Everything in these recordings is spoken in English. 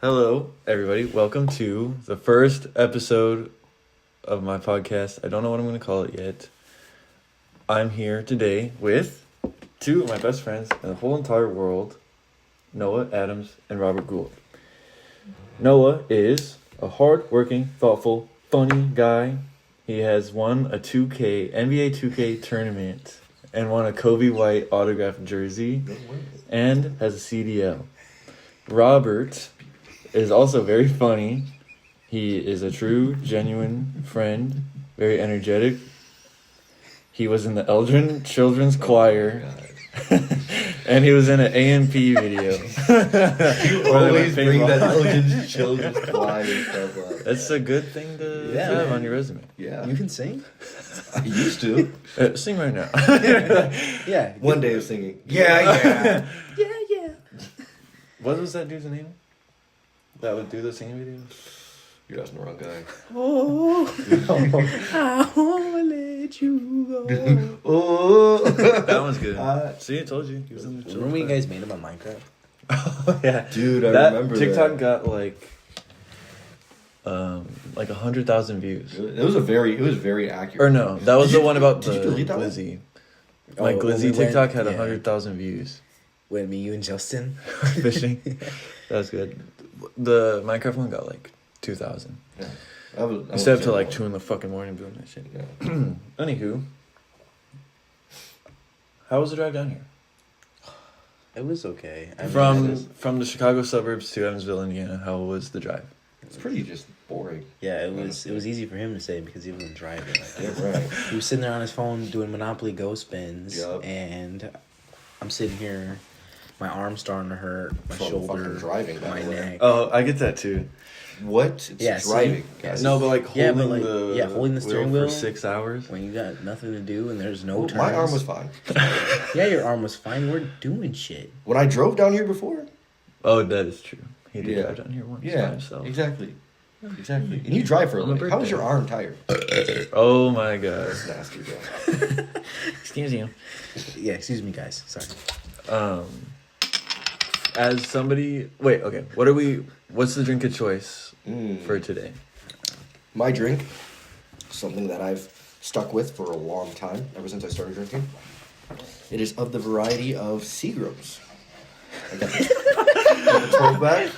Hello, everybody. Welcome to the first episode of my podcast. I don't know what I'm going to call it yet. I'm here today with two of my best friends in the whole entire world, Noah Adams and Robert Gould. Noah is a hard-working, thoughtful, funny guy. He has won a NBA 2K tournament and won a Kobe White autographed jersey and has a CDL. Robert is also very funny. He is a true, genuine friend, very energetic. He was in the Eldrin Children's Choir, and he was in an AMP video. You always bring that Eldrin Children's Choir stuff up. That's a good thing to have on your resume. Yeah. You can sing? I used to. Sing right now. Yeah. One day of singing. Yeah. Yeah. What was that dude's name? That would do the singing video? You're asking the wrong guy. Oh, I wanna let you go. Oh. That one's good. See, I told you. He was in the Remember when you guys made him on Minecraft? Oh, yeah. Dude, I that remember TikTok that. got like 100,000 views. It was very accurate. Or no, that was the one about did the you delete that one? Glizzy. My Oh, when Glizzy we TikTok went- had yeah. 100,000 views. When me, you, and Justin? Fishing. That was good. The Minecraft one got like 2,000. Yeah. I stayed up till like 2 in the fucking morning doing that shit. Yeah. Anywho, how was the drive down here? It was okay. I mean, From the Chicago suburbs to Evansville, Indiana, how was the drive? It's pretty just boring. yeah, it was easy for him to say because he wasn't driving. Yeah, right. He was sitting there on his phone doing Monopoly Go spins, Yup. and I'm sitting here, my arm's starting to hurt, my From shoulder, fucking driving, by my the way. neck. Oh, I get that too. What? It's Yeah, see? driving. Yeah, guys. No, but like Yeah, holding but, like, the holding the steering wheel for 6 hours. When you got nothing to do and there's no Well, turns. my arm was fine. Yeah, your arm was fine. We're doing shit. When I drove down here before. Oh, that is true. He did Yeah. drive down here once by Yeah, himself. exactly. Exactly. And you drive for a On my living. How is birthday. your arm tired? Oh my god. That's nasty, bro. Excuse you. Yeah, excuse me, guys. Sorry. As somebody, wait, okay. What's the drink of choice for today? My drink, something that I've stuck with for a long time, ever since I started drinking. It is of the variety of Seagrams. I got the 12 pack,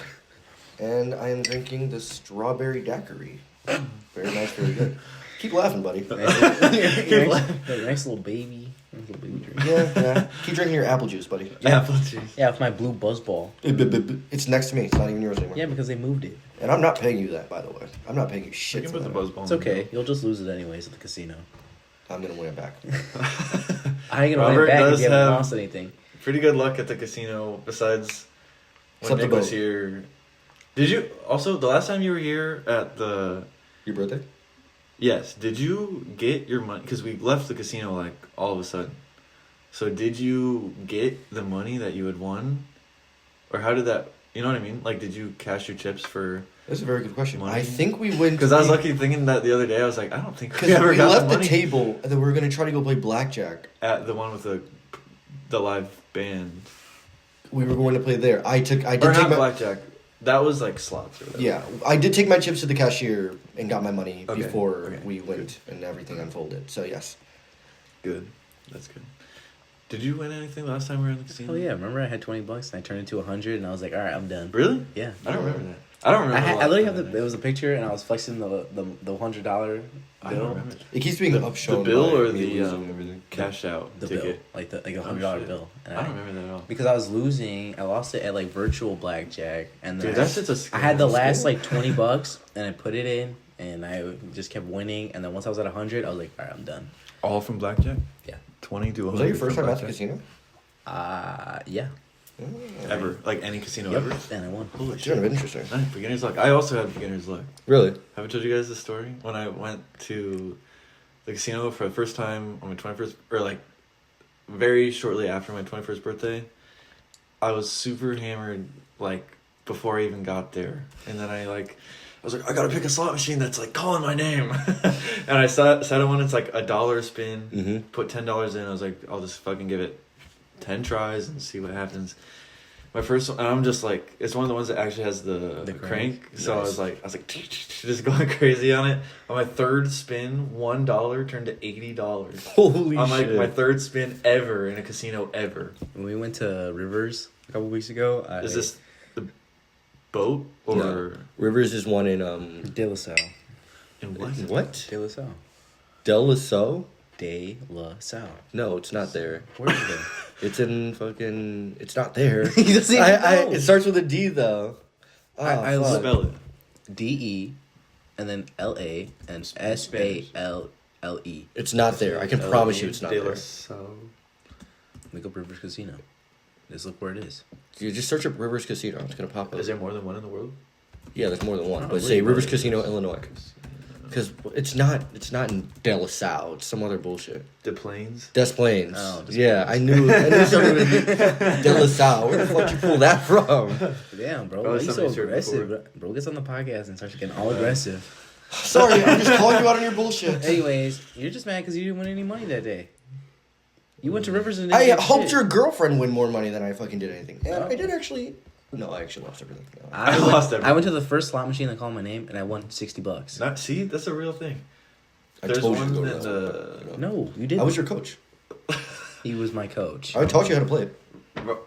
and I am drinking the strawberry daiquiri. Very nice, very good. Keep laughing, buddy. Nice little baby. Nice little baby drink. Yeah. Keep drinking your apple juice, buddy. Apple juice. Yeah, with my blue buzzball. It's next to me. It's not even yours anymore. Yeah, because they moved it. And I'm not paying you that, by the way. I'm not paying you You shit can for put the that. buzz ball. It's okay. You'll just lose it anyways at the casino. I'm gonna win it back. I ain't gonna win Robert it back if does you haven't have- lost anything. Pretty good luck at the casino. Besides when Except the Nick was boat. here. Did you also the last time you were here at the? Your birthday? Yes. Did you get your money? Because we left the casino like all of a sudden. So did you get the money that you had won, or how did that? You know what I mean? Like, did you cash your chips for? That's a very good question. Money? I think we went Because I was lucky thinking that the other day. I was like, I don't think we because ever we got left the the money table and then we were gonna try to go play blackjack. at the one with the live band. We were going to play there. I did Or take not my blackjack. That was like slots or whatever. yeah. I did take my chips to the cashier and got my money Okay, before okay, we went and everything unfolded. So yes, Good. That's good. Did you win anything last time we were in the casino? Oh yeah, remember I had $20 and I turned it to 100 and I was like, all right, I'm done. Really? Yeah. I don't remember that. I don't remember. I literally have there was a picture and I was flexing the $100 bill. I don't remember. it keeps being The upshown. bill by or me the losing everything. cash out The ticket? bill, like a Oh, $100 shit. bill. And I don't remember that at all. because I was losing. I lost it at like virtual blackjack, and then Dude, that's just a scam. I had the That's a last scam. like $20, and I put it in, and I just kept winning. And then once I was at 100, I was like, all right, I'm done. All from blackjack. Yeah. 20 to 100. Was that your first from time at the blackjack? casino? Yeah. Ever? Like any casino Yep. ever? And I won. Holy It's kind of shit. interesting. Nice. Beginner's luck. I also had beginner's luck. Really? Have I told you guys this story? When I went to the casino for the first time on my 21st, or like very shortly after my 21st birthday, I was super hammered, like, before I even got there. And then I was like, I gotta pick a slot machine that's like calling my name. And I sat on one, it's like $1 a spin, put $10 in. I was like, I'll just fucking give it 10 tries and see what happens. My first one, and I'm just like, it's one of the ones that actually has the crank. So Nice. I was like, just going crazy on it. On my third spin, $1 turned to $80. Holy On like shit. my third spin ever in a casino ever. When we went to Rivers a couple weeks ago, Is this the boat or No. Rivers is one in De La Salle? in what? what? De La Salle. Del Lasso? De La Salle. No, it's not there. Where is it? It's in fucking. It's not there. He doesn't even know. It starts with a D though. Oh, I fuck. Spell it. DE, and then LA, and SALLE. It's not there. I can promise you, it's not De La there. Salle. Look up Rivers Casino. Just look where it is. You just search up Rivers Casino. It's gonna pop up. Is there more than one in the world? Yeah, there's more than one. But Probably. say Rivers Casino, Illinois. Because it's not in De La Salle. It's some other bullshit. Des Plaines. Des Plaines. Oh, Des yeah, I knew something with De La Salle. Where the fuck you pull that from? Damn, bro. Probably Why you so somebody's heard aggressive? before. Bro gets on the podcast and starts getting all aggressive. Sorry, I'm just calling you out on your bullshit. Anyways, you're just mad because you didn't win any money that day. You went to Rivers and I didn't get hoped shit. your girlfriend win more money than I fucking did anything. And Oh. I did actually. No, I actually lost everything. No. I lost went, everything. I went to the first slot machine that called my name and I won $60. Not see, that's a real thing. I There's told you one to go in to the- that. No, you didn't. I was your coach. He was my coach. I taught you how to play it.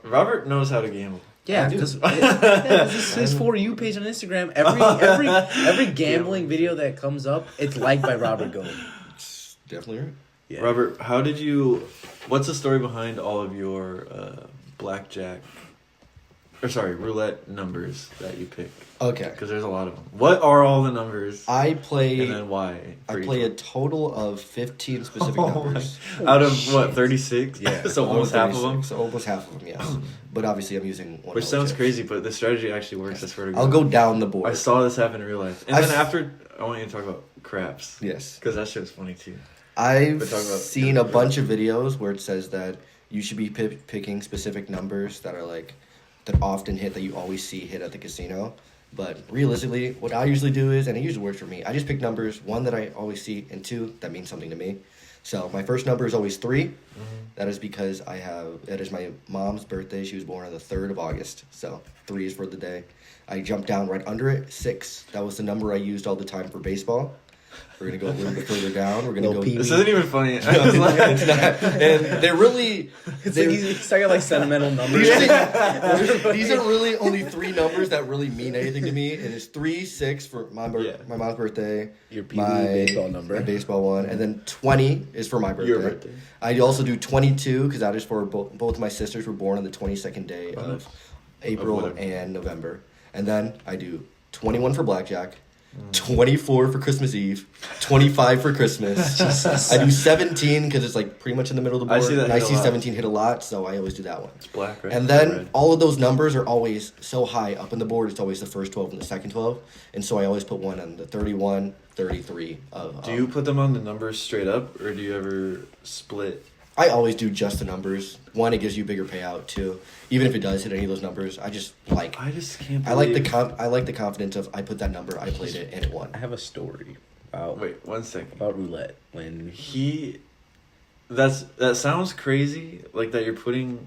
Robert knows how to gamble. Yeah, I do. because his For You page on Instagram, every gambling video that comes up, it's liked by Robert Gold. It's definitely right. Yeah. Robert, what's the story behind all of your blackjack, roulette numbers that you pick? Okay. Because there's a lot of them. What are all the numbers? I play. And then why? I for each play a one? total of 15 specific Oh numbers. Out of what, 36? Yeah, so almost half of them? So almost half of them, yes. But obviously, I'm using one. Which sounds crazy, but the strategy actually works. I swear to God. I'll go down the board. I saw this happen in real life. And I've- then after, I want you to talk about craps. Yes. Because that shit's funny too. I've But talk about- seen a bunch of videos where it says that you should be picking specific numbers that are like that often hit, that you always see hit at the casino. But realistically, what I usually do is, and it usually works for me, I just pick numbers, one that I always see, and two that means something to me. So my first number is always 3. That is because that is my mom's birthday. She was born on the 3rd of August. So 3 is for the day. I jumped down right under it, 6. That was the number I used all the time for baseball. We're going to go a little bit further down. We're going to Little go... Pee-wee. This isn't even funny. It's not. And they're really... It's like he's talking like sentimental numbers. These are really only 3 numbers that really mean anything to me. And it's 3, 6 for my mom's birthday. Your Pee-wee baseball number. My baseball one. And then 20 is for my birthday. Your birthday. I also do 22 because that is for both my sisters were born on the 22nd day of April whatever. and November. And then I do 21 for blackjack. 24 for Christmas Eve, 25 for Christmas. I do 17 because it's like pretty much in the middle of the I board. see that and I hit a see lot. 17 hit a lot, so I always do that one. It's black, right? And then Red. all of those numbers are always so high up in the board. It's always the first 12 and the second 12. And so I always put one on the 31, 33 of... Do you put them on the numbers straight up, or do you ever split? I always do just the numbers. One, it gives you a bigger payout. Two, even if it does hit any of those numbers, I just can't. I like the confidence of I put that number, I played it, and it won. I have a story about Wait, 1 second. about roulette when That sounds crazy. Like that you're putting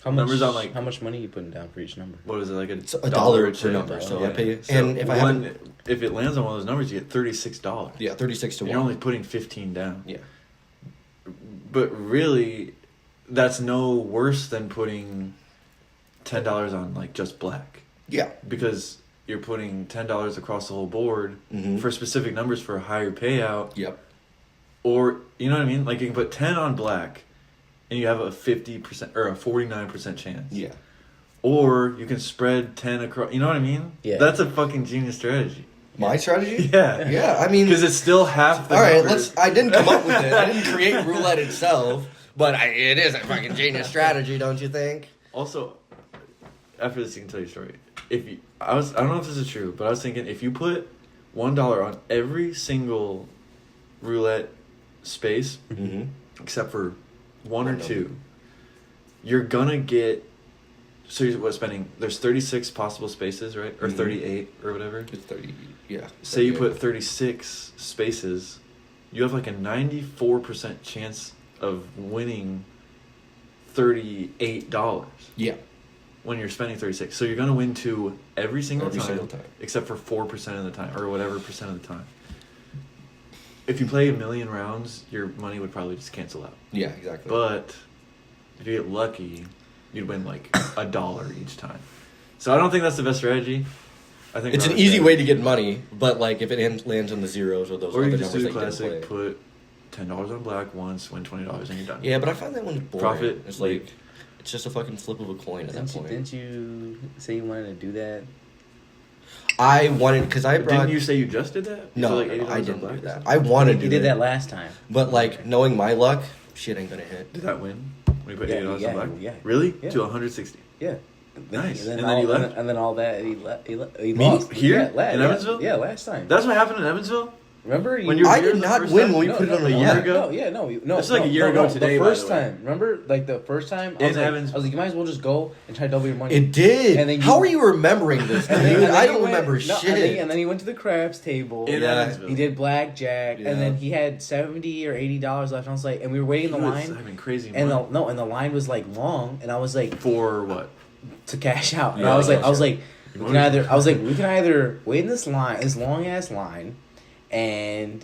numbers on like how much money you putting down for each number. what is it like It's a dollar per chip? number. So Yeah. I pay. So And if I haven't, if it lands on one of those numbers, you get $36. yeah, 36 to And 1. you're only putting 15 down. Yeah. But really, that's no worse than putting $10 on like just black, Yeah. because you're putting $10 across the whole board Mhm. for specific numbers for a higher payout. Yep. Or you know what I mean? Like you can put 10 on black, and you have a 50% or a 49% chance. Yeah. Or you can spread 10 across. You know what I mean? Yeah. That's a fucking genius strategy. My strategy? Yeah. Yeah. I mean, Because it's still half the all right. numbers. I didn't come up with it. I didn't create roulette itself, but it is a fucking genius strategy, don't you think? Also, after this, you can tell your story. I don't know if this is true, but I was thinking if you put $1 on every single roulette space, Mm-hmm. except for one or One number. two, you're gonna get. So you're spending? There's 36 possible spaces, right? Or Mhm. 38 or whatever. It's 30. Yeah. Say you 38. put 36 spaces, you have like a 94% chance of winning $38. Yeah. when you're spending 36. So you're gonna win 2 every single time, except for 4% of the time, or whatever percent of the time. If you play 1,000,000 rounds, your money would probably just cancel out. Yeah, exactly. But if you get lucky, you'd win like $1 each time. So I don't think that's the best strategy. I think it's an easy way to get money, but like if it lands on the zeros or those or other you just numbers do the classic, put $10 on black once, win $20, and you're done. Yeah, but I find that one's boring. Profit. It's like it's just a fucking flip of a coin at that point. Didn't you say you wanted to do that? I wanted because I brought. Didn't you say you just did that? No, like no, I didn't black do that. or I wanted to. You did that last time. But like knowing my luck, shit ain't gonna hit. Did that win? When you put $80 on black? Yeah. Really? Yeah. To 160. Yeah. Nice. And then you left? And then all that, he Me? lost. Here? Yeah, in Evansville? Yeah, last time. That's what happened in Evansville? Remember? When you were I here did the not first win time? when we put it on a year ago? No. That's like a year ago today, The by first the way. time. Remember? Like the first time? I In was like, Evansville. you might as well just go and try to double your money. It did. And then How are you remembering this, dude? I don't remember shit. And then he went to the craps table. In Evansville. He did blackjack, Yeah. and then he had $70 or $80 left. And I was like, and we were waiting in the line. having crazy And money. the line was like long, and I was like, For what? to cash out. And Yeah, I was like, You we can either wait in this line, this long ass line, and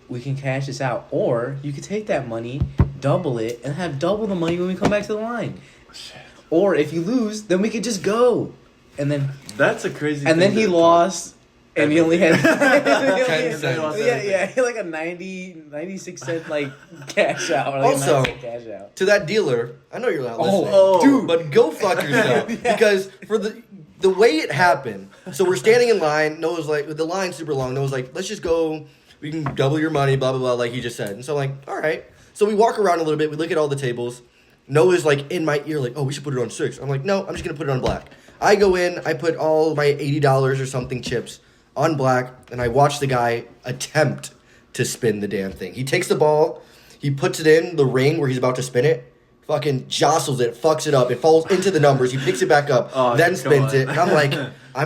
we can cash this out, or you could take that money, double it, and have double the money when we come back to the line. Shit. Or if you lose, then we could just go. And then That's a crazy and thing then he to- lost, and he only had 10 cents. Yeah, he had like a 96 cent like cash out. Or like Also, a 9 cent cash out. To that dealer, I know you're not listening, dude. but go fuck yourself because for the way it happened. So we're standing in line. Noah's like, the line's super long. Noah's like, let's just go. We can double your money, blah blah blah, like he just said. And so like, all right. So we walk around a little bit. We look at all the tables. Noah's like in my ear, like, oh, we should put it on 6. I'm like, no, I'm just gonna put it on black. I go in. I put all my $80 or something chips on black, and I watch the guy attempt to spin the damn thing. He takes the ball, he puts it in the ring where he's about to spin it, fucking jostles it, fucks it up, it falls into the numbers, he picks it back up, then spins it, and I'm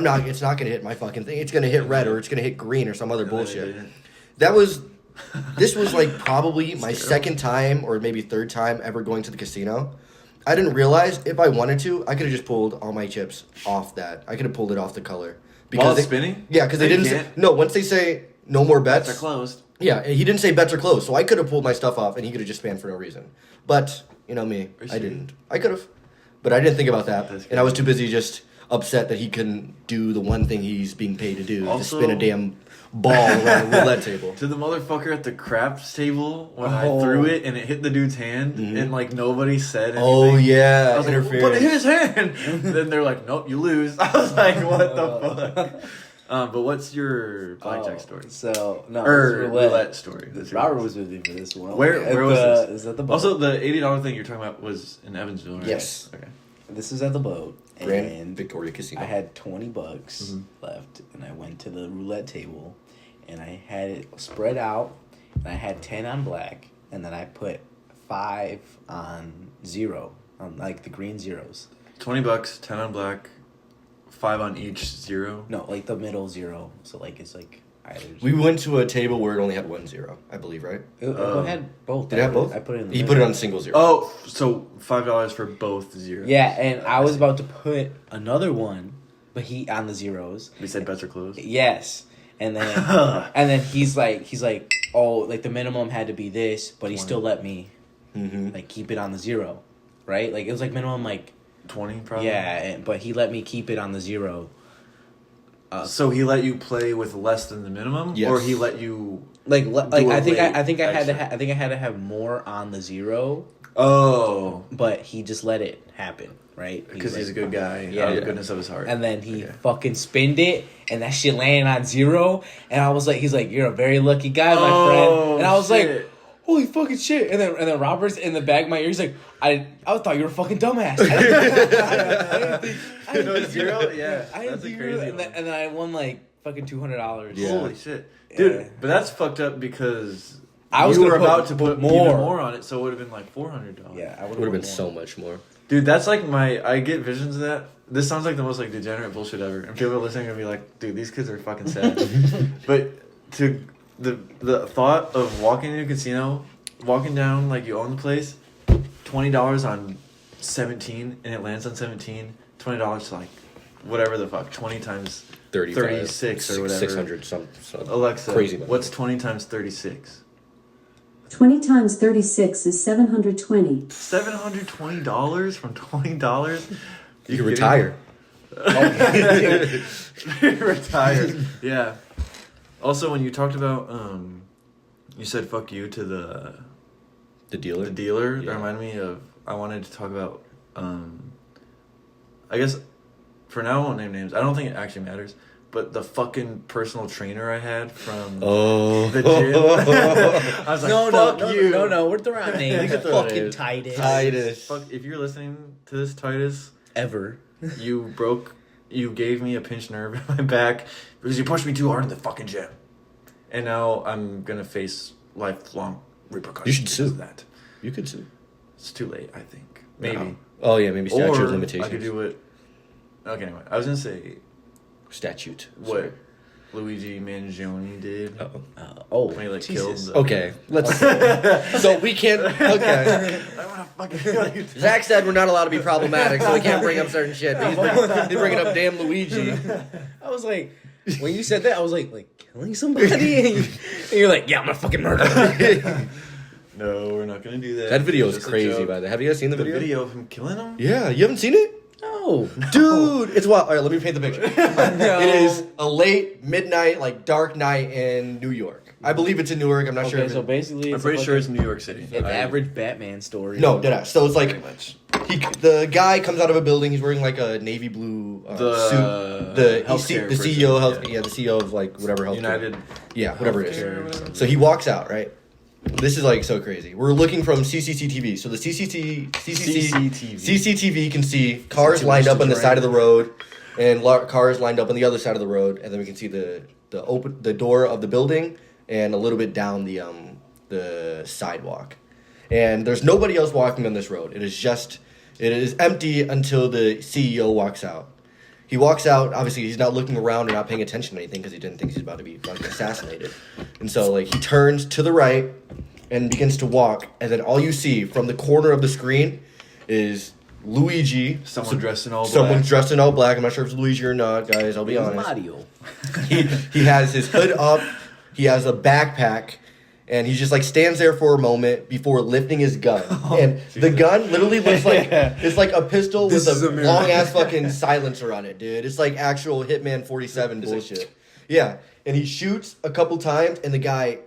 like, it's not gonna hit my fucking thing, it's gonna hit red or it's gonna hit green or some other bullshit. This was like probably my second time or maybe third time ever going to the casino. I didn't realize if I wanted to, I could have just pulled all my chips off that. I could have pulled it off the color. While it's spinning? Yeah, because they didn't say, no, once they say no more bets. They're closed. Yeah, he didn't say bets are closed, so I could have pulled my stuff off and he could have just spanned for no reason. But, you know me, I didn't. I could have. But I didn't think about that. And I was too busy just upset that he couldn't do the one thing he's being paid to do, Also, to spin a damn ball around a roulette table. To the motherfucker at the craps table when I threw it and it hit the dude's hand and like nobody said anything. Oh yeah, I was like, interference. but it hit his hand. Then they're like, nope, you lose. I was like, what the fuck? But what's your blackjack story? So no, Or roulette story. That's your Robert roulette. was with me for this one. Where was this? Is at the boat. Also, the $80 thing you're talking about was in Evansville, right? Yes. Okay. This was at the boat, Grand and Victoria Casino. I had $20 left, and I went to the roulette table, and I had it spread out, and I had 10 on black, and then I put 5 on 0, on like the green zeros. $20, 10 on black, 5 on each 0. No, like the middle 0. So like it's like either. We went to a table where it only had 1 0, I believe, right? It had both. Did it have both? I put it in. The He middle. put it on single 0. Oh, so $5 for both zeros. Yeah, and I was about to put another one, but he on the zeros. We said bets are closed. Yes, and then he's like, oh, like the minimum had to be this, but he still let me like keep it on the 0, right? Like it was like minimum like 20 probably. yeah, but he let me keep it on the 0. So he let you play with less than the minimum, Yes. or he let you Like I think away I had to extra. I think I had to have more on the 0, Oh, but he just let it happen, right? because he's a like, good guy. Yeah. Out of the goodness of his heart. And then he Okay. fucking spinned it, and that shit landed on 0. And I was like, he's like, you're a very lucky guy, my friend. And I was like, shit. holy fucking shit. And then Robert's in the back of my ear. He's like, I thought you were a fucking dumbass. I didn't think 0? Yeah, I didn't that's a think crazy and then, one. and then I won like fucking $200. Yeah. Holy shit, dude! Yeah. But that's fucked up because I was you gonna were put about to put more. even more on it, so it would have been like $400. Yeah, I It would have been so much more. Dude, that's like I get visions of that. This sounds like the most like degenerate bullshit ever, and people listening are gonna be like, "Dude, these kids are fucking sad." But to the thought of walking into a casino, walking down like you own the place, $20 on 17 and it lands on 17, $20 to like whatever the fuck, 20 times 35, 36 or whatever. 600 some Alexa, crazy. what's 20 times 36? 20 times 36 is 720. $720 from $20? You can retire. Retire. Yeah. Also, when you talked about, you said fuck you to The dealer? the dealer, Yeah. that reminded me of, I wanted to talk about, I guess, for now I won't name names. I don't think it actually matters. But the fucking personal trainer I had from the gym. I was like, fuck you. No, we're throwing out names. You can throw Fucking names. Titus. Fuck, if you're listening to this, Titus, Ever. you gave me a pinched nerve in my back because you pushed me too hard in the fucking gym. And now I'm going to face lifelong repercussions. You should because of sue. that. You could sue. It's too late, I think. Maybe. No. Oh, yeah, maybe statute of limitations. I could do it. Okay, anyway. I was going to say Statute. what Luigi Mangione did. Uh-oh. When he like Jesus. killed the... Okay, let's. So we can't. Okay. I want to fucking kill you. Zach said we're not allowed to be problematic, so we can't bring up certain shit. But he's bringing up damn Luigi. I was like, when you said that, I was like killing somebody? And you're like, yeah, I'm gonna fucking murder him. No, we're not gonna do that. That video is Just a crazy, joke. by the way. Have you guys seen the The video? video of him killing him? Yeah, you haven't seen it? No. Dude, it's wild. All right, let me paint the picture. No. It is a late midnight, like dark night in New York. I believe it's in Newark. I'm not sure. Okay, If so it, basically, I'm pretty sure it's New York City. an average Batman story. no, deadass. So it's like Pretty much. the guy comes out of a building. He's wearing like a navy blue suit. The healthcare the CEO, person, the CEO of like whatever health United. Yeah, whatever it Healthcare or is. something. So he walks out, right? This is like so crazy. We're looking from CCTV. So the CCTV can see cars lined up on the side of the road, and cars lined up on the other side of the road, and then we can see the door of the building and a little bit down the sidewalk. And there's nobody else walking on this road. It is empty until the CEO walks out. He walks out. Obviously, he's not looking around or not paying attention to anything because he didn't think he's about to be like assassinated. And so, like, he turns to the right and begins to walk. And then all you see from the corner of the screen is Luigi. Someone dressed in all black. Someone's dressed in all black. I'm not sure if it's Luigi or not, guys. I'll be honest. Mario. He has his hood up. He has a backpack. And he just like stands there for a moment before lifting his gun. And the gun literally looks like it's like a pistol with a long ass fucking silencer on it, dude. It's like actual Hitman 47 bullshit. Yeah. And he shoots a couple times and the guy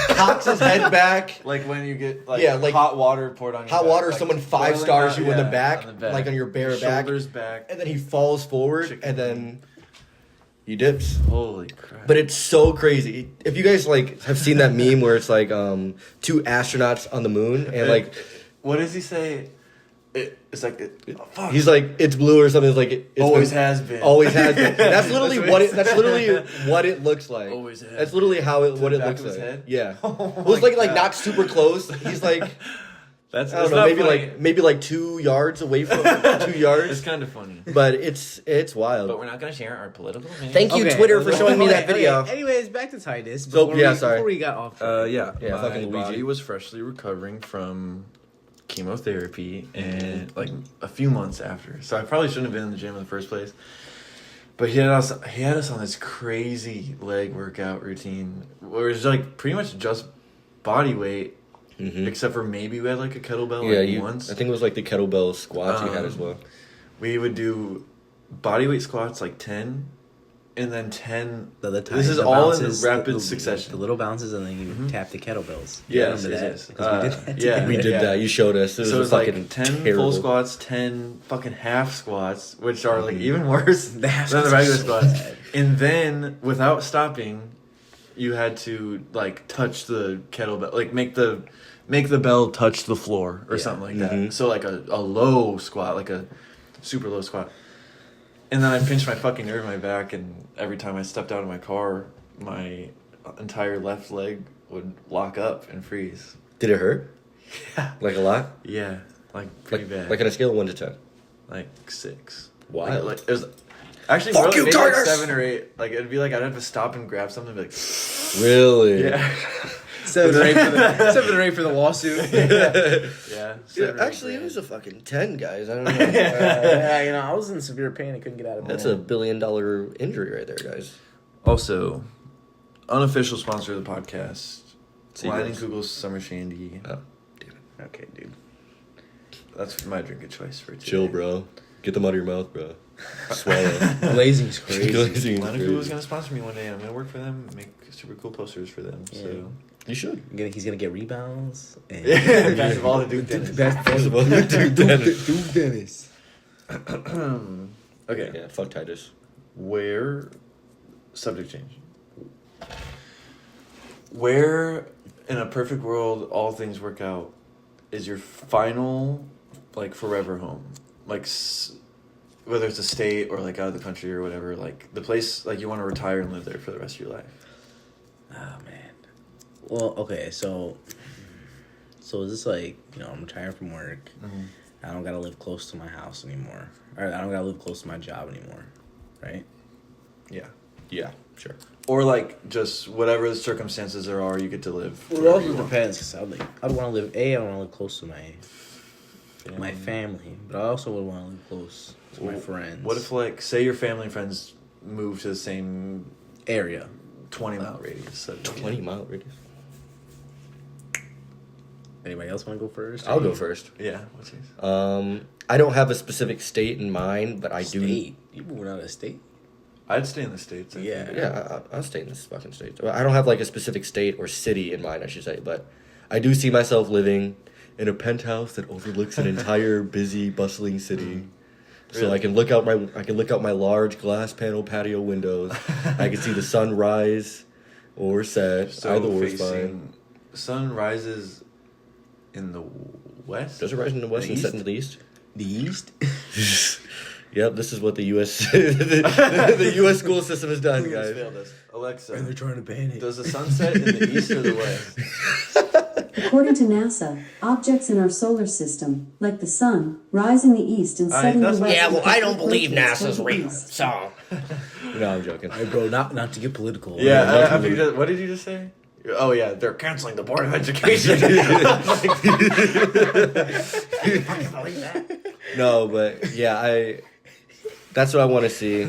cocks his head back. Like when you get like, Yeah, like hot water poured on your Hot back, water, like someone boiling 5-stars hot- you in the yeah, back, on the like on your bare back. Shoulders back. And then he falls forward Chicken. and then he dips. Holy crap. But it's so crazy. If you guys like have seen that meme where it's like two astronauts on the moon and like what does he say? It's like oh, fuck. he's like it's blue or something. It's like it's Always has been. Always has been. That's literally That's what what it. he That's said. literally what it looks like. Always has That's literally how it. What the it back looks of his like. head? Yeah. Oh Well, it's my like God. not super close. He's like That's I don't it's know, not maybe funny. like 2 yards away from 2 yards. It's kind of funny. But it's wild. But we're not gonna share our political opinion. Thank you, Twitter, for showing me that video. Anyways, back to Titus. So, yeah, sorry. Before we got off. Yeah, Yeah, my fucking Luigi. body was freshly recovering from chemotherapy and like a few months after. So I probably shouldn't have been in the gym in the first place. But he had us on this crazy leg workout routine where it's like pretty much just body weight, except for maybe we had like a kettlebell once. I think it was like the kettlebell squats you had as well. We would do body weight squats like 10 and then 10. This is all in rapid succession. The little bounces, and then you tap the kettlebells. Yes, Remember yes, that? yes. Because we did that. Yeah. together. We did that. You showed us. It So was it's fucking like 10 terrible. full squats, 10 fucking half squats, which are like even worse than half the squats regular are so squats. bad. And then without stopping, you had to like touch the kettlebell, like make the bell touch the floor or something like that. So like a low squat, like a super low squat. And then I pinched my fucking nerve in my back, and every time I stepped out of my car, my entire left leg would lock up and freeze. Did it hurt? Yeah. Like a lot? Yeah, like pretty bad. Like on a scale of 1 to 10. Like 6. Wild. Like it was actually Fuck more you, like, maybe like Tigers! 7 or 8. Like it'd be like I'd have to stop and grab something and be like Really? yeah. 7 or 8 for the lawsuit. Yeah. Yeah, actually, it was a fucking 10, guys. I don't know. Yeah, I was in severe pain. I couldn't get out of bed. That's $1 billion injury right there, guys. Also, unofficial sponsor of the podcast, Seagulls. Wine and Google's Summer Shandy. Oh, damn it. Okay, dude. That's my drink of choice for today. Chill, bro. Get them out of your mouth, bro. Swallow. Glazing's crazy. Glazing's Wine and crazy. Google's gonna sponsor me one day. I'm gonna work for them, make super cool posters for them. Yeah. So You should. He's gonna get rebounds. And best of all, the Duke Dennis. First of all, Duke Dennis. Duke Dennis. Okay. Yeah, fuck Titus. Where, subject change. Where, in a perfect world, all things work out, is your final, like, forever home? Like, whether it's a state or, like, out of the country or whatever, like, the place, like, you want to retire and live there for the rest of your life. Oh man. Well, okay, so is this like, I'm retired from work. Mm-hmm. I don't gotta live close to my house anymore. Or I don't gotta live close to my job anymore. Right? Yeah. Yeah, sure. Or, like, just whatever the circumstances there are, you get to live. Well, it wherever you also want. depends, because I'd want to live, I want to live close to my family, but I also would want to live close to my friends. What if, like, say your family and friends move to the same area? 20-mile radius? 20-mile radius. Anybody else want to go first? I'll go first. Yeah. What's yours? I don't have a specific state in mind, but I do. State? You moving out of state? I'd stay in the States. I Yeah. think. Yeah, I'll stay in this fucking state. I don't have like a specific state or city in mind, I should say, but I do see myself living in a penthouse that overlooks an entire busy, bustling city. So Really? I can look out my large glass panel patio windows. I can see the sun rise or set. So Either or is fine. sun rises in the west. Does it rise in the west The and set east? into the east? The East? Yep, this is what the U.S. the U.S. school system has done, Who has guys. failed us? Alexa, trying to ban it. does the sun set in the east or the west? According to NASA, objects in our solar system, like the sun, rise in the east and set in the that's west. not- Yeah, well, I don't with believe equations NASA's toward the real, east. so. No, I'm joking. Hey, bro, not to get political. Yeah, I figured. What did you just say? Oh yeah, they're canceling the Board of Education. No, but yeah, that's what I want to see.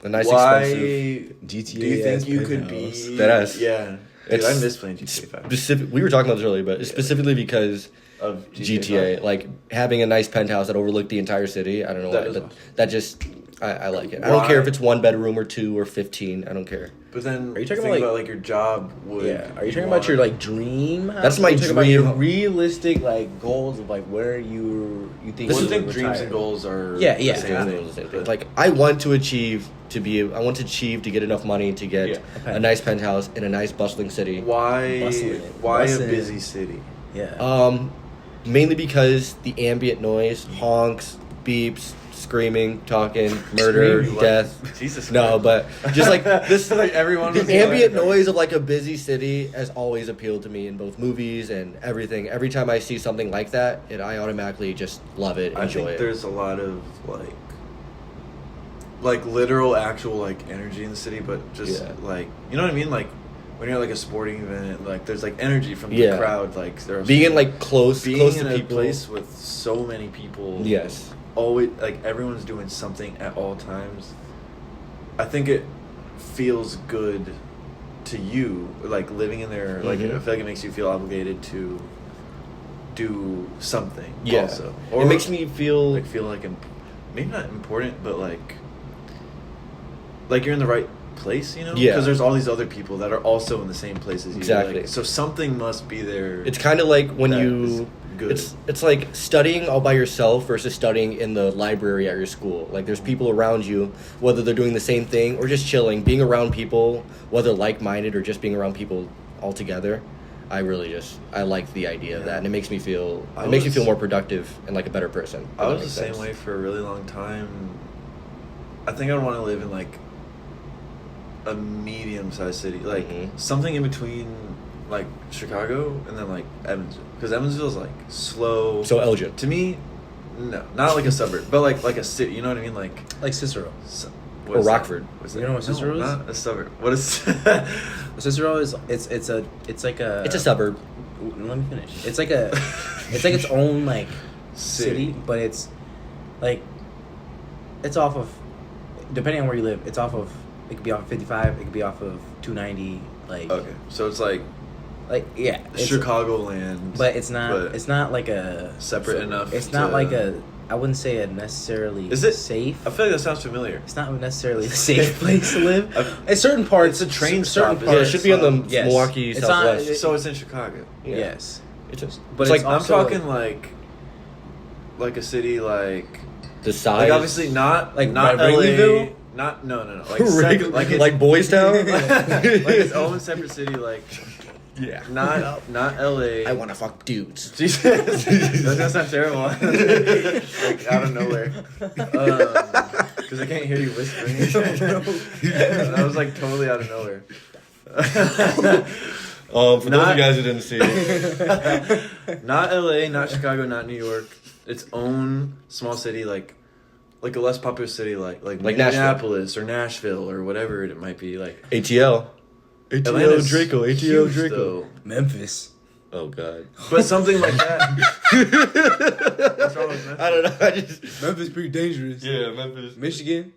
A nice Why expensive. GTA. do you think you could be? Deadass. Yeah, dude, I miss playing GTA 5. We were talking about this earlier, but specifically because Of GTA, like having a nice penthouse that overlooked the entire city. I don't know That why, is but awesome. that just I like it. I don't Why? care if it's 1 bedroom or 2 or 15. I don't care. But then, Are you talking think about, like your job? Would Yeah. Are you talking about your like dream? That's house? my Are you talking about your dream. realistic like goals of like where you think? Well, you I think would dreams retire? and goals are Yeah, the yeah. same Yeah, thing. the same thing. But- Like I want to achieve to get enough money to get Yeah. a nice penthouse in a nice bustling city. why? Bustling. Why a Bustling. busy city? Yeah. Mainly because the ambient noise, honks, beeps, screaming, talking, murder, Screaming, death. Jesus. No, but just like this, Like everyone. was the ambient like- noise of like a busy city has always appealed to me in both movies and everything. Every time I see something like that, I automatically just love it, I enjoy think it. there's a lot of like literal, actual like energy in the city, but just Yeah. like you know what I mean, like. When you're at like a sporting event, like there's like energy from the Yeah. crowd, like there's Being in like close being to in a people. place with so many people. Yes. Always like everyone's doing something at all times. I think it feels good to you, like living in there. Like Mhm. I feel like it makes you feel obligated to do something. Yeah. Also, It makes me feel like maybe not important, but like you're in the right place, you know? Yeah. Because there's all these other people that are also in the same place as you. Exactly. Like, so something must be there. It's kind of like when that is you good. it's like studying all by yourself versus studying in the library at your school. Like there's people around you, whether they're doing the same thing or just chilling, being around people, whether like-minded or just being around people altogether. I like the idea of that, and it makes me feel more productive and like a better person. if I that was the makes same sense. way for a really long time. I think I'd want to live in like a medium-sized city, like Mhm. something in between, like Chicago and then like Evansville, because Evansville's like slow. So Elgin. To me, no, not like a suburb, but like a city. You know what I mean? Like like Cicero. What Or is that? Rockford. What's You that? know what Cicero is? Not a suburb. What is? Cicero is it's like a It's a suburb. Let me finish. It's like its own like city, but it's like it's off of, depending on where you live, it's off of, it could be off of 55, it could be off of 290, like Okay, so it's like yeah, it's, Chicagoland, but it's not like a separate enough. It's not to- like a, I wouldn't say a necessarily Is it safe. I feel like that sounds familiar. It's not necessarily a safe place to live. At certain parts, It's a train certain stop, parts. Yeah, it should be on the Yes. Milwaukee It's Southwest. on- So it's in Chicago. Yeah. Yes, It's just, but it's it's like I'm also talking like a city like the size. like obviously not Like not by LA, Wrigleyville? not no like like Boys Town. like its own separate city like Yeah. not LA. I want to fuck dudes. Jesus, that's gonna sound terrible. Like out of nowhere, because I can't hear you whispering. That was like totally out of nowhere. For those of you guys who didn't see it, Not LA, not Chicago, not New York. Its own small city, like a less popular city, like Nashville. Minneapolis or Nashville or whatever it might be. Like ATL. Atlanta's Draco. ATL huge, Draco. though. Memphis. Oh God. But something like that. What's wrong with Memphis? I don't know. I just. Memphis pretty dangerous. Yeah, Memphis. Michigan.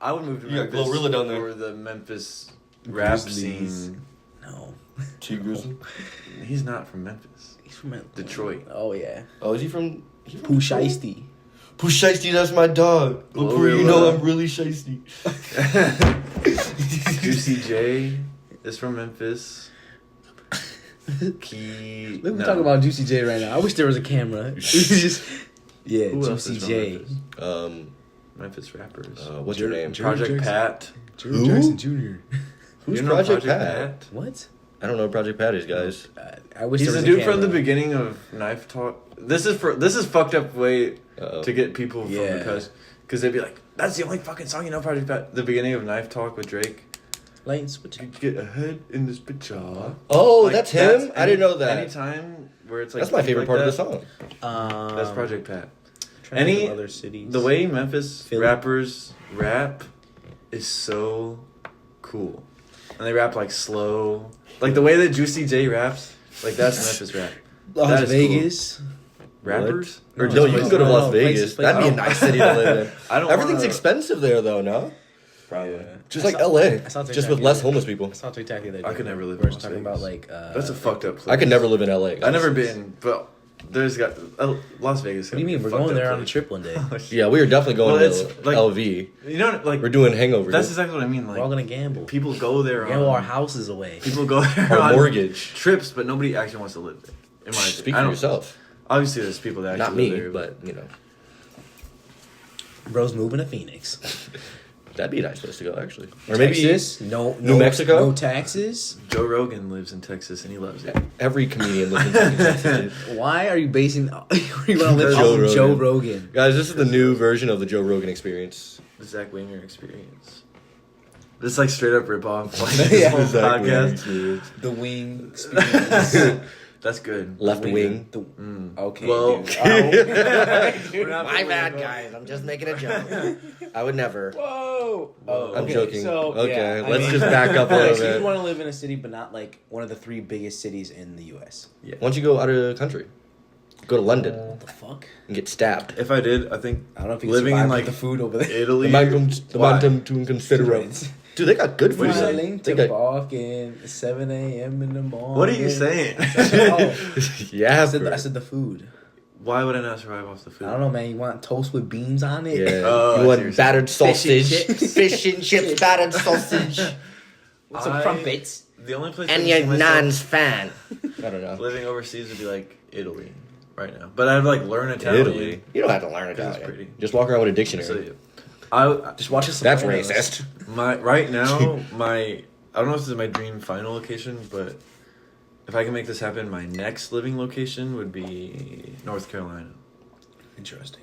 I would move to You got Memphis Glorilla down there. for the Memphis rap Grizzlies. scene. No, T. Grizzly. He's not from Memphis. he's from Detroit. Oh yeah, Oh, is he from? Pooh Shiesty. Pooh Shiesty, that's my dog. Look, Pooh, you Glorilla. know I'm really shiesty. Juicy J is from Memphis. Key. Let me talk about Juicy J right now. I wish there was a camera. Just yeah, Who else Juicy is from J. Memphis? Memphis rappers. What's your name? Project Pat. Jerry Who? Jackson Jr. Who's You know Project Pat? What? I don't know who Project Pat is, guys. I wish He's there was the dude a from the camera. beginning of Knife Talk. This is fucked up way Uh-oh. to get people from Yeah. because they'd be like, that's the only fucking song you know, Project Pat. The beginning of Knife Talk with Drake. Light switch. You get ahead in this picture. Oh, Like, that's him? I didn't know that. Anytime where it's like That's my favorite part like of the that, song. That's Project Pat. Trying to think Any of other cities. The way Memphis Philly. rappers rap is so cool, and they rap like slow, like the way that Juicy J raps. Like that's Memphis rap. Las That is cool. Vegas. Rappers? What? Or No, No, just you can places? go to No, Las Vegas. places- That'd be a nice city to live in. I don't. Everything's wanna- expensive there, though, no? Probably. Just I like saw- LA. I saw Just TikTok with the less other- homeless people. I saw TikTok the other day. I could never live in We're Las talking Vegas. about like. That's a fucked up place. I could never live in LA. I've never been, but there's got Las Vegas. What do you mean? We're going there on a trip one day. Yeah, we are definitely going Well, to it's like- LV. You know, like We're doing hangover. that's exactly what I mean. Like We're all gonna gamble. people go there Gamble our on houses away. people go there Our on mortgage. trips, but nobody actually wants to live there. In my Speak I for don't- yourself. Obviously, there's people that Not actually me, live there, but, you know. Bro's moving to Phoenix. That'd be a nice place to go, actually. Or maybe Texas, New Mexico? no taxes. Joe Rogan lives in Texas and he loves it. every comedian lives in Texas. dude. Why are you basing? You want to live Joe off of Joe Rogan? Guys, this is the new version of the Joe Rogan experience. The Zach Winger experience. This like straight up rip off like Yeah. this whole Zach Winger podcast. experience. The wing experience. That's good. Left The wing. The- Mm. okay. Well, dude. we're not My putting bad, it up. guys. I'm just making a joke. I would never. Whoa. Oh, I'm okay, joking. So, Okay, yeah, let's just back up a little So you bit. want to live in a city, but not like one of the 3 biggest cities in the U.S. Yeah. Why don't you go out of the country? Go to London What the fuck? and get stabbed. If I did, I think I don't know if you living can in survive like with the food over there. Italy. The Why? mountain to consider. Dude, they got good food. Smiling They to got, walking 7 a.m. in the morning. What are you saying? yeah, I said bro. the food. Why would I not survive off the food? I don't know, man. You want toast with beans on it? Yeah. Oh, I you see want what battered Fish and sausage, chips. fish and chips, battered sausage, With some I- crumpets. The only place and I your can see myself nan's fan. I don't know. living overseas would be like Italy right now. But I'd like learn Italian. Italy. You don't have to learn It's Italian. pretty. Just walk around with a So, dictionary. yeah. I Just watch us. That's racist. my right now I don't know if this is my dream final location, but if I can make this happen, my next living location would be North Carolina. Interesting.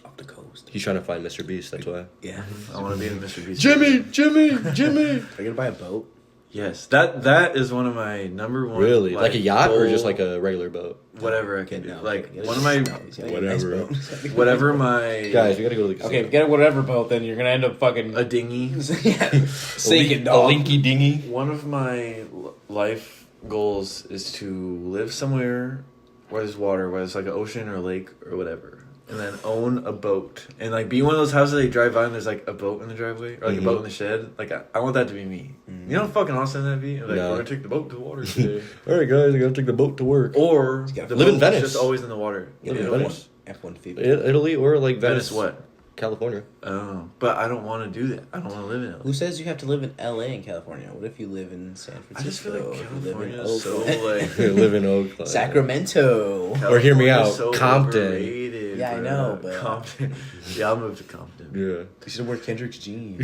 Up the coast. He's trying to find Mr. Beast. That's why. Yeah. I want to be in Mr. Beast. Jimmy. Are you gonna buy a boat? Yes, that is one of my number one. Really? Like a yacht or just goal, like a regular boat? whatever I can do. No, Like get one of my Whatever. whatever my Guys, we gotta go to the casino. Okay, if you get a whatever boat, then you're gonna end up fucking a dinghy. sinking, A dog. linky dingy. One of my life goals is to live somewhere where there's water, where there's like an ocean or a lake or whatever, and then own a boat and like be one of those houses that you drive by and there's like a boat in the driveway or like a boat in the shed. Like I want that to be me. You know how fucking awesome that'd be? Like No. we're gonna take the boat to the water today, All right, guys, I gotta take the boat to work. or gotta the live in boat's Venice. just always in the water. Live in Italy. Venice. F-150. Italy or like Venice, Venice, what? California. Oh, but I don't want to do that. I don't want to live in it. Who says you have to live in LA in California? What if you live in San Francisco? I just feel like If you live in California is so Oakland? like Live in Oakland. Sacramento. Or hear me California's out, so Compton. overrated, Yeah, I bro. know, but- Compton. Yeah, I'll move to Compton. Yeah. You should wear Kendrick's jeans.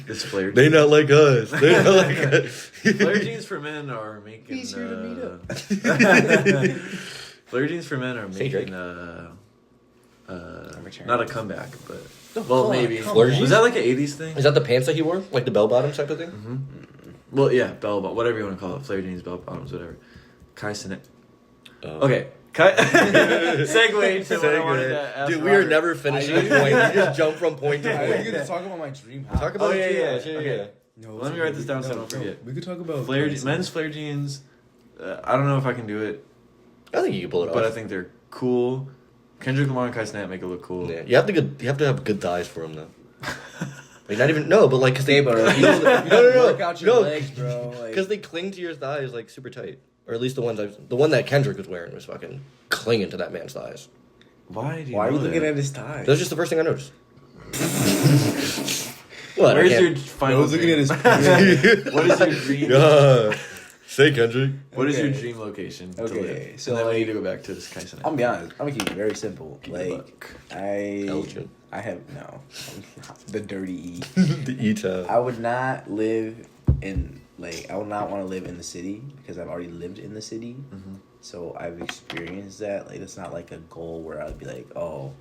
It's flare. They not like us. They not like us. Flare jeans for men are making. He's here to meet up. Flare jeans for men are Say Drake. making. return. Not a comeback, but No, well, come on, maybe. come on. Was that like an '80s thing? Is that the pants that he wore? Like the bell bottom type of thing? Well, yeah, bell bottom, whatever you want to call it, flare jeans, bell bottoms, whatever. Kai Sinet. Okay. Segue to what I wanted to ask. Dude, we are Robert. never finishing a point. We just jump from point to I was point. gonna talk about my dream house. Talk about Oh, yeah, it. yeah, okay. No, Let me write this down so I don't forget. We could talk about Men's flare jeans. I don't know if I can do it, I think you can pull it off. but I think they're cool. Kendrick Lamar and Kai Sinet make it look cool. Yeah, you have to have good thighs for them though. Like not even no, but like because they Hey, bro, if you no, no, work out your no, legs, bro. Like, because they cling to your thighs like super tight, or at least the one that Kendrick was wearing was fucking clinging to that man's thighs. Why do you why are know you looking that? at his thighs? That was just the first thing I noticed. What? Where's your final was looking dream? at his What is your dream? Say Kendrick. What is your Okay. dream location to Okay, live? so, And then we like- need to go back to this Kai Sinet. I'm gonna be honest. I'm gonna keep it very simple. Keep it Like I Elgin. have no the dirty E. The E-Town. I would not live in I would not want to live in the city because I've already lived in the city. So I've experienced that. Like it's not like a goal where I'd be like, oh,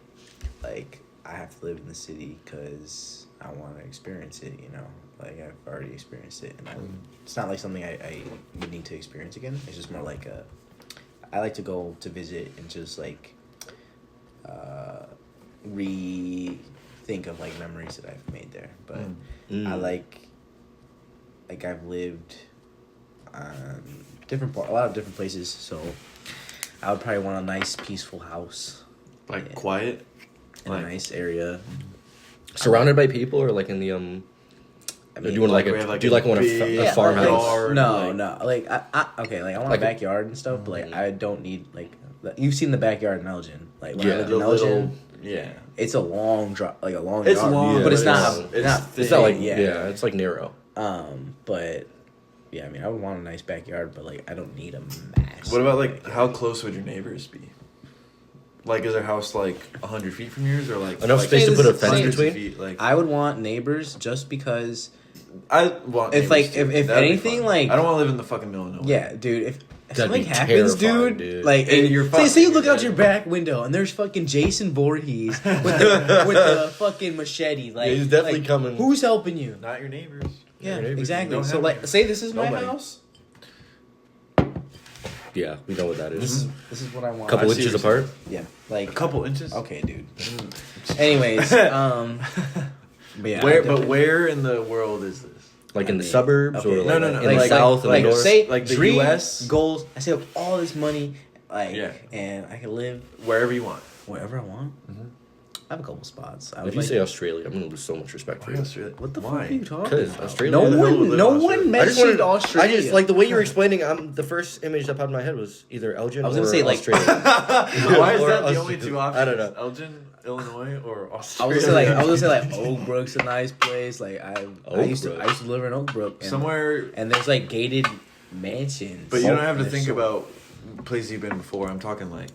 like I have to live in the city because I want to experience it. You know, like I've already experienced it, and it's not like something I would need to experience again. It's just more like I like to go to visit and just like rethink of like memories that I've made there. But I like I've lived a lot of different places, so I would probably want a nice peaceful house Like quiet? in Like- a nice area. Surrounded by people or like in the I do you want like like we a have, like, do you like a want big a farmhouse? yard, No, like- no. Like I okay, like I want Like a backyard and stuff, but like I don't need like you've seen the backyard in Elgin. Like when I Yeah, lived The in Elgin, little, yeah. it's a long drop, like a long. It's yard, long, but it's but not. it's- It's not. It's not like thick, yeah, it's like narrow. But yeah, I mean, I would want a nice backyard, but like I don't need a massive. What about like backyard. how close would your neighbors be? Like, is their house like 100 feet from yours, or like Enough like, space to Say put a this- fence say hundreds between? of feet? Like, I would want neighbors just because. I want If, like, neighbors, too. if That'd be anything, fun. like- I don't want to live in the fucking middle of nowhere. Yeah, dude. If That'd something be happens, terrifying, dude, dude. like And and you're say you fucked. look out your back window and there's fucking Jason Voorhees with the fucking machete. Like Yeah, he's definitely like, coming. Who's helping you? Not your neighbors. Yeah, Your neighbors exactly. don't So have like, neighbors. say this is my Nobody. house. Yeah, we know what that This is. is what I want. Couple I see inches what you're apart. Yeah, A like couple inches. okay, dude. Anyways, but yeah, Where? I But definitely- where in the world is this? Like I in the mean, suburbs okay. or No, like no, no. in the Like- south and like the north. say Like the dream, US? goals. I save up all this money, like, Yeah. and I can live Wherever you want. wherever I want. I have a couple spots. I If would you like, say Australia, I'm gonna lose so much respect for Why you. Australia? what the Why? fuck are you talking Because about? Australia- No Who the hell would one, live no in Australia? one I just mentioned wanted, Australia. I just like the way you were explaining. The first image that popped in my head was either Elgin I was or gonna say, like- Australia. Why is Or that the Aus- only two options? I don't know. Elgin, Illinois, or I was Australia? gonna say like Oak Brook's a nice place. Like I used Brook. to live in Oak Brook. And, somewhere. and there's like gated mansions. But you don't have to They're think so- about places you've been before. I'm talking like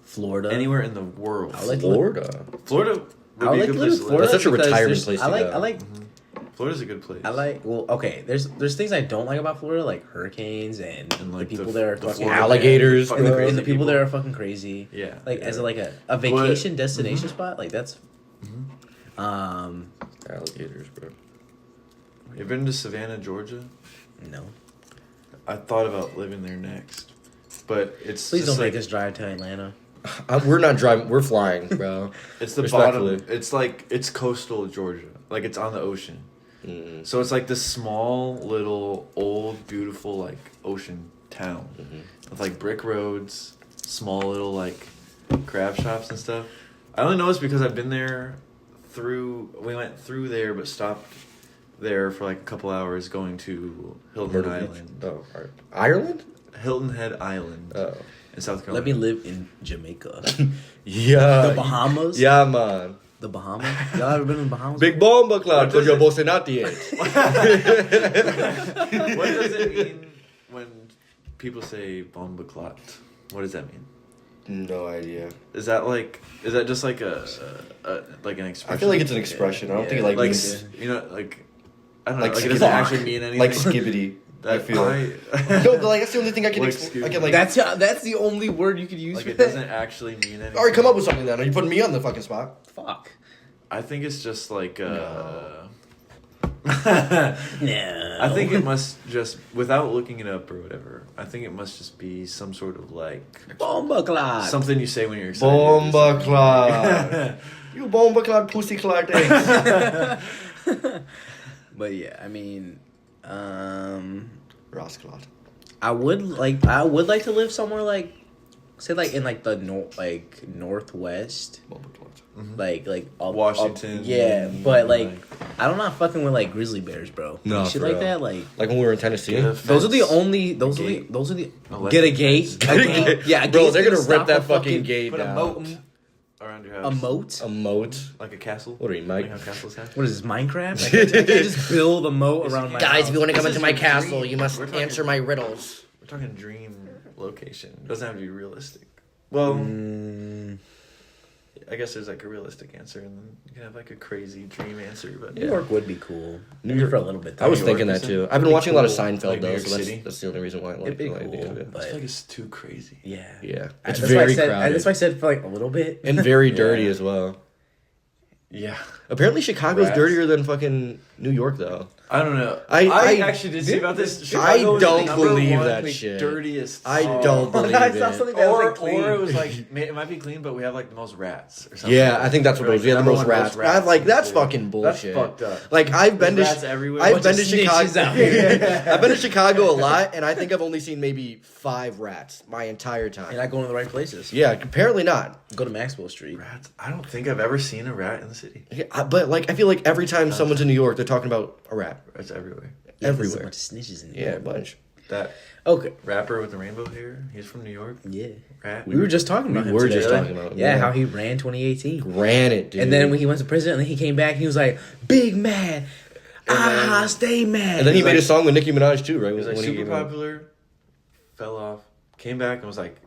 Florida. anywhere in the world. I like Florida. Florida would I be a like good living place in to Florida. live. That's such a because retirement there's- place to I like go. I like Florida's a good place. I like. Well, okay. There's things I don't like about Florida, like hurricanes and like, the people the- there are the fucking Florida alligators, fucking bro. crazy and the people there are fucking crazy. Yeah. Like yeah. as a vacation destination spot, like that's. Alligators, bro. You been to Savannah, Georgia? No. I thought about living there next, but it's Please just don't like, make us drive to Atlanta. We're not driving. We're flying, bro. It's the Respectfully. bottom. It's like it's coastal Georgia, like it's on the ocean. Mm. So it's like this small, little, old, beautiful like ocean town with like brick roads, small little like crab shops and stuff. I only know this because I've been there. We went through there, but stopped there for like a couple hours going to Hilton Head Island. Oh, all right. Ireland? Hilton Head Island Oh. in South Carolina. Let me live in Jamaica. Yeah. The Bahamas? Yeah, man. The Bahamas? Y'all ever been in the Bahamas? Big bomba cloud, What because does you're it- both not yet. What does it mean when people say bomba clot? What does that mean? No idea. Is that just like a like an expression? I feel like it's an expression. I don't think it like means you know like I don't know like like it doesn't fuck. actually mean anything. like skibbity. I feel. I No, but like that's the only thing I can. Like, I can like. That's the only word you could use like for it that. doesn't actually mean anything. All right, come up with something then. Are you putting me on the fucking spot? Fuck. I think it's just like No. I think it must just without looking it up or whatever. I think it must just be some sort of like Bomba clot. something you say when you're excited. Bomba cloud. You bomba cloud pussy cloud eggs. But yeah, I mean, Ross cloud. I would like to live somewhere like, say like in like the northwest, Bomba cloud. like up, Washington. yeah, but like I'm not fucking with like grizzly bears, bro. No, Like, shit for like real. that, like. Like when we were in Tennessee. Get a Those are the fence. only. Those gate. are the. Electric Get a gate. fence. Get a gate. Yeah, a Bro, gate's they're gonna stop rip that a fucking gate put a down. moat. Around your A house. moat. A moat. Like a castle. What are you, Mike? Like how castles have. What is this, Minecraft? I can't just build a moat around my house. want to come into my castle, you must We're talking- my riddles. We're talking dream location. It doesn't have to be realistic. Well, I guess there's like a realistic answer, and then you can have like a crazy dream answer. But New York would be cool. New Maybe York- for a little bit. I was New York, thinking that you too. said? I've been watching a lot of Cool. Seinfeld Like New though, York so City? that's the only reason why I like It'd be the idea cool, of it. I but feel like it's too crazy. yeah, Yeah, That's it's why I very said- crowded That's why I said for like a little bit. and very dirty Yeah. as well. Yeah, Apparently, Chicago's Rats. dirtier than fucking New York though. I don't know. I actually did see about this. I Chicago was the don't number believe one, that like, shit. Dirtiest. I city. don't believe I saw it. something that was Or, like clean. or it was like it might be clean, but we have like the most rats. Or something. Yeah, I think that's what it was. We had the Number most one rats. I'm like, that's Yeah. fucking bullshit. That's fucked up. Like I've been There's to rats everywhere. I've Bunch been of to snitches Chicago. out here. I've been to Chicago a lot, and I think I've only seen maybe 5 rats my entire time. You're not going to the right places. Yeah, apparently not. Go to Maxwell Street. Rats. I don't think I've ever seen a rat in the city. Yeah, but like I feel like every time someone's in New York, they're talking about a rat. Rats everywhere. Yeah, there's a Everywhere. bunch of snitches in Yeah, there. a bunch. That Okay. rapper with the rainbow hair. He's from New York. Yeah. Rat. We were just talking about him We were today. just talking about him, Yeah, yeah. how he ran 2018. Ran it, dude. And then when he went to prison, and then he came back, he was like, "Big mad, stay mad." And then he He's made like- a song with Nicki Minaj too, right? He was like When he super came out. popular. Fell off. Came back and was like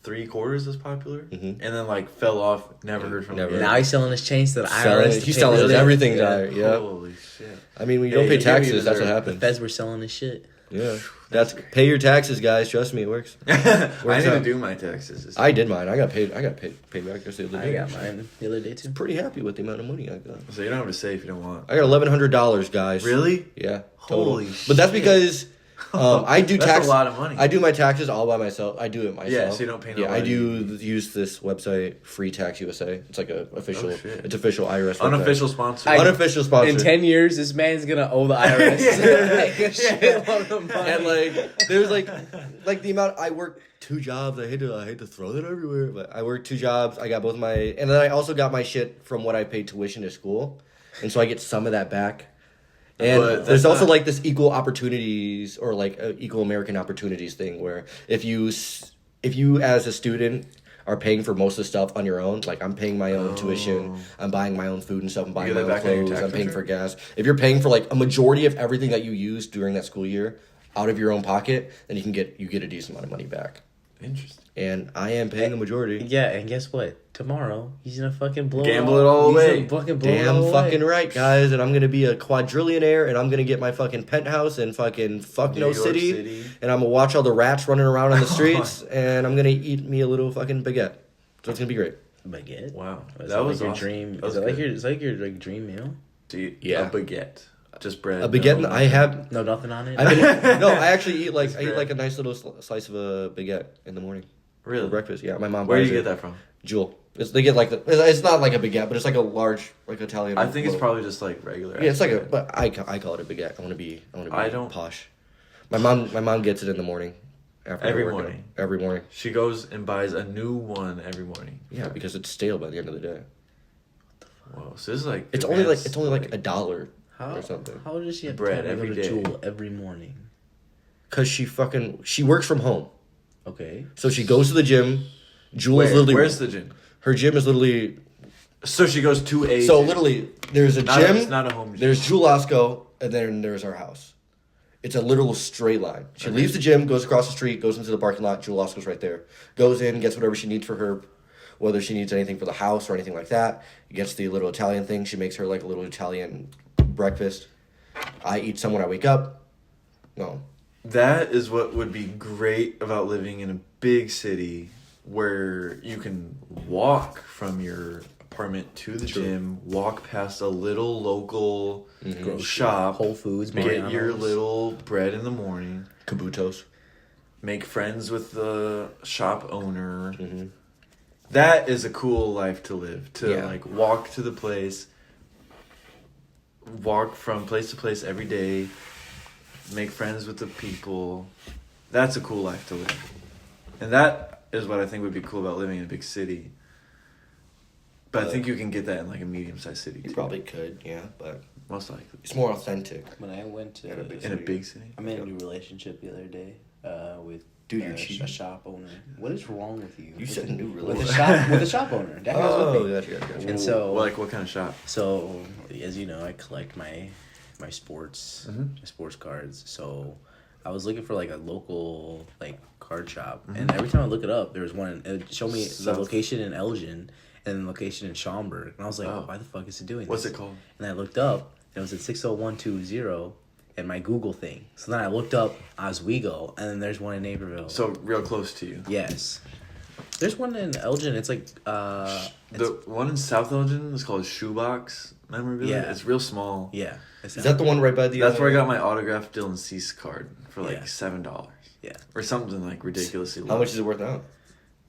3/4 as popular, and then like fell off. Never heard from him. Never. again. now he's selling his chains to the Selling- IRS. to he's pay selling the us bill. everything. Yeah. Yeah. Holy shit. I mean, when you Hey, don't pay you give me taxes, that's what dessert. happens. Feds were selling his shit. Yeah, that's pay your taxes, guys. Trust me, it works. I need to out. do my taxes. I did mine. I got paid back just the other I day. got mine the other day too. Pretty happy with the amount of money I got. So you don't have to say if you don't want. I got $1,100, guys. Really? Yeah. Holy total. But that's shit. because I do That's tax. a lot of money. I do my taxes all by myself. I do it myself. Yeah, so you don't pay Yeah, I nobody. do use this website, Free Tax USA. It's like a official. Oh, shit. It's official IRS. website. Unofficial sponsor. Unofficial sponsor. In 10 years, this man's gonna owe the IRS like a shitload of money. And like there's like the amount I work 2 jobs. I hate to throw that everywhere, but I work 2 jobs. I got both my and then I also got my shit from what I paid tuition to school, and so I get some of that back. And But there's that's also not- like this equal opportunities or like equal American opportunities thing where if you as a student are paying for most of the stuff on your own, like I'm paying my own tuition, I'm buying my own food and stuff, I'm buying get my that own back on your clothes, tax I'm paying return? for gas. If you're paying for like a majority of everything that you use during that school year out of your own pocket, then you get a decent amount of money back. Interesting. And I am paying the majority. Yeah, and guess what? Tomorrow he's gonna fucking blow Gamble it all he's away. gonna fucking blow Damn it all fucking away. right, guys, and I'm gonna be a quadrillionaire, and I'm gonna get my fucking penthouse in fucking fuck New no York city, City. and I'm gonna watch all the rats running around on the streets, and I'm gonna eat me a little fucking baguette. So it's gonna be great. Baguette. Wow. Is that was like your awesome. dream? That was Is that like good. your? Is that like your like dream meal? Dude, Yeah. a baguette. Just bread. A baguette. no, I have. No, nothing on it. No, I actually eat like Just I eat bread. like a nice little slice of a baguette in the morning Really? for breakfast. Yeah, my mom. Where do buys you it. get that from? Jewel. They get like it's not like a baguette, but it's like a large like Italian. I think it's little- probably just like regular. Yeah, it's like a. bread. But I call it a baguette. I want to be. I don't- posh. My mom gets it in the morning. After Every I work morning. out. Every morning. She goes and buys a new one every morning. Yeah, because it's stale by the end of the day. Whoa, so this is like It's advanced, only like $1 How, or something. how does she have Bread time to every go to day. Jewel every morning? Cause she works from home, Okay. so she goes to the gym. Jewel is Where? literally Where's the gym? her gym is literally So she goes to a so gym. literally there's a Not gym. it's not a home gym. There's Jewel Osco, and then there's our house. It's a literal straight line. She Okay. leaves the gym, goes across the street, goes into the parking lot. Jewel Osco's right there. Goes in, gets whatever she needs for her, whether she needs anything for the house or anything like that. Gets the little Italian thing. She makes her like a little Italian breakfast. I eat some when I wake up. No. That is what would be great about living in a big city where you can walk from your apartment to the True. gym, walk past a little local Grocery. shop, Whole Foods, get your Mariano's. little bread in the morning, Kabutos. make friends with the shop owner. Mm-hmm. That is a cool life to live. To Yeah. like walk to the place, walk from place to place every day, make friends with the people. That's a cool life to live. And that is what I think would be cool about living in a big city. But I think you can get that in like a medium-sized city You too. probably could, yeah, but Most likely. it's more authentic. When I went to In a big In a big city. I'm in a new relationship the other day with Dude, you're a cheating. shop owner. What is wrong with you? You said a new with a relationship. shop with a shop owner. That guy's Oh, with me. gotcha. And so Like what kind of shop? So, as you know, I collect my sports Mhm. my sports cards. So, I was looking for like a local like card shop, Mm-hmm. and every time I look it up, there was one. It showed me the South. location in Elgin and the location in Schaumburg, and I was like, Oh. why the fuck is it doing What's this? it called? And I looked up, and it was at 60120 and my Google thing. So then I looked up Oswego, and then there's one in Naperville. So real close to you. Yes. There's one in Elgin. It's like The one in South Elgin is called Shoebox Memorabilia. Yeah. It's real small. yeah. It's Is that the one right by the? That's where I got my autographed Dylan Cease card for like Yeah. $7. Yeah. Or something like ridiculously low. How much is it worth now?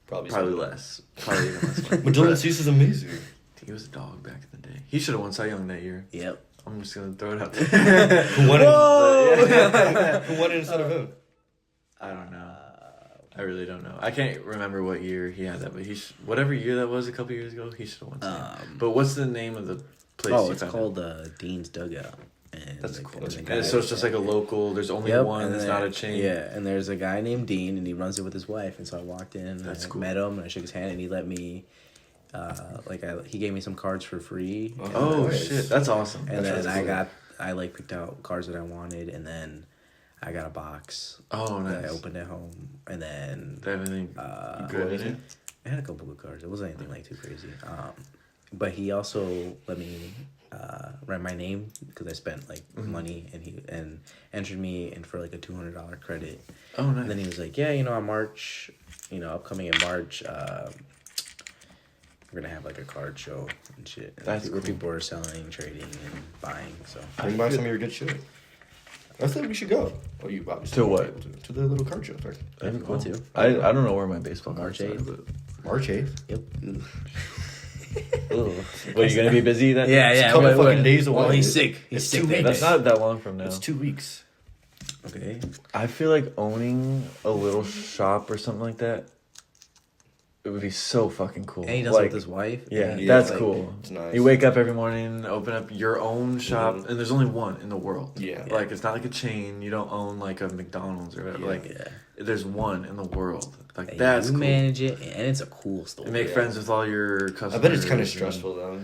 Probably something. less. Probably even less. But Dylan Cease is amazing. He was a dog back in the day. He should have won Cy Young that year. Yep. I'm just gonna throw it out there. Who won it? Whoa! Who won it instead of him? I don't know. I really don't know. I can't remember what year he had that, but whatever year that was a couple years ago, he should have won. Cy Young. But what's the name of the place? Oh, you it's found called Dean's Dugout. And That's the- cool. and the And guy- so it's just like a local. There's only Yep, one. and It's then- not a chain. Yeah, and there's a guy named Dean, and he runs it with his wife. And so I walked in, and That's I cool. met him, and I shook his hand, and he let me, he gave me some cards for free. Oh Nice. shit, that's awesome. And That's then really cool. I like picked out cards that I wanted, and then I got a box Oh that I nice. opened at home, and then They have anything good in it? I had a couple good cards. It wasn't anything like too crazy. But he also let me write my name because I spent like money, and he entered me in for like a $200 credit. Oh nice. And then he was like, yeah, on March, upcoming in March, we're gonna have like a card show and shit. And That's where cool. people are selling, trading, and buying. So Bring by some of your good shit. I think we should go. Oh, you obviously To won't what? be able to the little card show. Sorry. I haven't gone to. I don't know where my baseball March cards are, 8th. but March 8th. Yep. what, are you gonna be busy that? Yeah, It's yeah. a couple fucking days away. Well, he's sick. He's It's sick 2 that weeks. That's day. not that long from now. It's 2 weeks. Okay. I feel like owning a little shop or something like that. It would be so fucking cool. And he does like, it with his wife. Yeah, and he's that's like- cool. It's nice. You wake up every morning, open up your own shop, Mhm. and there's only one in the world. Yeah. Like, it's not like a chain. You don't own, like, a McDonald's or whatever. Yeah. Like, Yeah. there's one in the world. Like, And that's you cool. manage it, and it's a cool store. You make friends with all your customers. I bet it's kind of and- stressful though.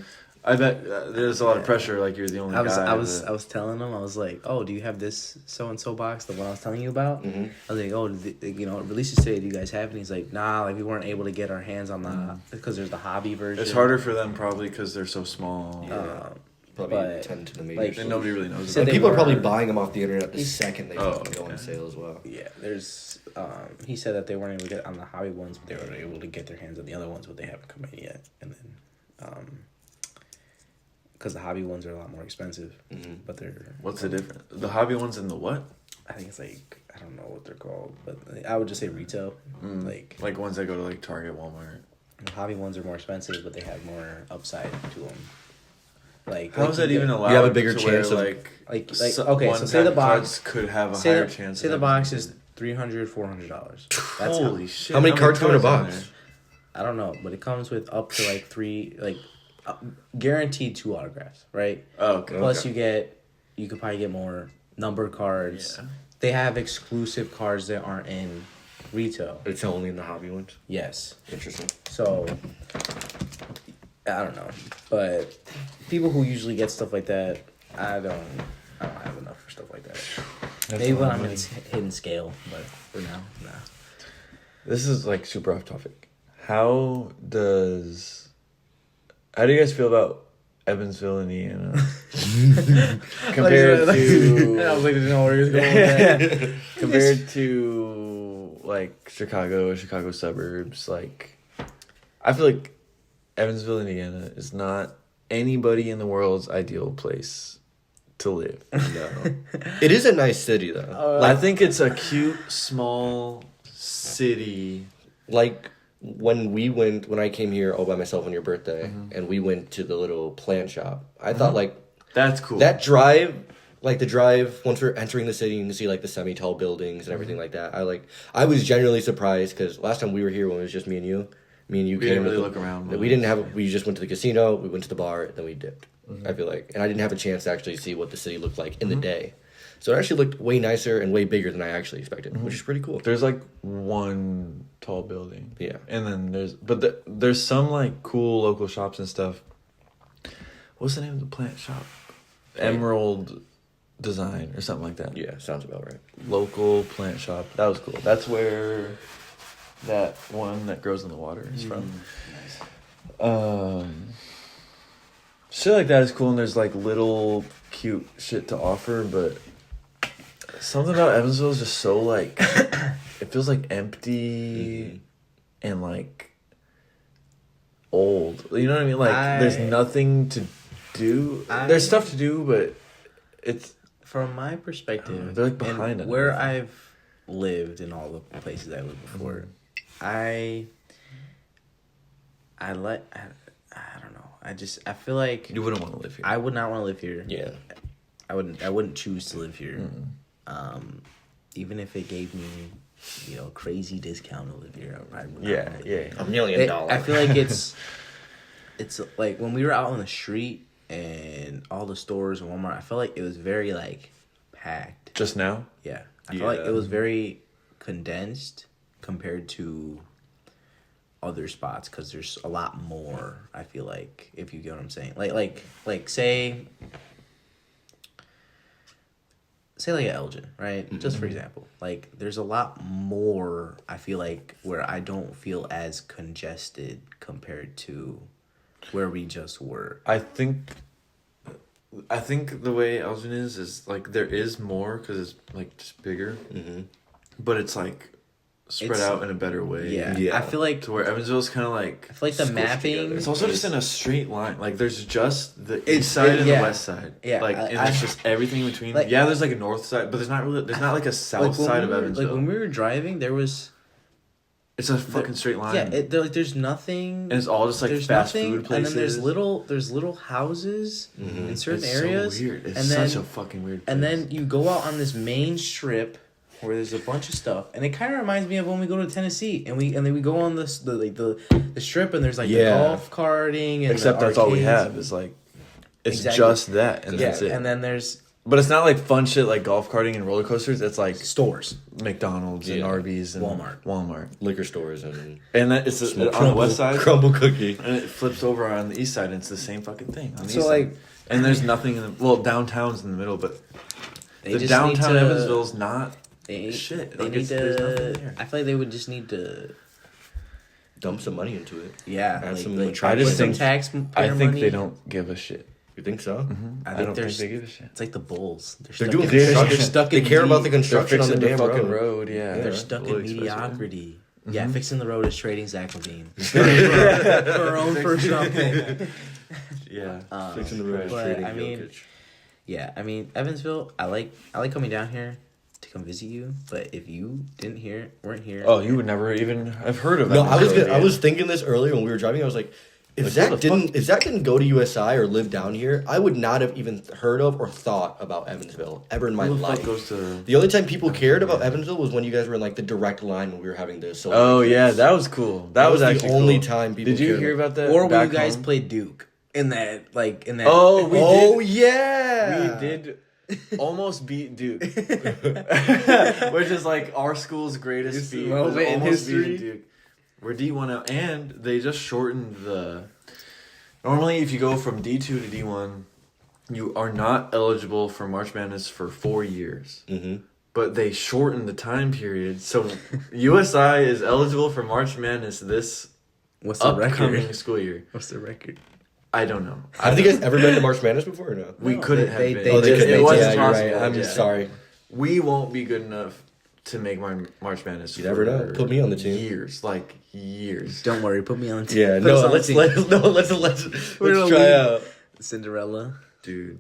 I bet there's a lot of pressure, like, you're the only I was guy. I was that- I was telling him, I was like, oh, do you have this so and so box, the one I was telling you about? Mm-hmm. I was like, oh, releases today. Do you guys have it? And he's like, nah, like we weren't able to get our hands on the because there's the hobby version. It's harder for them probably because they're so small. Yeah. Probably But, 10 to the major. like, And nobody really knows Said And about they people are probably were- buying them off the internet the second they Oh, fucking go on okay. sale as well. Yeah, there's. He said that they weren't able to get on the hobby ones, but they were able to get their hands on the other ones, but they haven't come in yet. And then, because the hobby ones are a lot more expensive. But they're What's the difference? The hobby ones and the what? I think it's like I don't know what they're called, but I would just say retail. Like ones that go to like Target, Walmart. The hobby ones are more expensive, but they have more upside to them. How is that even allowed? You have a bigger to chance where, of okay. So say the box could have a say higher the, chance. Say of the having box something. is $300-$400. Holy shit! How many cards go in a cards box? I don't know, but it comes with up to like 3 guaranteed 2 autographs, right? Oh, okay. Plus you could probably get more numbered cards. Yeah. They have exclusive cards that aren't in retail. It's only in the hobby ones. Yes. Interesting. So I don't know, but people who usually get stuff like that, I don't have enough for stuff like that. Maybe when I'm in hidden scale, but for now, nah. This is like super off topic. How do you guys feel about Evansville, Indiana? Compared to I was like, didn't know where he was going with that. compared to like Chicago suburbs, like I feel like Evansville, Indiana is not anybody in the world's ideal place to live. No. It is a nice city though. I think it's a cute small city. Like when I came here all by myself on your birthday, and we went to the little plant shop. I thought like That's cool. that drive, like the drive once we're entering the city, you can see like the semi-tall buildings and everything like that. I was genuinely surprised because last time we were here when it was just me and you we came didn't really with look around. we didn't have. We just went to the casino. We went to the bar. Then we dipped. I feel like, and I didn't have a chance to actually see what the city looked like in the day. So it actually looked way nicer and way bigger than I actually expected, which is pretty cool. There's like one tall building. Yeah. And then there's some like cool local shops and stuff. What's the name of the plant shop? Emerald Design or something like that. Yeah, sounds about right. Local plant shop. That was cool. That's where that one that grows in the water is from. Nice. Shit like that is cool, and there's like little cute shit to offer, but something about Evansville is just so like it feels like empty and like old. You know what I mean? Like there's nothing to do. There's stuff to do, but it's From my perspective, they're like behind and it. where I've lived in all the places I lived before, I don't know. I feel like you wouldn't want to live here. I would not want to live here. Yeah. I wouldn't choose to live here. Even if it gave me, crazy discount to live here, I would not Yeah, wanna live yeah. here. $1 million. I feel like it's like when we were out on the street and all the stores and Walmart, I felt like it was very like packed. Just now? Yeah. I feel like it was very condensed compared to other spots because there's a lot more, I feel like, if you get what I'm saying. Like say like Elgin, right? Just for example. Like there's a lot more, I feel like, where I don't feel as congested compared to where we just were. I think the way Elgin is like there is more because it's like just bigger, but it's like spread out in a better way. Yeah. I feel like to where Evansville's kind of like I feel like the squished mapping. together. It's also just in a straight line. Like there's just the It's- east side and yeah. the west side. Yeah, Like and it's just everything in between. like- There's like a north side, but there's not like a south when side we of were- Evansville. Like when we were driving, there was it's a fucking straight line. yeah. There's nothing. and it's all just like There's fast nothing, food places. and then there's little houses in certain It's areas. so weird. It's and then, such a fucking weird place. And then you go out on this main strip where there's a bunch of stuff, and it kind of reminds me of when we go to Tennessee, and then we go on the strip, and there's like the golf carting, and except the that's all we arcades. have is like it's Exactly. just that, and that's it. And then there's But it's not like fun shit like golf carting and roller coasters. It's like stores, McDonald's and Arby's and Walmart. Liquor stores and it's on the west side, crumble cookie. and it flips over on the east side, and it's the same fucking thing. On the So, east like- side. And there's nothing in the downtown's in the middle, but They the just downtown need to- Evansville's not They shit. They Like, need there's nothing to. there. I feel like they would just need to. Dump some money into it. Yeah, Add some like attraction. put just some think- taxpayer I think money. they don't give a shit. You think so? I I think don't they're think they give a shit. It's like the Bulls. They're doing They're construction. stuck They in care about the They're construction on fixing the damn fucking road. road. Yeah, They're stuck in Little expressway. mediocrity. Yeah, fixing the road is trading Zach Levine for our own first round pick. Yeah. Fixing the road, but, trading I mean, Jokic. Yeah, I mean, Evansville, I like coming down here to come visit you, but if you weren't here. Oh, you would never even have heard of No, Evansville. I was thinking this earlier when we were driving. I was like, if Zach didn't go to USI or live down here, I would not have even heard of or thought about Evansville ever in my life. The only time people cared about Evansville was when you guys were in like the direct line when we were having this. Oh yeah, that was cool. That was actually the only cool. time people. Did you cared hear about that? Or when you back guys home? played Duke in that. Oh, we did. Yeah, We did almost beat Duke, which is like our school's greatest feat. Was moment in almost history. beating Duke. We're D1 out, and they just shortened the. Normally, if you go from D2 to D1, you are not eligible for March Madness for 4 years. Mm-hmm. But they shortened the time period, so USI is eligible for March Madness this What's the upcoming record? school year. What's the record? I don't know. Have you guys ever been to March Madness before or no? We No, couldn't they- have they- been. they It just- they wasn't just- you're possible. right. I'm Yeah. sorry. We won't be good enough to make March Madness. You never know. Put me on the team. Years. Don't worry, put me on the team. Yeah, Put us no, on the let's team. We're let's gonna try leave. out. Cinderella. Dude.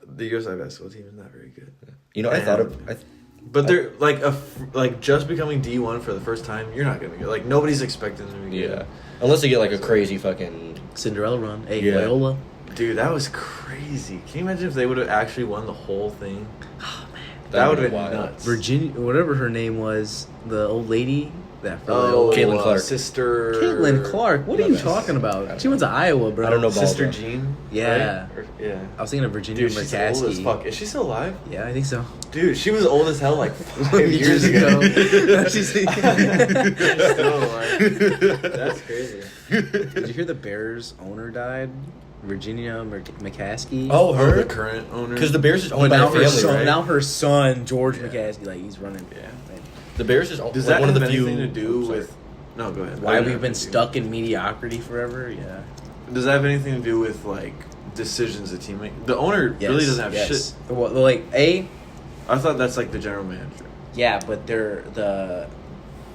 The USI basketball team is not very good. You know, I thought of. But they're like just becoming D1 for the first time. You're not gonna be good. Like nobody's expecting them to be good. Yeah, unless they get like a crazy fucking. Cinderella run. Hey, Yeah. Loyola. Dude, that was crazy. Can you imagine if they would have actually won the whole thing? Oh, man. That would would've have been been wild. nuts. Virginia, whatever her name was, the old lady that for Oh, Loyola. Caitlin Clark. Sister. Caitlin Clark. What are My you bad. talking about? She went to Iowa, bro. I don't know about Sister that. Jean. Yeah. Right? Yeah. I was thinking of Virginia Dude, she's old as McCaskey. fuck. Is she still alive? Yeah, I think so. Dude, she was old as hell like 5 years ago. She's Still alive. That's crazy. Did you hear the Bears owner died? Virginia McCaskey. Oh, The her? current owner. Because the Bears is But owned by now a her family, son, right? now her son George McCaskey, like he's running. Yeah. Right? The Bears is Does like that one of have the few. anything to do Oh, sorry. with? No, go ahead. Why Does that we've have been to do- stuck in mediocrity forever? Yeah. Does that have anything to do with like decisions the team make? The owner Yes, really doesn't have yes. shit. Well, like I thought that's like the general manager. yeah, but the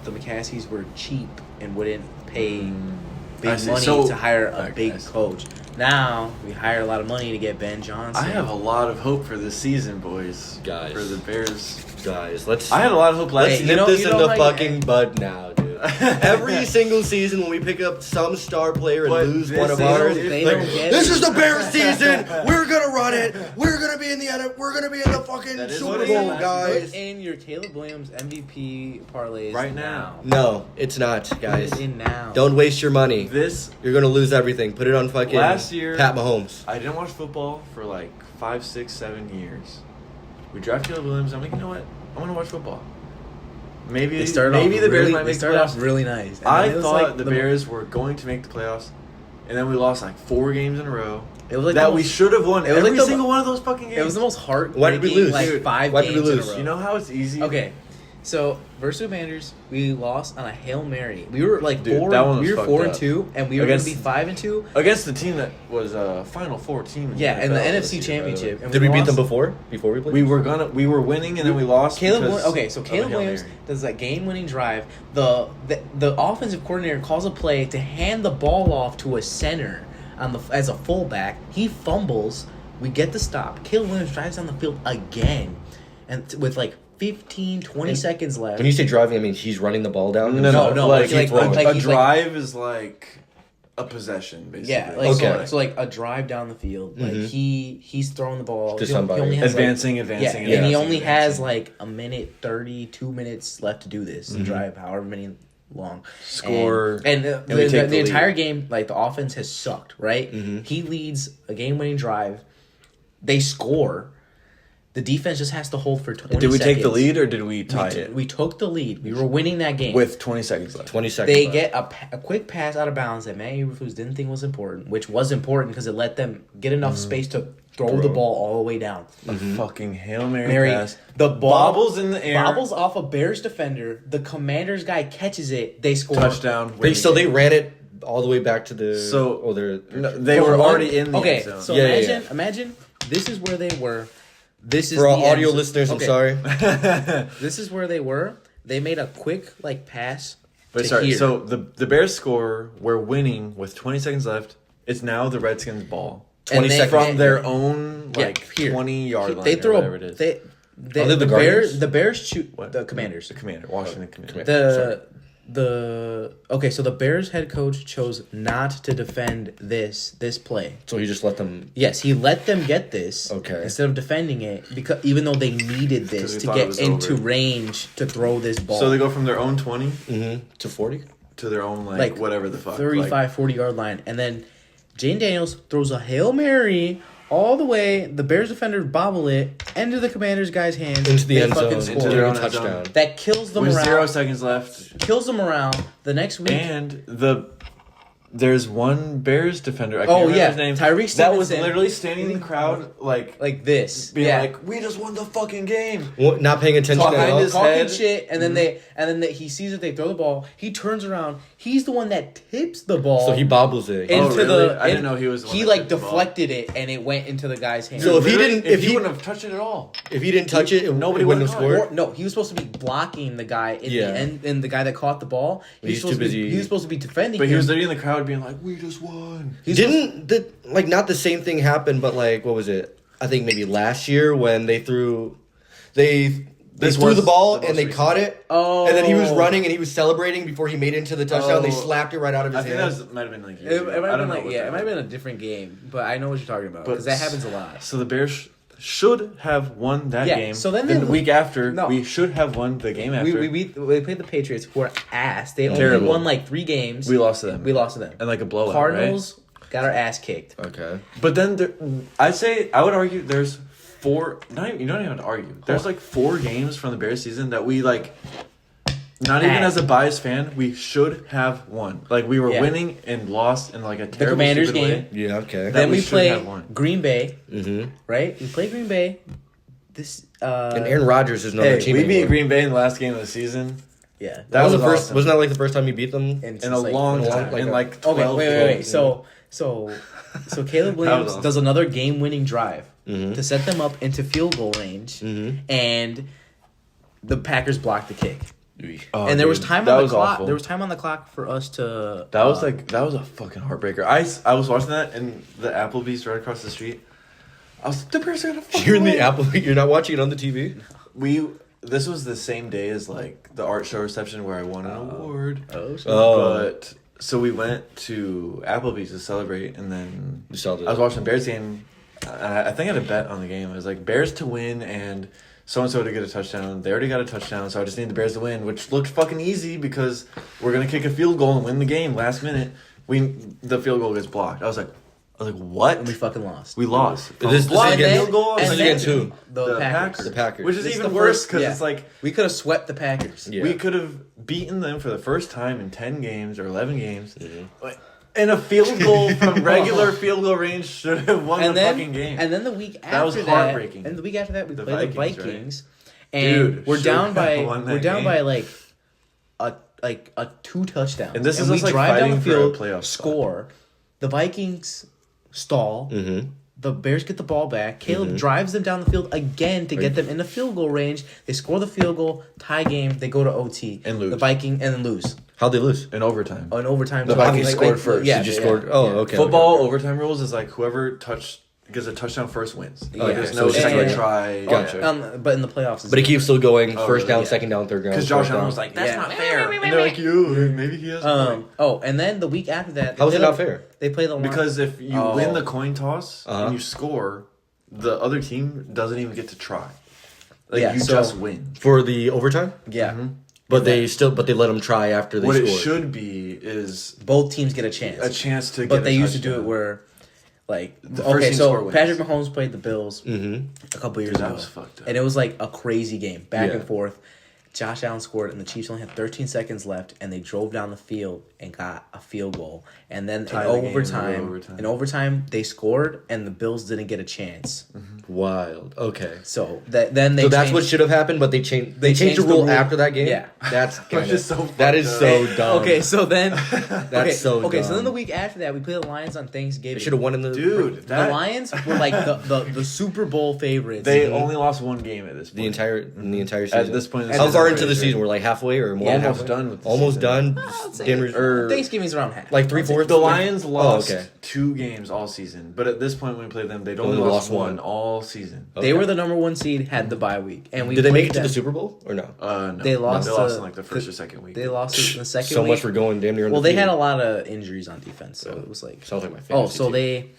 McCaskies were cheap and wouldn't pay I big see. money So- to hire a I big guess. coach. Now we hire a lot of money to get Ben Johnson. I have a lot of hope for this season, boys. Guys. For the Bears. Guys, let's. I had a lot of hope last Wait, season. you nip know- this you in know the how you- fucking bud now, dude. Every single season when we pick up some star player and But lose this one of is- ours, they like, don't get this it. is the Bears season. We're gonna run it. We're gonna be in the we're gonna be in the fucking That is Super what Bowl, it is. guys. Put in your Caleb Williams MVP parlays Right now. No, it's not, guys. Put it in now. Don't waste your money. This You're gonna lose everything. Put it on fucking Last year- Pat Mahomes. I didn't watch football for like 5, 6, 7 years. We drafted Caleb Williams. I'm like, you know what? I want to watch football. Maybe They started maybe off the Bears really, might they make the started playoffs. off really nice. And I then it was thought like the Bears were going to make the playoffs, and then we lost like 4 games in a row. It was like that the we most- should have won it was every like the- single one of those fucking games. It was the most heartbreaking. Why did we lose? Like Dude, 5 why did we games lose? in a row. You know how it's easy. Okay, so versus the Commanders, we lost on a Hail Mary. We were like Dude, four. that one was We were fucked 4 and up. 2, and we were Against- gonna be 5 and 2. Against the team that was a Final Four team. Yeah, in the NFL NFC this year, by the way. Championship. And Did we beat them lost. before? Before we played? We were winning and then we lost. Caleb, because okay, so of a Caleb Hail Williams Mary. does that game-winning drive. The offensive coordinator calls a play to hand the ball off to a center as a fullback. He fumbles. We get the stop. Caleb Williams drives down the field again, and with like 15, 20 seconds left. When you say driving, I mean he's running the ball down. No, like, like- like a he's drive is like a possession, basically. Yeah, like Okay. so like a drive down the field. Like he's throwing the ball To He somebody. only has, like- advancing, yeah, advancing, and he advancing, only has advancing. like a minute 30, 2 minutes left to do this and drive however many long Score, and and we take the the lead. entire game. Like the offense has sucked, right? He leads a game-winning drive. They score. The defense just has to hold for 20 Did we take the seconds. lead or did we tie it We took the lead. We were winning that game. with 20 seconds left? 20 seconds. They left. get a quick pass out of bounds that Matt Eberflus didn't think was important, which was important because it let them get enough space to throw the ball all the way down. A fucking Hail Mary, Mary, pass. the ball Bobbles in the air. bobbles off a Bears defender. The Commander's guy catches it. They score. Touchdown. They ran it all the way back to the. So- oh, they're No, they For were one- already in the okay. end zone. So Yeah, imagine, yeah. imagine this is where they were. This is for the our audio end- listeners. okay. I'm sorry. This is where they were. They made a quick pass. But to sorry, here. so the Bears score, we're winning with 20 seconds left. It's now the Redskins' ball. 20 seconds. From their own, Yeah, like, here. 20-yard line They or throw whatever it is. Are they the Guardians? The Bears shoot What? the Commanders. The Commander. Washington Commander. So the Bears head coach chose not to defend this play. So he just let them. Yes, he let them get this. Okay. Instead of defending it, because even though they needed this he to thought it get was into over. range to throw this ball. So they go from their own 20 To 40? to their own, like whatever the fuck. 35, 40-yard line. And then Jane Daniels throws a Hail Mary all the way. The Bears defenders bobble it into the Commander's guy's hands. Into the They end fucking zone. score. Into their own end touchdown. zone. That kills them With around. 0 seconds left. Kills them around. The next week. And there's one Bears defender. I can't remember his name. Tyreek That was Stevenson. literally standing in the crowd, Like this. being yeah. like, "We just won the fucking game." What, not paying attention at Behind all? his talking head. shit, and then he sees that they throw the ball. He turns around. He's the one that tips the ball. So he bobbles it. Oh, into really? the. I didn't know he was the one He that like tipped the ball. deflected it, and it went into the guy's hand. So if he Literally, didn't- if he- wouldn't have touched it at all. If he didn't touch it, nobody wouldn't have would've scored. Or, no, he was supposed to be blocking the guy in Yeah. the end, and the guy that caught the ball. He's supposed too to be- busy. He was supposed to be defending. But he him. was literally in the crowd, being like, "We just won." Didn't not the same thing happen, but like what was it? I think maybe last year when they threw the ball the most and they recent caught one. it. Oh. And then he was running and he was celebrating before he made it into the touchdown. They Oh. slapped it right out of his I think hand. that might have been like. It might I have don't been know like what it that might have was. been a different game, but I know what you're talking about But because that happens a lot. So the Bears should have won that Yeah, game. so then the they- week after, No. we should have won the game after. We played the Patriots, who are ass. They only Terrible. won like 3 games. We lost to them. We lost to them. And like a blowout. Cardinals got our ass kicked. Okay. Right? But then I would argue there's 4. You don't even have to argue. There's like 4 games from the Bears season that we like. Not even as a biased fan, we should have won. Like we were Yeah. winning and lost in like a The terrible Commanders stupid game. way. Yeah. Okay. That Then we we should play have won. Green Bay, Mm-hmm. right? We play Green Bay. This And Aaron Rodgers is not Hey, their team we beat anymore. Green Bay in the last game of the season yeah. That was was the first. awesome. Wasn't that like the first time you beat them? And in a long time. like In a- like 12 Okay, wait. games. So Caleb Williams awesome. does another game-winning drive Mhm. to set them up into field goal range, and the Packers blocked the kick. Oh, And there was dude, time that on the was clock. awful. There was time on the clock for us to. That was a fucking heartbreaker. I was watching that in the Applebee's right across the street. I was like, the Bears are gonna fucking You're in the win. Apple. You're not watching it on the TV. This was the same day as like the art show reception where I won an award. Oh, shit. But so we went to Applebee's to celebrate, and then You saw the- I was watching the Bears game. I think I had a bet on the game. It was like Bears to win and so and so to get a touchdown. They already got a touchdown, so I just need the Bears to win, which looked fucking easy because we're gonna kick a field goal and win the game last minute. The field goal gets blocked. I was like, what? And we fucking lost. We lost. This Blocked against- field goal. this and is then against who? The Packers. The Packers. Which is This is even the worse first- because yeah. it's like We could have swept the Packers. Yeah. we could have beaten them for the first time in 10 games or 11 games. And a field goal from regular field goal range should have won And the then, fucking game. and then the week after That was heartbreaking. and the week after that, we The played the Vikings, right? Vikings, and Dude, we're should down have by won that game. like a 2 touchdowns. And this is we us, like, drive down the fighting for a field, playoff spot. score. The Vikings stall. Mm-hmm. The Bears get the ball back. Caleb drives them down the field again to get them in the field goal range. They score the field goal, tie game. They go to OT And lose. The Viking and then lose How'd they lose? in overtime. in overtime. The So, Vikings scored first. Yeah, They just yeah, scored. yeah. Oh, Yeah. okay. Football okay. overtime rules is like whoever gets a touchdown first wins. Yeah. Like, there's Okay, no so it's just second like- try. Gotcha. But in the playoffs, it's But it keeps still going. Oh, First really? down, Yeah. second down, third down. Because Josh fourth Allen down. was like, "That's Yeah. not fair," and they're like, "You, maybe he has." a point." and then the week after that, How is they it play not the- fair? They play the Because if you Oh. win the coin toss Uh-huh. and you score, the other team doesn't even get to try. Like Yeah, you so- just win. For the overtime, yeah, but they let them try after they What scored. it should be is both teams get a chance. a chance to get. But they a used to do it touchdown. where, like, The first okay, team score so wins. Patrick Mahomes played the Bills Mm-hmm. a couple years That ago, was fucked up. and it was like a crazy game, back Yeah. and forth. Josh Allen scored, and the Chiefs only had 13 seconds left, and they drove down the field and got a field goal. And then Tie the game, in overtime, they scored, and the Bills didn't get a chance. Wild. Okay. So then they So that's changed- what should have happened, but they changed. They changed changed the the rule rule. after that game. Yeah. That's kinda, is so that is fucked so up. dumb. Okay, so then That's so okay. So then dumb. the week after that, we played the Lions on Thanksgiving. They should have won in the Dude, The Lions were like the Super Bowl favorites. they only lost one game at this point. the entire season. At this point, in the how season, far I'm into the pretty season? sure. We're like halfway or more. Yeah, than almost halfway? done with the Almost season. done. I'll say Denver's Thanksgiving's around half. like 3/4. The Lions lost okay. 2 games all season, but at this point when we played them, they'd Only only lost lost one one. all season. They were the number 1 seed, had the bye week, and we Did they make played it to the them. Super Bowl or no? No. They lost They lost to- in like the first or second week. They lost it in the second So week. much for going damn near. Well, they had a undefeated. lot of injuries on defense, so it was like Sounds like my fantasy oh, so team.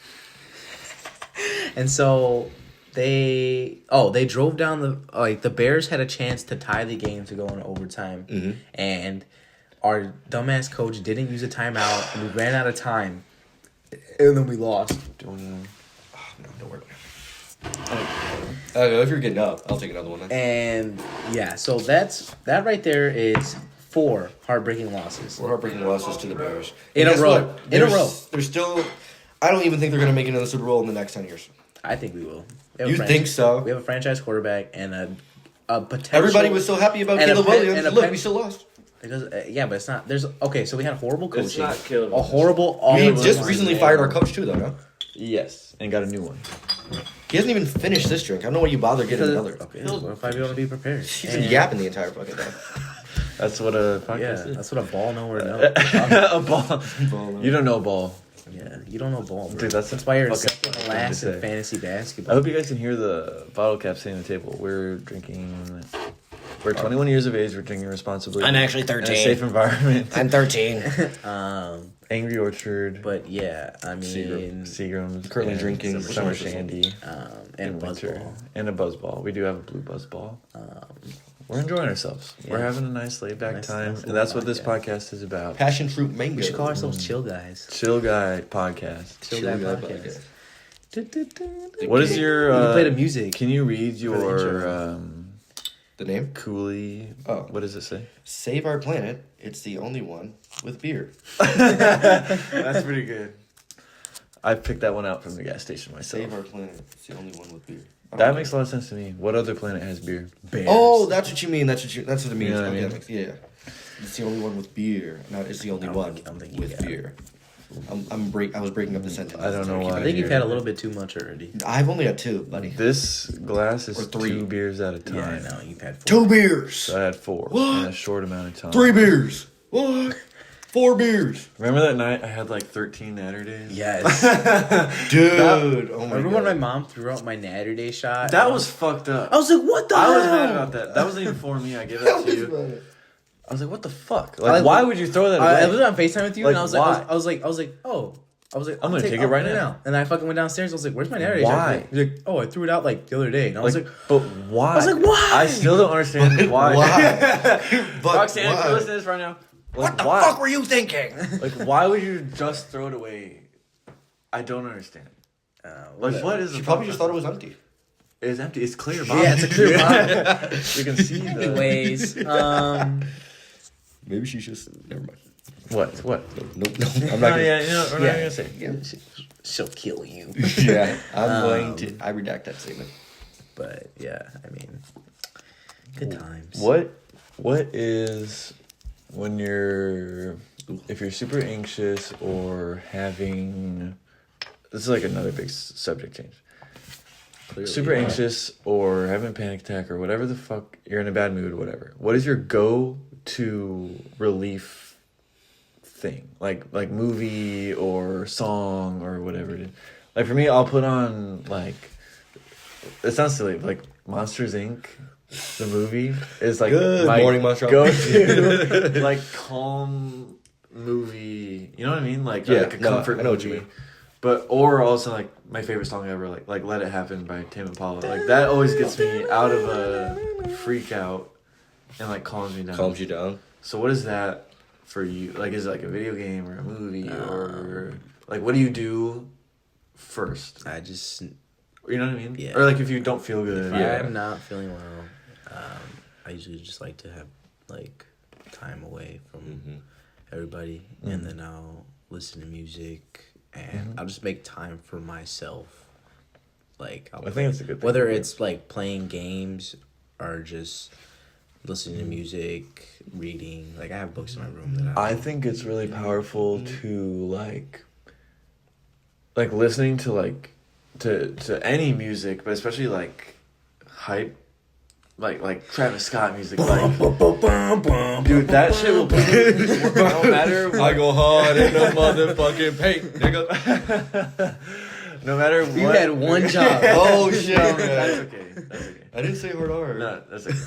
they drove down the Bears had a chance to tie the game to go into overtime, Mm-hmm. and our dumbass coach didn't use a timeout, and we ran out of time, and then we lost. No, don't worry. If you're getting up, I'll take another one. Then. And yeah, so that right there is 4 heartbreaking losses. We're heartbreaking losses to the Bears. In And a guess row. what? In a There's- row. There's still. I don't even think they're gonna make it in the Super Bowl in the next 10 years. I think we will. We have a You think so? We have a franchise quarterback and a potential. Everybody was so happy about and a Caleb pen- Williams. and a Look, pen- we still lost. Because yeah, but it's not. There's okay. So we had horrible coaching. It's not Caleb a Williams. horrible. We offensive just line. recently fired our coach too, though. No, Yes, and got a new one. he hasn't even finished this drink. I don't know why you bother getting Because- another. Okay, what if I be able to be prepared? He's been And- yapping the entire fucking time. That's what a Yeah, podcast is. that's what a ball nowhere knows. A ball. You don't know ball. Yeah, you don't know ball, bro. Dude, that's why you're fucking second thing last to in say. fantasy I basketball. hope you guys can hear the bottle cap sitting on the table. We're drinking. We're 21 years of age. We're drinking responsibly. I'm actually In 13. a safe environment. I'm 13. Angry Orchard. But yeah, I mean, Seagram's. Currently and drinking Summer Summer Shandy. and in winter. buzzball. And a buzzball. We do have a blue buzzball. We're enjoying ourselves. We're Yeah. having a nice laid back Nice- time. nice and that's what little this podcast is about. Passion fruit mango. We should call ourselves chill guys. Chill Guy Podcast. Chill Chill guy Guy podcast. What is your. We play the music. Can you read the your intro. The name? Cooley? Oh. What does it say? Save our planet. It's the only one with beer. That's pretty good. I picked that one out from the gas station myself. Save our planet. It's the only one with beer. That makes a lot of sense to me. What other planet has beer? Bears. Oh, that's what you mean. That's what it means. You know what I Okay, mean? that makes- yeah. It's the only one with beer. Not it's the only I don't one think- I don't think you with got it. beer. I was breaking up the sentence. I don't know why. I think you've had a little bit too much already. I've only had 2, buddy. This glass is Or 3. 2 beers at a time. Yeah, I know. You've had 4. 2 beers. So I had 4 What? in a short amount of time. 3 beers. What? 4 beers. Remember that night I had like 13 natter days? Yes. Dude. Oh my Remember god. when my mom threw out my Natter Day shot? That was fucked up. I was like, what the I hell? was mad about that. That wasn't even for me. I gave that to you. I was like, what the fuck? Like, I- why would you throw that I away? was on FaceTime with you, Like, and I was why? like, I was like, oh. I was like, I'm gonna take it I'll right put now. And I fucking went downstairs. I was like, where's my Natter Day Why? shot? He's like, oh, I threw it out like the other day. And I was like, but why? I was like, why? I still don't understand why. Why? But Roxanne, if why? you're listening to this right now, like, What the why? fuck were you thinking? Like, why would you just throw it away? I don't understand. Like, what is She the probably thought just thought it process? was empty. It's empty. It's clear bottle. yeah, it's a clear bottle. You can see the... Anyways, Maybe she's just. Never mind. What? Nope. I'm No, not gonna. yeah, you know, we're not Yeah. gonna say. Yeah. she'll kill you. Yeah. I'm going to. I redact that statement. But yeah, I mean, good times. What is when you're if you're super anxious or having this is like another big subject change. Clearly, Super yeah. anxious or having a panic attack or whatever the fuck, you're in a bad mood, whatever. What is your go-to relief thing? Like movie or song or whatever it is. Like for me, I'll put on like it sounds silly, but like Monsters Inc. The movie is like Good my morning, Monster. go-to like calm movie. You know what I mean? Like Yeah, like a no, comfort I know what you movie. mean. But or also like my favorite song ever, like "Let It Happen" by Tame Impala. Like that always gets me out of a freak out and like calms me down. Calms you down. So what is that for you? Like is it like a video game or a movie or like what do you do first? I just, You know what I mean? Yeah. Or like if you don't feel good. if Yeah. I'm not feeling well, I usually just like to have like time away from everybody, and then I'll listen to music, and I'll just make time for myself. Like, I think it's a good thing. whether it's like playing games or just listening to music, reading. Like, I have books in my room that I think it's really powerful to like listening to to any music, but especially like hype, like Travis Scott music, like dude, that shit will no matter what. I go hard in the motherfucking paint, nigga. No matter what. You had one job. Oh shit! No, that's okay. That's okay. I didn't say hard R. No, that's okay.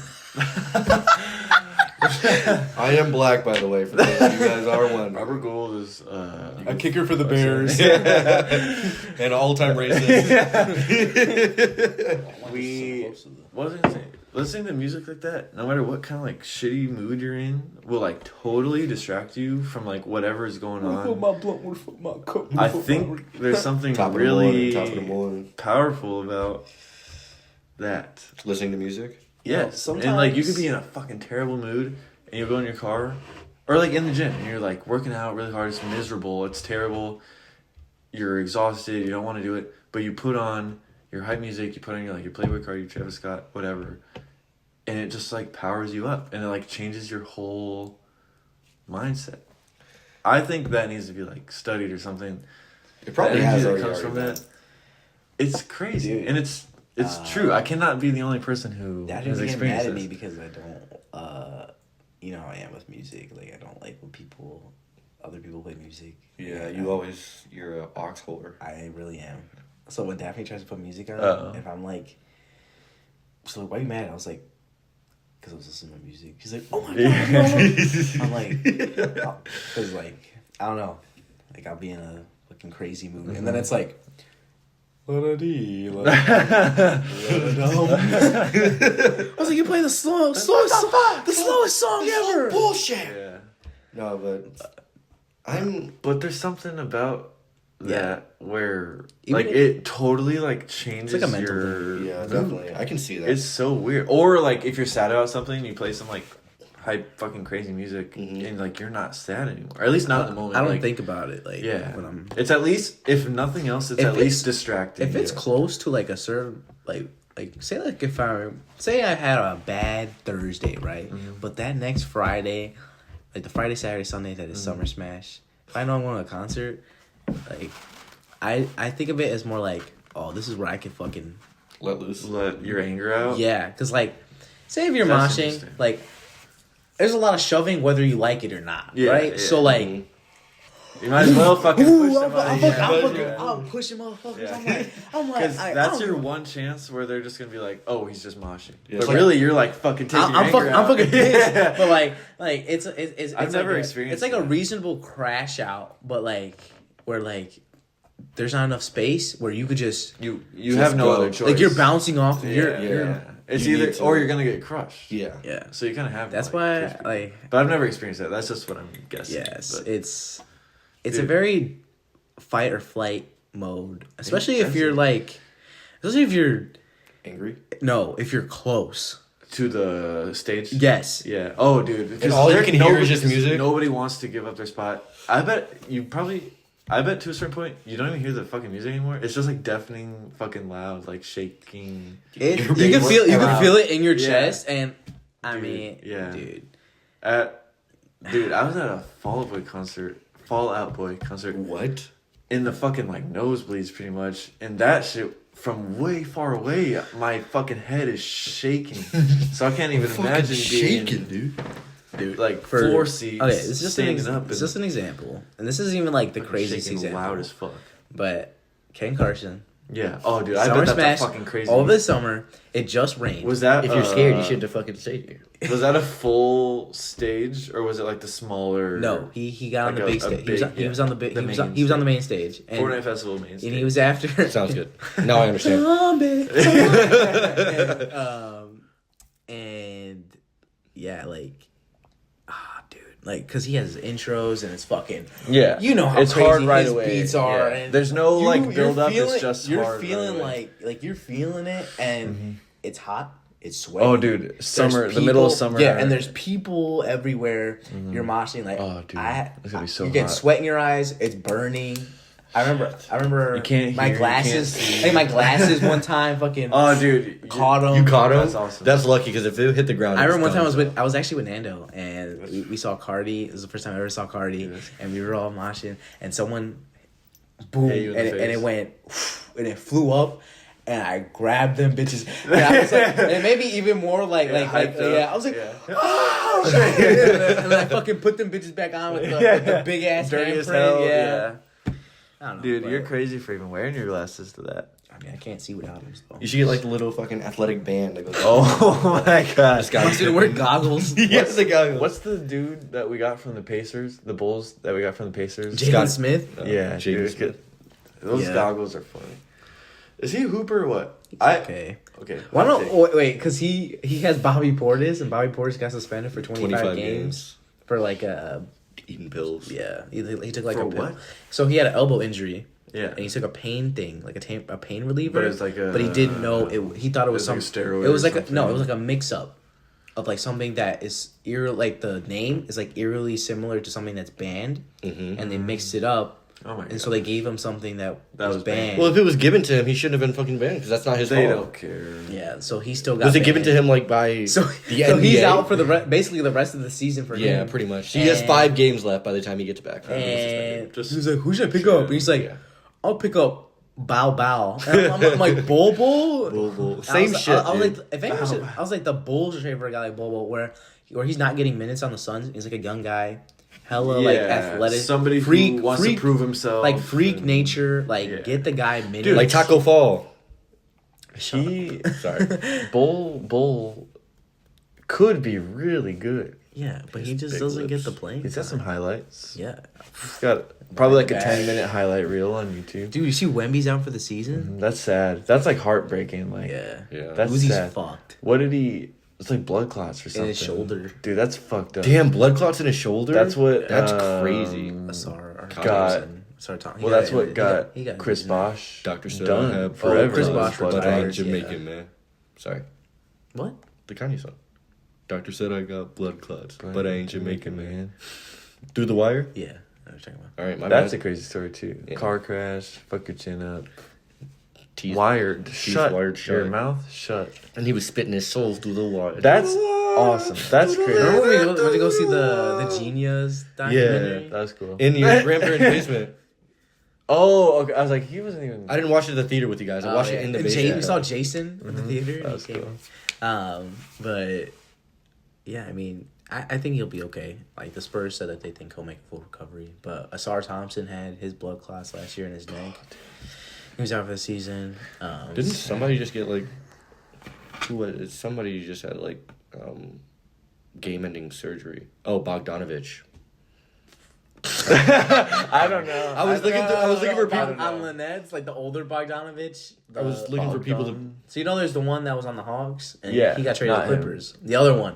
I am black, by the way. For those of you guys are one. Robert Gould is A kicker for the Bears. And all-time racist. What was I gonna say? Listening to music like that, no matter what kind of like shitty mood you're in, will like totally distract you from like whatever is going on. I think there's something Top of the really morning. powerful about that. Listening to music. Yes, sometimes- and like you could be in a fucking terrible mood, and you'll go in your car, or like in the gym, and you're like working out really hard. It's miserable. It's terrible. You're exhausted. You don't want to do it, but you put on your hype music. You put on your Playboy Cardi, your Travis Scott, whatever, and it just like powers you up, and it like changes your whole mindset. I think that needs to be like studied or something. It probably The has energy already. that comes from that. It's crazy, Dude. and it's true. I cannot be the only person who Dad has doesn't get experienced mad at this. me because I don't, you know how I am with music. Like, I don't like when other people play music. Yeah, you're a ox holder. I really am. So when Daphne tries to put music on, Uh-oh. if I'm like, so why are you mad? I was like, because I was listening to music. She's like, oh my God. I'm like, because like, I don't know. Like, I'll be in a fucking crazy mood. And then it's like, I was like, you play the slowest song ever. Bullshit. Yeah. No, but But there's something about that where Even like if- it totally like changes It's like a mental your yeah, mood. definitely. I can see that. It's so weird. Or like if you're sad about something, you play some like hype fucking crazy music and like you're not sad anymore. Or at least not at the moment. I don't like, think about it. Like, yeah. when I'm. It's at least, if nothing else, it's If at least it's- distracting. If it's close to like a certain like say like if I had a bad Thursday, right? But that next Friday, like the Friday, Saturday, Sunday that is Summer Smash, if I know I'm going to a concert, like I think of it as more like, oh, this is where I can fucking Let loose. let your anger out. yeah, because like say if you're That's moshing, interesting. like there's a lot of shoving whether you like it or not, Yeah, right? yeah. So like. You might as well fucking push Ooh, them out. I'm pushing motherfuckers. Yeah. I'm like, Because I that's don't your know. one chance where they're just gonna be like, "Oh, he's just moshing," Yeah. but Like- really, you're like fucking taking your I'm anger fucking, out. I'm fucking pissed. Yeah. But like it's I've never like experienced it's like a that. reasonable crash out, but like where like there's not enough space where you could just You Just have no go. other choice. like you're bouncing off. Yeah, You're yeah. It's You either need to- or you're gonna get crushed. Yeah. yeah. So you kind of have. That's like, why choose between- like But I've never experienced that. That's just what I'm guessing. yes, But it's a Dude. very fight or flight mode, especially if Intensive. you're like, especially if you're Angry. no, if you're close. to the stage. Yes. Yeah. Oh, dude. Because all you there- can hear is just because music? Nobody wants to give up their spot. I bet to a certain point, you don't even hear the fucking music anymore. It's just like deafening, fucking loud, like shaking. You Your can big feel around. it in your Yeah. chest, and I Dude, mean, yeah. dude, Dude, I was at a Fall Out Boy concert What? in the fucking like nosebleeds pretty much, and that shit from way far away, my fucking head is shaking. So I can't even imagine being dude. like for 4 seats. Okay, this is just standing up. It's just an example, and this isn't even like the craziest shaking example. loud as fuck. But Ken Carson, Yeah. Oh, dude, I Summer bet Smash, that's fucking crazy. all this summer, it just rained. Was that If you're scared, you shouldn't have fucking stayed here. Was that a full stage or was it like the smaller? No, he got on Like the a big stage. big- He was on the big. the He was main on, he was on the main stage. And, Fortnite Festival main stage. and he was after. Sounds good. Now I understand. and yeah, like, dude, like, cause he has his intros and it's fucking. Yeah, You know how it's crazy hard right his away. beats are. Yeah. And There's no you- like you're build up. feeling- It's just you're hard feeling right away. like you're feeling it, and it's hot. It's sweaty. Oh, dude, There's summer, the middle of people- summer. Yeah, and there's people everywhere. You're moshing like, Oh, dude, it's gonna be so you get hot. sweat in your eyes. It's burning. I remember. You can't my hear, you glasses. can't see. I think my glasses one time fucking. Oh, dude, Caught him. You caught him? That's awesome. That's lucky because if it hit the ground, I it's remember one time done. I was actually with Nando and we saw Cardi. It was the first time I ever saw Cardi, and we were all moshing, and someone, boom, Hit you in the and face. it went, and it flew up. And I grabbed them bitches. And I was like, and maybe even more like, hyped up. yeah. I was like, Yeah. oh shit! And then I fucking put them bitches back on with the big ass Dirty as handprint. hell. Yeah. I don't know, Dude, but- you're crazy for even wearing your glasses to that. I mean, I can't see without them. So. You should get like the little fucking athletic band that goes. Oh my god. This guy- I'm gonna wear goggles. Yes, the guy. What's the dude that we got from the Pacers? The Bulls that we got from the Pacers? Jalen Smith. Yeah, Jaden dude. Smith. Those Yeah. goggles are funny. Is he a hooper or what? Okay. Okay. Why hot take. don't wait? Because he has Bobby Portis, and Bobby Portis got suspended for 25 games games. for like a Eating pills. yeah. He took like For a pill. what? So he had an elbow injury. Yeah. And he took a pain thing, like a pain reliever. But it's like a- But he didn't know it. He thought it was it was some like a steroid It was or like something. no, it was like a mix up of like something that is like the name is like eerily similar to something that's banned, and they mixed it up. Oh my And god. so they gave him something that was was banned. banned. Well, if it was given to him, he shouldn't have been fucking banned because that's not his They fault. don't care. yeah, so he still got. Was it given to banned. him like by So, the so he's NBA? out for basically the rest of the season for Yeah, him. pretty much. He has And- 5 games left by the time he gets back. And Just- he's like, "Who should I pick up?" And he's like, Yeah. "I'll pick up Bow Bow." And I'm like, "Bull Bull." Bull Bull. I Same was, shit. I was dude. like, if anyone should, I was like, the Bulls should trade for a guy like Bull Bull, where he's not getting minutes on the Suns. He's like a young guy, hella like athletic, Somebody freak, who wants freak, to prove himself. like freak and nature. Like Yeah. get the guy minutes. Dude, like Taco Fall. He Sorry. Bull could be really good. yeah, but he His just big doesn't lips. get the playing. He's got some time. highlights. Yeah, He's got probably like a Bad. 10-minute highlight reel on YouTube. dude, you see Wemby's out for the season. That's sad. That's like heartbreaking. Like Yeah, Yeah. That's Uzi's sad. fucked What did he? It's like blood clots or in something. his shoulder. Dude, that's fucked up. Damn, blood clots in his shoulder? That's what. That's crazy. Asar got- Sorry, Well, that's what got Chris injured. Bosh Dr. said done I have forever. Chris blood Bosh clots, but retired, I'm Jamaican, yeah. man. Sorry. What? The Kanye song. Doctor said I got blood clots, but I ain't Jamaican, man. man. Through the wire? Yeah, I was talking about. All right, my That's a bad. crazy story too. Yeah. Car crash, fuck your chin up, Teeth wired teeth shut, wired your shut. mouth shut. And he was spitting his soul through the wire. That's awesome. That's crazy. Remember when we went to go see the Genius documentary? That's cool. in your grandparents' basement. Oh, okay. I was like, he wasn't even. I didn't watch it at the theater with you guys. I watched it in the basement. We saw Jason at the theater. That was He came cool. in. But yeah, I mean, I think he'll be okay. Like the Spurs said that they think he'll make a full recovery. But Asar Thompson had his blood clots last year in his neck. He was out for the season. Didn't somebody just get like? Who was it? Somebody just had like game-ending surgery. Oh, Bogdanovich. I don't know. I was looking for people. on the Nets, like the older Bogdanovich. I was looking for people to. Bogdan. So you know, there's the one that was on the Hawks, and Yeah, he got traded to not the him. Clippers. The other one,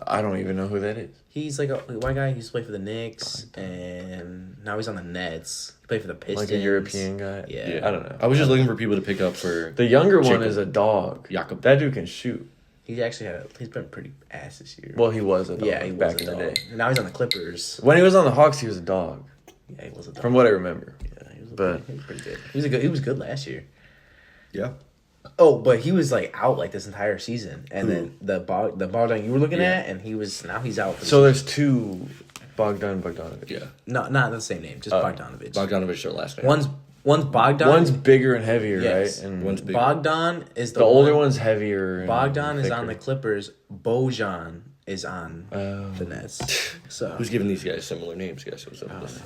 I don't even know who that is. he's like a white guy. He used to play for the Knicks, and now he's on the Nets. He played for the Pistons. Like a European guy. Yeah. I don't know. I was just looking for people to pick up for. The younger one Jacob. is a dog. Jakob. That dude can shoot. He actually he's been pretty ass this year. Well, he was a dog. yeah, he back was in a the dog. day. And now he's on the Clippers. When he was on the Hawks, he was a dog. Yeah, he was a dog. From what I remember. Yeah, he was but- pretty good. He was good last year. Yeah. Oh, but he was like out like this entire season, and then the Bogdan you were looking at, and he's out. For the So season. there's two Bogdanovich. Yeah. not the same name, just Bogdanovich. Bogdanovich, their last name. One's Bogdan. One's bigger and heavier, Yes. right? And One's big. Bogdan is the older one's heavier. And Bogdan is thicker. on the Clippers. Bojan is on Oh. the Nets. So Who's giving these guys similar names, guys? What's up with this?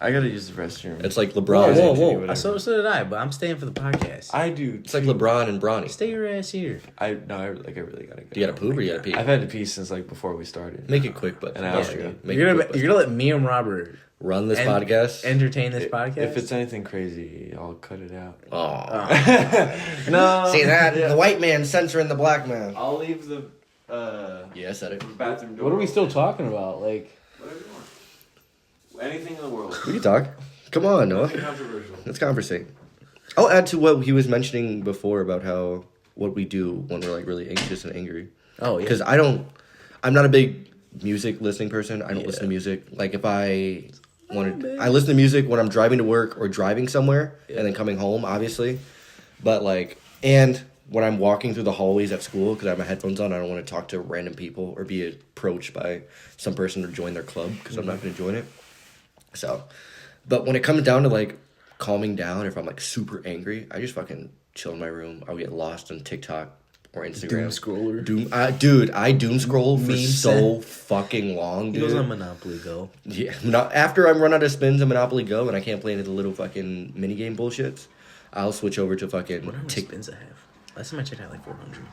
I gotta use the restroom. It's like whoa, LeBron. whatever. So did I, but I'm staying for the podcast. I do. It's like LeBron and Bronny. Stay your ass here. I really gotta go. You gotta poop or you gotta pee? I've had to pee since like before we started. Make it quick, but An hour ago. Make You're it gonna quick, you're gonna let me and Robert run this and- podcast. entertain this podcast. If it's anything crazy, I'll cut it out. Oh, No. see that the white man censoring the black man. I'll leave the Yeah, I said it. bathroom door. what are we still talking about? Like, Whatever you want. Anything in the world. We can talk. Come on, Noah. Nothing controversial. Let's conversate. I'll add to what he was mentioning before about how what we do when we're like really anxious and angry. oh yeah, Because I'm not a big music listening person. I don't Yeah. listen to music. Like if I I listen to music when I'm driving to work or driving somewhere, and then coming home, obviously. But like, and when I'm walking through the hallways at school, because I have my headphones on, I don't want to talk to random people or be approached by some person to join their club, because I'm not going to join it. So, but when it comes down to like calming down, if I'm like super angry, I just fucking chill in my room. I'll get lost on TikTok or Instagram. Doom scroller. Dude, I doom scroll for Memes. so fucking long, dude. He goes on Monopoly Go. Yeah, after I'm run out of spins in Monopoly Go and I can't play any of the little fucking minigame bullshits, I'll switch over to fucking What how many spins I have? Last time I checked, I had like 400.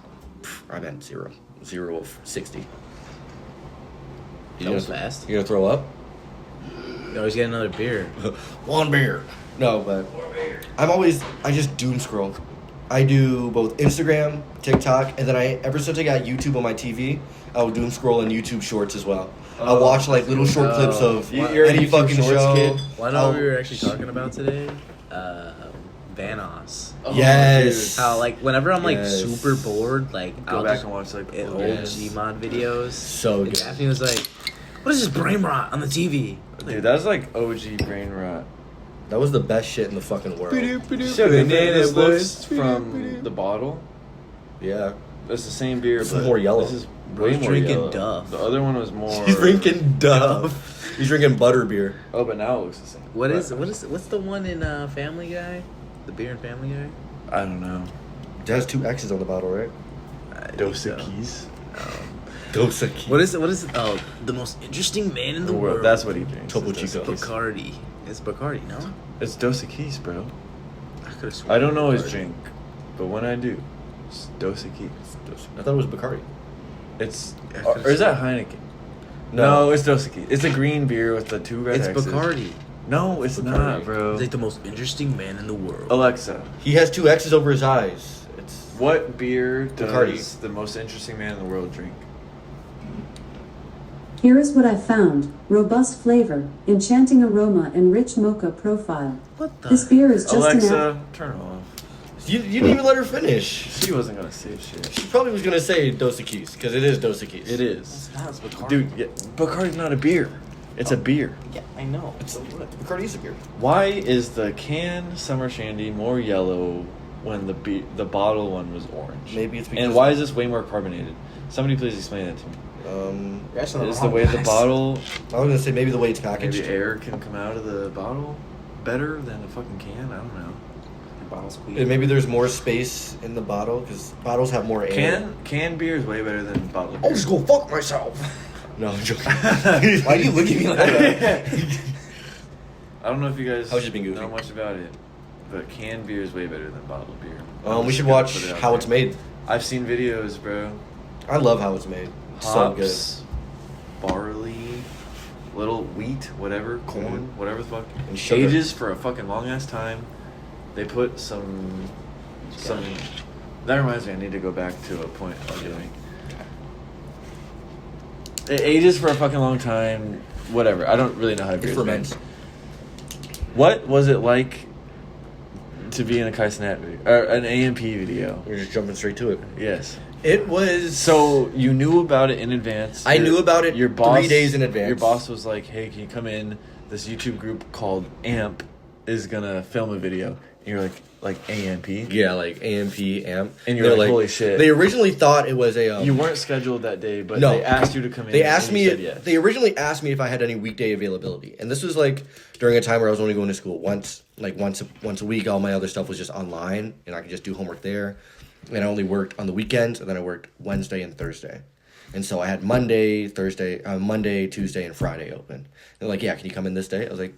I'm at 0 of 60. That was fast. You gonna throw up? You always get another beer. One beer. No, but I just doom scroll. I do both Instagram, TikTok, and then ever since I got YouTube on my TV, I'll doom scroll in YouTube Shorts as well. I'll watch like little short clips of You're a any YouTube fucking Shorts show. kid? Well, I know what we were actually talking about today. Vanos. Yes. How like whenever I'm like Yes. super bored, like Go I'll back just and watch like old Yes. Gmod videos. So And good. Daphne was like, "What is this brain rot on the TV?" Dude, that's like OG brain rot. That was the best shit in the fucking world. Sugar, this looks from the bottle. Yeah. It's the same beer, This is but more yellow. This is Bro's way more drinking yellow. Duff. The other one was more. He's drinking Duff. He's drinking butterbeer. Oh, but now it looks the same. What's But- the one in Family Guy? The beer in Family Guy? I don't know. It has 2 X's on the bottle, right? Dos so. Equis. Dos Equis. What is it? Oh, the most interesting man in the world. That's what he drinks. Topo It's Dos Chico. Equis. Bacardi. It's Bacardi, no? It's Dos Equis, bro. I could have sworn. I don't know his Bacardi. drink, but when I do, it's Dos Equis. I thought it was Bacardi. It's I or could've is that sworn. Heineken? No, it's Dos Equis. It's a green beer with the 2 red It's X's. Bacardi. No, it's Bacardi. not, bro. He's like the most interesting man in the world. Alexa, He has 2 X's over his eyes. It's what beer does Bacardi. the most interesting man in the world drink? Here is what I found: robust flavor, enchanting aroma, and rich mocha profile. What the? This beer is just an Alexa, turn it off. you didn't even let her finish. She wasn't gonna say shit. She probably was gonna say Dos Equis because it is Dos Equis. It is. It's not. It's Bacardi. Dude, yeah, Bacardi's not a beer. It's a beer. Yeah, I know. It's Bacardi is a beer. Why is the can Summer Shandy more yellow when the bottle one was orange? Maybe it's because And why is this way more carbonated? Somebody please explain that to me. You're actually Is wrong, the way the guys. bottle, I was gonna say maybe the way it's packaged. maybe air can come out of the bottle better than a fucking can? I don't know. Your bottle's And squeezed. maybe there's more space in the bottle because bottles have more air. Can beer is way better than bottled I'll beer. just go fuck myself. No, I'm joking. Why do you look at me like that? I don't know if you guys I was just being goofy. know much about it, but canned beer is way better than bottled beer. We Just should gonna watch put it out how there. it's made. I've seen videos, bro. I love how it's made. So good. Hops, barley, little wheat, whatever, corn, whatever the fuck. And sugar. Ages for a fucking long ass time. They put some. That reminds me, I need to go back to a point I'm doing. It ages for a fucking long time. Whatever. I don't really know how It beer is ferments. made. What was it like to be in a Kai Snap video or an AMP video? We're just jumping straight to it. Yes. It was So you knew about it in advance. I knew about it Your boss 3 days in advance. Your boss was like, "Hey, can you come in? This YouTube group called AMP is gonna film a video." And you're like AMP. Yeah, like AMP, AMP. And you're They're like, "Holy shit." They originally thought it was a. You weren't scheduled that day, but No. they asked you to come in. They asked and me. you said yes. They originally asked me if I had any weekday availability, and this was like during a time where I was only going to school once a week. All my other stuff was just online, and I could just do homework there. And I only worked on the weekends, and then I worked Wednesday and Thursday. And so I had Monday, Tuesday, and Friday open. And they're like, "Yeah, can you come in this day?" I was like,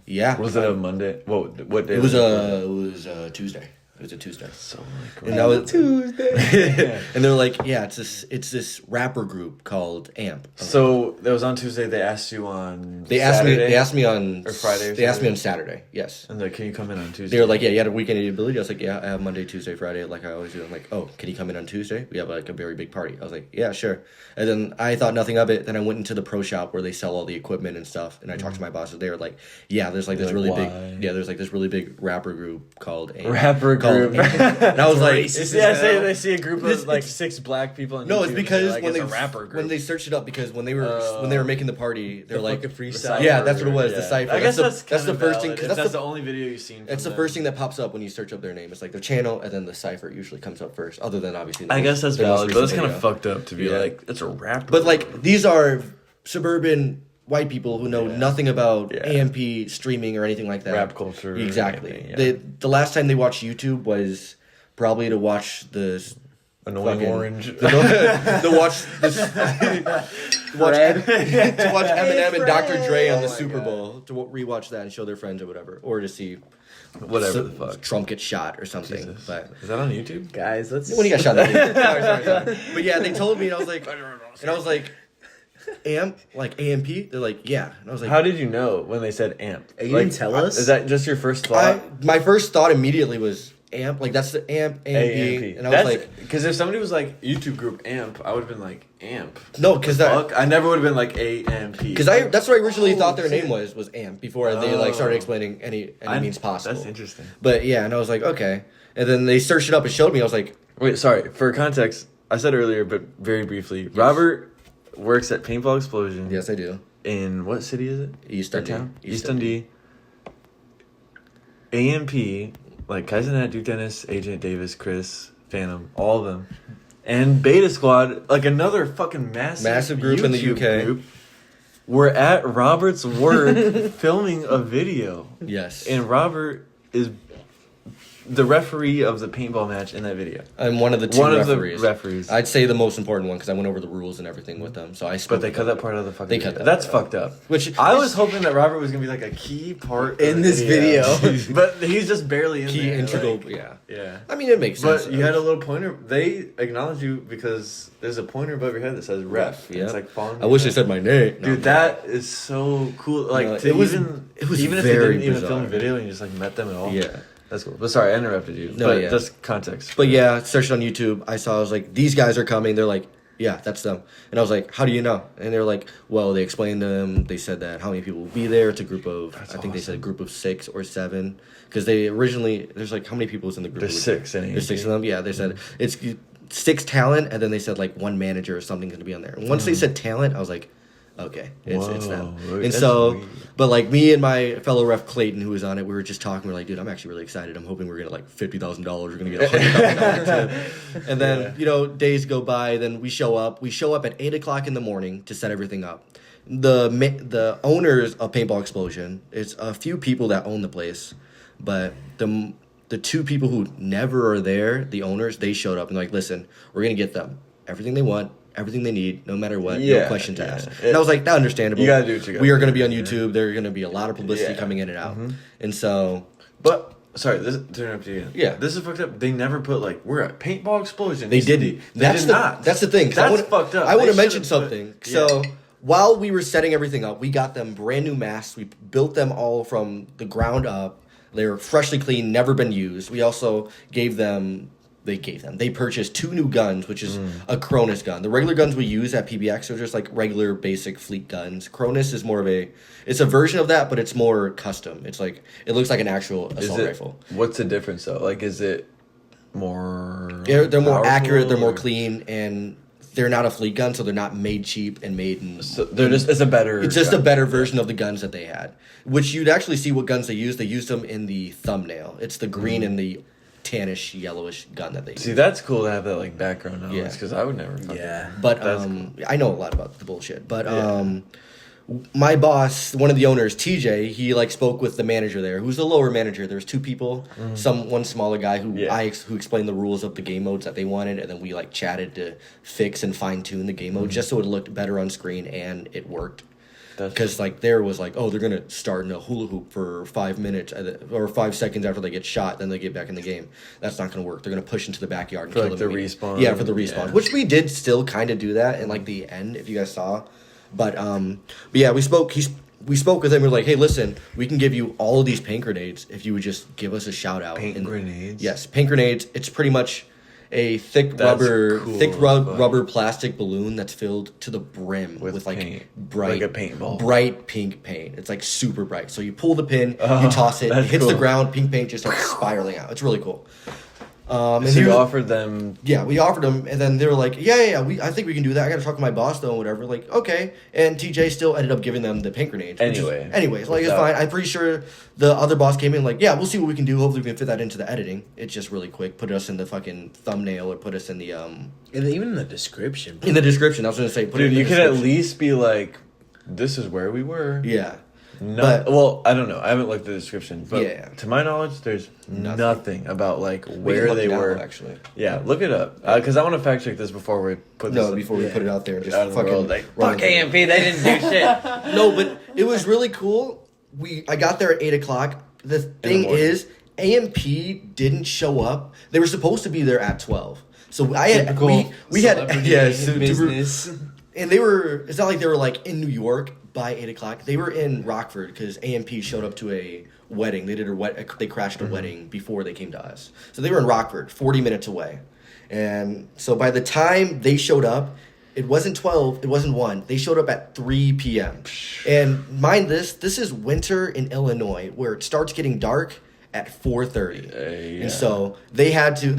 "Yeah." Was it a Monday? What day? It was a Tuesday. It was a Tuesday. So like, And that was Tuesday. And they're like, "Yeah, it's this rapper group called AMP." So that was on Tuesday. They asked you on. They asked Saturday? me on Or Friday or They asked me Saturday? on Saturday. Yes. And like, can you come in on Tuesday? They were like, "Yeah, you had a weekend availability." I was like, "Yeah, I have Monday, Tuesday, Friday, like I always do." I'm like, "Oh, can you come in on Tuesday? We have like a very big party." I was like, "Yeah, sure." And then I thought nothing of it. Then I went into the pro shop where they sell all the equipment and stuff, and I talked to my bosses. They were like, "Yeah, there's like this You're really like, big, "Why?" yeah, there's like this really big rapper group called AMP, Rapper called called. group. And I was like, They see a group of This- like it's- 6 black people. On no, YouTube it's because and they're like, when it's a rapper group. when they searched it up, because when they were making the party, they're like, fucking freestyle. yeah, that's what it was. The cipher. I guess that's that's the kinda first thing, valid, because if that's the only video you've seen. It's the first thing that pops up when you search up their name. It's like their channel, and then the cipher usually comes up first. Other than obviously, I guess that's their most valid, but it's recent kind of video. fucked up to be Yeah. like it's a rapper. But like these are suburban white people who know nothing about Yeah. AMP streaming or anything like that. Rap culture or Exactly. anything, yeah. The last time they watched YouTube was probably to watch the annoying fucking- orange. to watch this to watch Eminem and Dr. Dre on the Super Bowl, to rewatch that and show their friends or whatever, or to see Whatever the fuck. Trump get shot or something. Jesus. But Is that on YouTube? Guys, let's. when he got shot, sorry. But yeah, they told me, and I was like, AMP, like AMP. They're like, yeah, and I was like, How did you know when they said amp? You didn't tell us? Is that just your first thought? my first thought immediately was AMP, like that's the AMP, and I was like, because if somebody was like YouTube group amp, I would have been like amp. no, because Fuck, I never would have been like AMP. because that's what I originally thought their name was AMP before they like started Oh. explaining any means possible. That's interesting. But yeah, and I was like, okay, and then they searched it up and showed me. I was like, Wait, sorry. For context, I said earlier, but very briefly, Robert works at Paintball Explosion. yes, I do. In what city is it? East Or Dundee. town? East East Dundee. AMP, like Kaizenet, Duke Dennis, Agent Davis, Chris, Phantom, all of them. And Beta Squad, like another fucking massive group in the YouTube UK. group, were at Robert's work filming a video. Yes, And Robert is the referee of the paintball match in that video. I'm one of the two One of referees. the referees. I'd say the most important one because I went over the rules and everything with them. So I spoke But they with cut them. that part out of the fucking They cut video. that That's part out. fucked up. Which I was hoping that Robert was gonna be like a key part In of this video. but he's just barely in key there. integral. like- Yeah, yeah. I mean it makes sense. But you had a little pointer. They acknowledge you because there's a pointer above your head that says ref. Yeah. It's like following. I wish they said my name. No, Dude, that is so cool. Like No, to it was even very if you didn't even bizarre. film a video and you just like met them at all. Yeah. That's cool. But sorry, I interrupted you. No, but yeah. just context. But yeah, searched on YouTube. I was like, these guys are coming. They're like, yeah, that's them. And I was like, how do you know? And they're like, well, they explained to them. They said that how many people will be there. It's a group of, I think they said a group of 6 or 7. Because they originally, there's like, how many people was in the group? There's 6 in There's 6 of them. Yeah, they said it's 6 talent, and then they said like 1 manager or something going to be on there. And once they said talent, I was like, okay, it's them. Whoa, And that's so, weird. but like me and my fellow ref Clayton, who was on it, we were just talking. We're like, dude, I'm actually really excited. I'm hoping we're gonna like $50,000. We're gonna get $100,000 too. And then days go by. Then we show up. We show up at 8:00 in the morning to set everything up. The owners of Paintball Explosion, it's a few people that own the place, but the 2 people who never are there, the owners, they showed up and like, listen, we're gonna get them everything they want. Everything they need, no matter what, Yeah, no questions yeah. asked. And I was like, that's understandable. You gotta do what you gotta We are do, going to be on yeah. YouTube. There's going to be a lot of publicity Yeah. coming in and out. And so, But sorry, this to interrupt you again. Yeah. This is fucked up. They never put like we're at Paintball Explosion. they didn't. They did not. That's the thing. 'cause That's I wanna, fucked up. I want They to mention should've put- something. yeah. So, while we were setting everything up, we got them brand new masks. We built them all from the ground up. They were freshly clean, never been used. We also they purchased 2 new guns, which is a Cronus gun. The regular guns we use at PBX are just like regular basic fleet guns. Cronus is more of it's a version of that, but it's more custom. It's like, it looks like an actual assault rifle. What's the difference though? Like, is it more? They're more powerful, accurate, they're more or- clean, and they're not a fleet gun, so they're not made cheap and made in... So they're just it's a better. It's just a gun. better version of the guns that they had, which you'd actually see what guns they used. They used them in the thumbnail. It's the green and the tannish, yellowish gun that they used. See, that's cool to have that like background knowledge Yeah. because I would never. Fucking, Yeah. But That's cool. I know a lot about the bullshit. But my boss, one of the owners, TJ, he like spoke with the manager there, who's the lower manager. There's 2 people, one smaller guy who Yeah. who explained the rules of the game modes that they wanted, and then we like chatted to fix and fine tune the game mode just so it looked better on screen, and it worked. Because like there was like, oh, they're gonna start in a hula hoop for 5 minutes or 5 seconds after they get shot, then they get back in the game. That's not gonna work. They're gonna push into the backyard and For, kill like, them the immediately. respawn. Yeah, for the respawn, Yeah. which we did still kind of do that in like the end, if you guys saw. But yeah, we spoke. We spoke with him. We were like, hey, listen, we can give you all of these paint grenades if you would just give us a shout out. Paint grenades? Yes, paint grenades. It's pretty much. a thick That's rubber, cool as fuck. rubber plastic balloon that's filled to the brim With with like paint. bright, Like a paintball. bright pink paint. It's like super bright. So you pull the pin, Oh, you toss it, it that's hits the cool. ground, pink paint just starts spiraling out. It's really cool. And So you here's- offered them. Yeah, we offered them, and then they were like, yeah, I think we can do that. I got to talk to my boss, though, and whatever. Like, okay. And TJ still ended up giving them the pink grenades. Anyways, like, it's Without- fine. I'm pretty sure the other boss came in, like, yeah, we'll see what we can do. Hopefully we can fit that into the editing. It's just really quick. Put us in the fucking thumbnail or put us in the, And even in the description. in the description. I was going to say, put it Dude, in the you could at description. least be like, this is where we were. Yeah. Not, But- well, I don't know. I haven't looked at the description, but Yeah. to my knowledge, there's nothing about like We can where look they now, were. actually. Yeah, look it up because I want to fact check this before we put this. No, before we put it out there. Just out of the fucking world. Like, run fuck with it. AMP, they didn't do shit. No, but it was really cool. I got there at 8 o'clock. The thing morning. is, AMP didn't show up. They were supposed to be there at 12. So I had Typical we had celebrity super- business. and they were. It's not like they were like in New York by 8 o'clock. They were in Rockford because AMP showed up to a wedding. They did They crashed a wedding before they came to us. So they were in Rockford, 40 minutes away. And so by the time they showed up, it wasn't 12, it wasn't 1. They showed up at 3 p.m. And mind this is winter in Illinois where it starts getting dark at 4:30. Yeah. And so they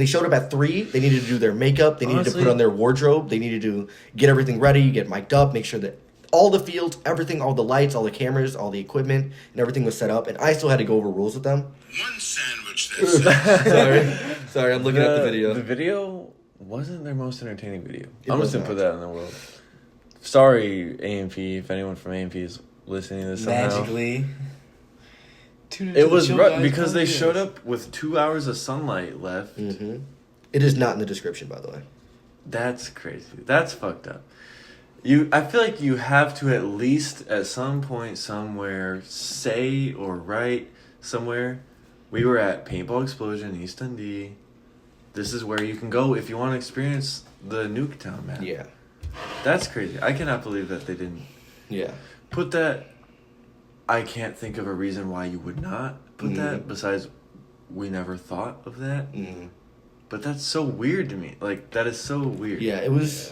showed up at 3. They needed to do their makeup, they needed to Honestly- put on their wardrobe, they needed to get everything ready, get mic'd up, make sure that all the fields, everything, all the lights, all the cameras, all the equipment, and everything was set up. And I still had to go over rules with them. One sandwich, that's Sorry, I'm looking at the video. The video wasn't their most entertaining video. It I'm was just gonna not. put that in the world. Sorry, AMP, if anyone from AMP is listening to this somehow. Magically. It was rough because they showed up with 2 hours of sunlight left. Mm-hmm. It is not in the description, by the way. That's crazy. That's fucked up. I feel like you have to at least at some point somewhere say or write somewhere. We were at Paintball Explosion, East Dundee. This is where you can go if you want to experience the Nuketown map. Yeah. That's crazy. I cannot believe that they didn't Yeah. put that. I can't think of a reason why you would not put that besides we never thought of that. Mm-hmm. But that's so weird to me. Like, that is so weird. Yeah, it was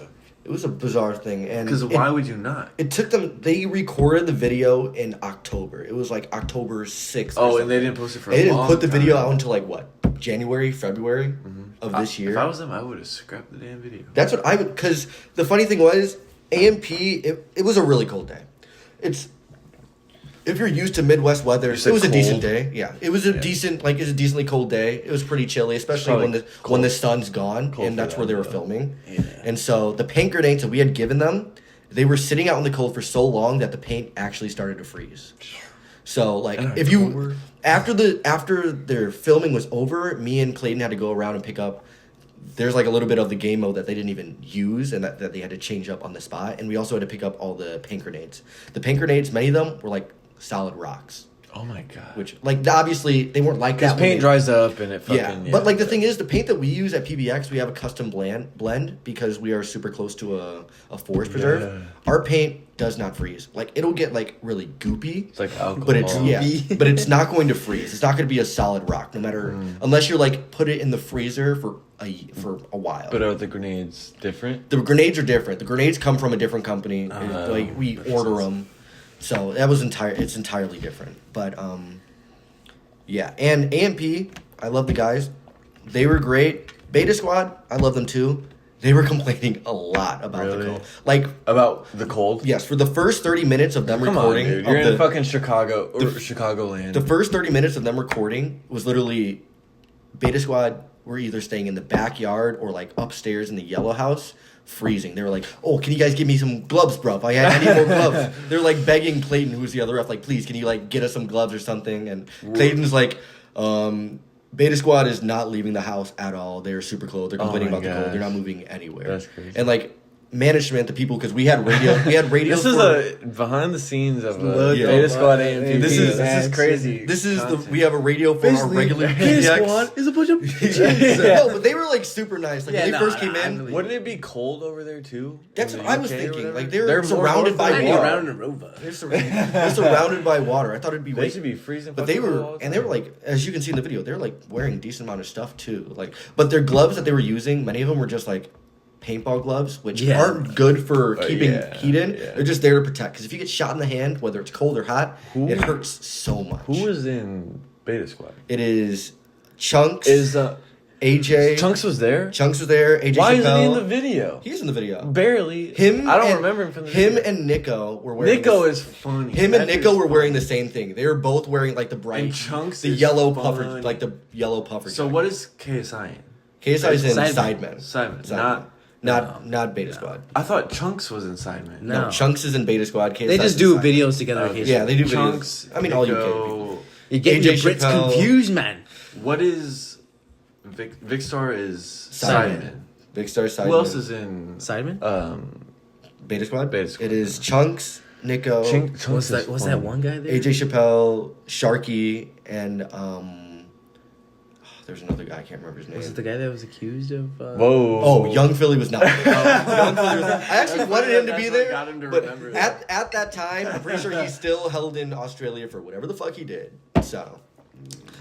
a bizarre thing. And Because why would you not? it took them, they recorded the video in October. It was like October 6th. Oh, and they didn't post it for They a didn't long put the video time. out until like what? January, February of this year. If I was them, I would have scrapped the damn video. That's what I would, because the funny thing was, AMP, it was a really cold day. If you're used to Midwest weather, You it said was a decent cold? day. Yeah, it was a decently cold day. It was pretty chilly, especially Probably when the sun's gone, cold and for that's them, where they were yeah. filming. Yeah. And so the paint grenades that we had given them, they were sitting out in the cold for so long that the paint actually started to freeze. So like In if you October? after their filming was over, me and Clayton had to go around and pick up. There's like a little bit of the game mode that they didn't even use and that they had to change up on the spot. And we also had to pick up all the paint grenades. The paint grenades, many of them were like solid rocks, Oh my god. which like obviously they weren't like Because that. when paint they- dries up and it fucking. Yeah. But like the thing is, the paint that we use at PBX, we have a custom blend because we are super close to a forest preserve. Yeah. Our paint does not freeze. Like it'll get like really goopy. It's like alcohol. But it's Goopy. but it's not going to freeze. It's not going to be a solid rock, no matter unless you're like put it in the freezer for a while. But are the grenades different? The grenades are different. The grenades come from a different company. Like we order them, so that was it's entirely different. But yeah. And AMP, I love the guys. They were great. Beta Squad, I love them too. They were complaining a lot about the Really? cold. Like About the cold? yes, for the first 30 minutes of them Come on, recording, dude. of You're in the- fucking Chicago or Chicagoland. the first 30 minutes of them recording was literally Beta Squad were either staying in the backyard or like upstairs in the yellow house freezing. They were like, oh, can you guys give me some gloves, bro? I need more gloves. They're like begging Clayton, who's the other ref, like, please, can you like get us some gloves or something? And Clayton's like, Beta Squad is not leaving the house at all. They're super cold. They're complaining my about the cold. gosh. They're not moving anywhere. That's crazy. And like management, the people, because we had radio. We had radio. This is a behind the scenes of Yeah. Beta Squad AMTP. This is crazy. This is content. we have a radio for our regular Beta PDX. Squad is a bunch of No, but they were like super nice. Like when they first came in. Wouldn't it be cold over there too? That's In what the I was UK or thinking. whatever? Like they're more surrounded north by than I'd we be water. are. around in Aruba. They're surrounded by water. I thought it'd be They way. should be freezing. But they fucking were, cold all the and they were time. like, as you can see in the video, they're like wearing a decent amount of stuff too. Like, but their gloves that they were using, many of them were just like paintball gloves, which Yeah. aren't good for keeping yeah, heat in. yeah. They're just there to protect. Because if you get shot in the hand, whether it's cold or hot, it hurts so much. Who was in Beta Squad? It is Chunks, Is AJ. Chunks was there? Chunks was there. AJ Why Chappelle. isn't he in the video? He's in the video. Barely. Him. I don't and- remember him from the him video. and Nico were wearing. Nico this- is funny. Him That and dude's Nico were wearing funny. the same thing. They were both wearing like the bright, And Chunks the is yellow funny. puffer, like the yellow puffer. So jacket. what is KSI in? KSI is in Sidemen. Sidemen. Sidemen. Not Beta Squad. I thought Chunks was in Sidemen. No, No. Chunks is in Beta Squad. KSI They is just in do Sidemen. videos together. Okay. occasionally. Yeah, they do Chunks. videos. I mean, all UK Nico. people. You're getting AJ the Brits Chappelle. confused, man. What is Vicstar is Sidemen. Sidemen. Big Star Sidemen. Who else is in Sidemen? Beta Squad? Beta Squad. It is Chunks, Nico, Chunks What's is that? What's that funny. one guy there? AJ Chappelle, Sharky, and there's another guy I can't remember his name. Was it the guy that was accused of? Whoa. Oh, Young Philly was not. Young Philly was, I actually wanted him to That's be what there, got him to but remember it. at that time, I'm pretty sure he's still held in Australia for whatever the fuck he did. So,